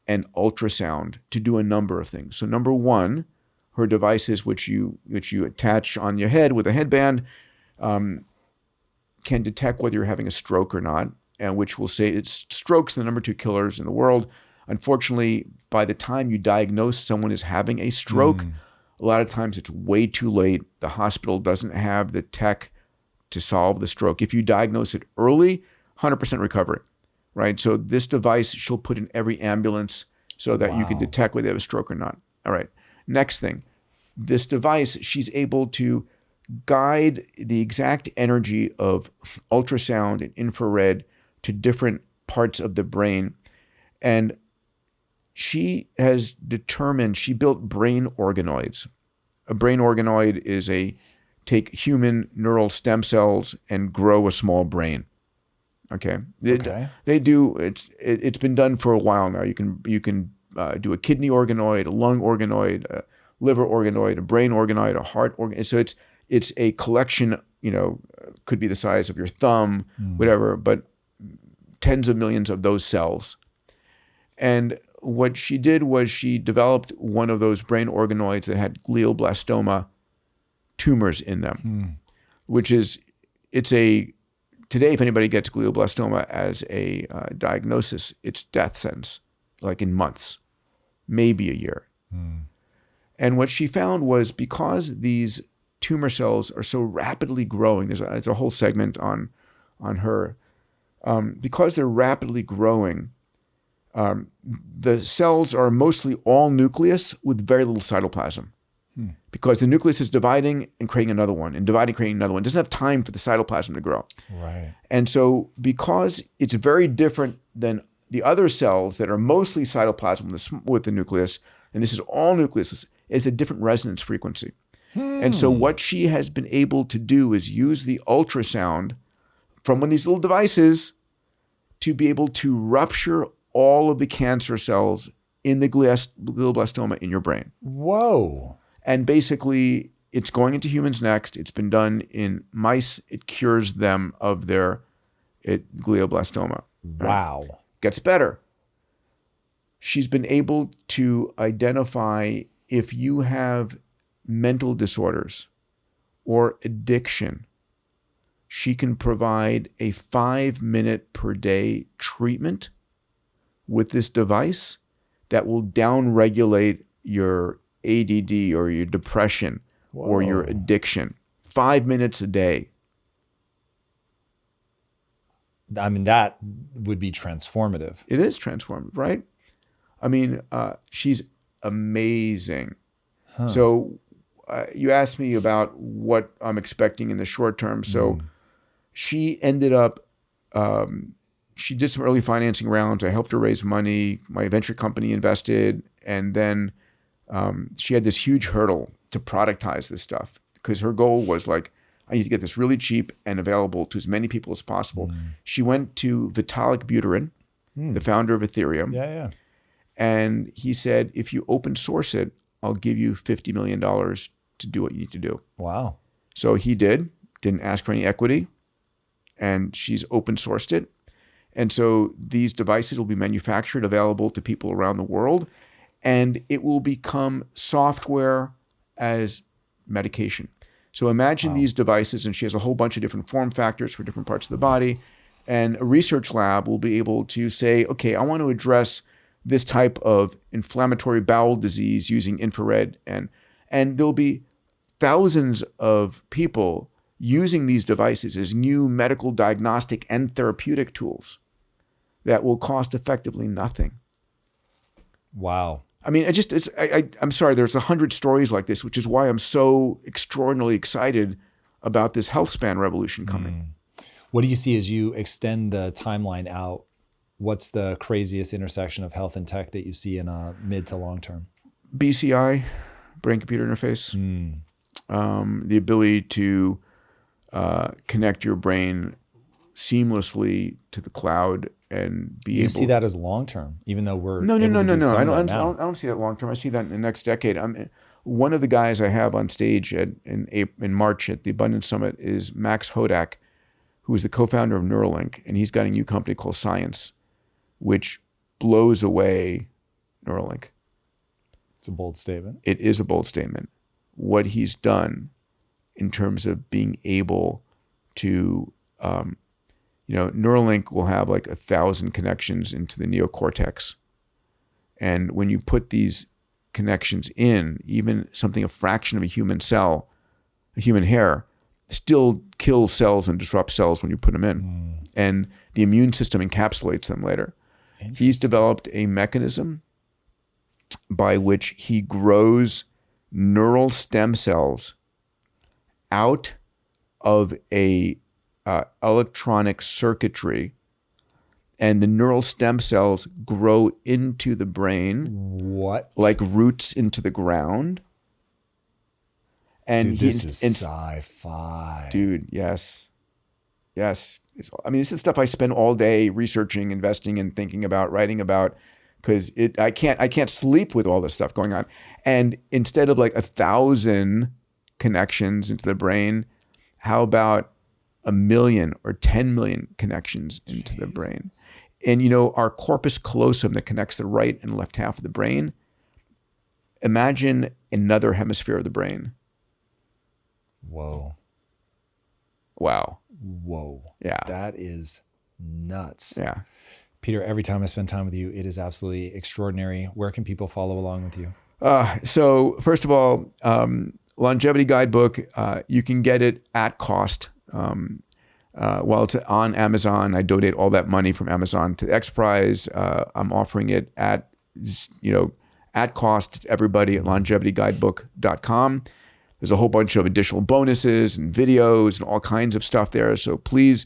and ultrasound to do a number of things. So number one, her devices, which you attach on your head with a headband, can detect whether you're having a stroke or not, and which will say stroke's the number 2 killers in the world. Unfortunately, by the time you diagnose someone as having a stroke, A lot of times it's way too late. The hospital doesn't have the tech to solve the stroke. If you diagnose it early, 100% recovery, right? So this device she'll put in every ambulance so that you can detect whether they have a stroke or not. All right. Next thing, this device, she's able to guide the exact energy of ultrasound and infrared to different parts of the brain. And she has determined, she built brain organoids. A brain organoid is take human neural stem cells and grow a small brain. Okay. They do, it's been done for a while now. You can do a kidney organoid, a lung organoid, a liver organoid, a brain organoid, a heart organoid. So it's a collection, could be the size of your thumb, whatever, but tens of millions of those cells. And what she did was she developed one of those brain organoids that had glioblastoma tumors in them, which is, today if anybody gets glioblastoma as a diagnosis, it's death sentence, like in months, maybe a year. And what she found was because these tumor cells are so rapidly growing, there's a whole segment on her, because they're rapidly growing, the cells are mostly all nucleus with very little cytoplasm. Because the nucleus is dividing and creating another one, and dividing, creating another one. It doesn't have time for the cytoplasm to grow. Right. And so because it's very different than the other cells that are mostly cytoplasm with the nucleus, and this is all nucleus, it's a different resonance frequency. And so what she has been able to do is use the ultrasound from one of these little devices to be able to rupture all of the cancer cells in the glioblastoma in your brain. Whoa. And basically, it's going into humans next. It's been done in mice. It cures them of their glioblastoma. Wow. Right? Gets better. She's been able to identify if you have mental disorders or addiction. She can provide a 5-minute per day treatment with this device that will downregulate your ADD or your depression or your addiction. 5 minutes a day. I mean, that would be transformative. It is transformative, right? I mean, she's amazing. So you asked me about what I'm expecting in the short term. So she ended up, she did some early financing rounds. I helped her raise money. My venture company invested. And then she had this huge hurdle to productize this stuff because her goal was like, I need to get this really cheap and available to as many people as possible. She went to Vitalik Buterin, the founder of Ethereum. Yeah. And he said, if you open source it, I'll give you $50 million to do what you need to do. Wow. So he didn't ask for any equity, and she's open sourced it. And so these devices will be manufactured, available to people around the world, and it will become software as medication. So imagine these devices, and she has a whole bunch of different form factors for different parts of the body, and a research lab will be able to say, okay, I want to address this type of inflammatory bowel disease using infrared, and there'll be thousands of people using these devices as new medical diagnostic and therapeutic tools that will cost effectively nothing. Wow. I mean, I'm sorry, there's 100 stories like this, which is why I'm so extraordinarily excited about this health span revolution coming. What do you see as you extend the timeline out? What's the craziest intersection of health and tech that you see in a mid to long term? BCI, brain-computer interface, the ability to connect your brain seamlessly to the cloud and be able. You see that as long term, even though we're no. I don't see that long term. I see that in the next decade. One of the guys I have on stage in March at the Abundance Summit is Max Hodak, who is the co-founder of Neuralink, and he's got a new company called Science, which blows away Neuralink. It's a bold statement. It is a bold statement. What he's done in terms of being able to, Neuralink will have like 1,000 connections into the neocortex. And when you put these connections in, even something a fraction of a human cell, a human hair, still kills cells and disrupts cells when you put them in. And the immune system encapsulates them later. He's developed a mechanism by which he grows neural stem cells out of a electronic circuitry, and the neural stem cells grow into the brain. What? Like roots into the ground. And dude, this is sci-fi. Dude, yes. Yes. I mean, this is stuff I spend all day researching, investing in, thinking about, writing about, because I can't sleep with all this stuff going on. And instead of like 1,000 connections into the brain, how about 1 million or 10 million connections into the brain? And you know, our corpus callosum that connects the right and left half of the brain, imagine another hemisphere of the brain. Whoa. Wow. Whoa. Yeah. That is nuts. Yeah. Peter, every time I spend time with you, it is absolutely extraordinary. Where can people follow along with you? So first of all, Longevity Guidebook, you can get it at cost. While it's on Amazon, I donate all that money from Amazon to the X Prize. I'm offering it at cost to everybody at longevityguidebook.com. There's a whole bunch of additional bonuses and videos and all kinds of stuff there. So please,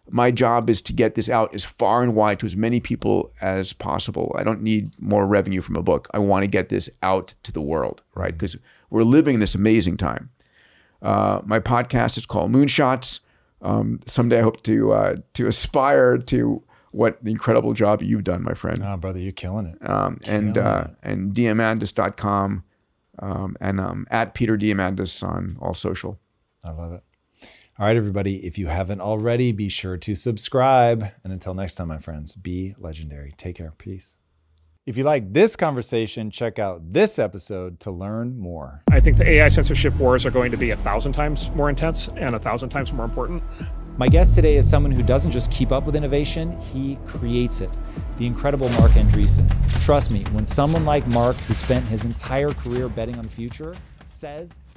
my job is to get this out as far and wide to as many people as possible. I don't need more revenue from a book. I want to get this out to the world, right? Because we're living this amazing time. My podcast is called Moonshots. Someday I hope to aspire to what the incredible job you've done, my friend. Oh, brother, you're killing it. And Diamandis.com. And at Peter Diamandis on all social. I love it. All right, everybody. If you haven't already, be sure to subscribe. And until next time, my friends, be legendary. Take care. Peace. If you like this conversation, check out this episode to learn more. I think the AI censorship wars are going to be 1,000 times more intense and 1,000 times more important. My guest today is someone who doesn't just keep up with innovation, he creates it. The incredible Mark Andreessen. Trust me, when someone like Mark, who spent his entire career betting on the future, says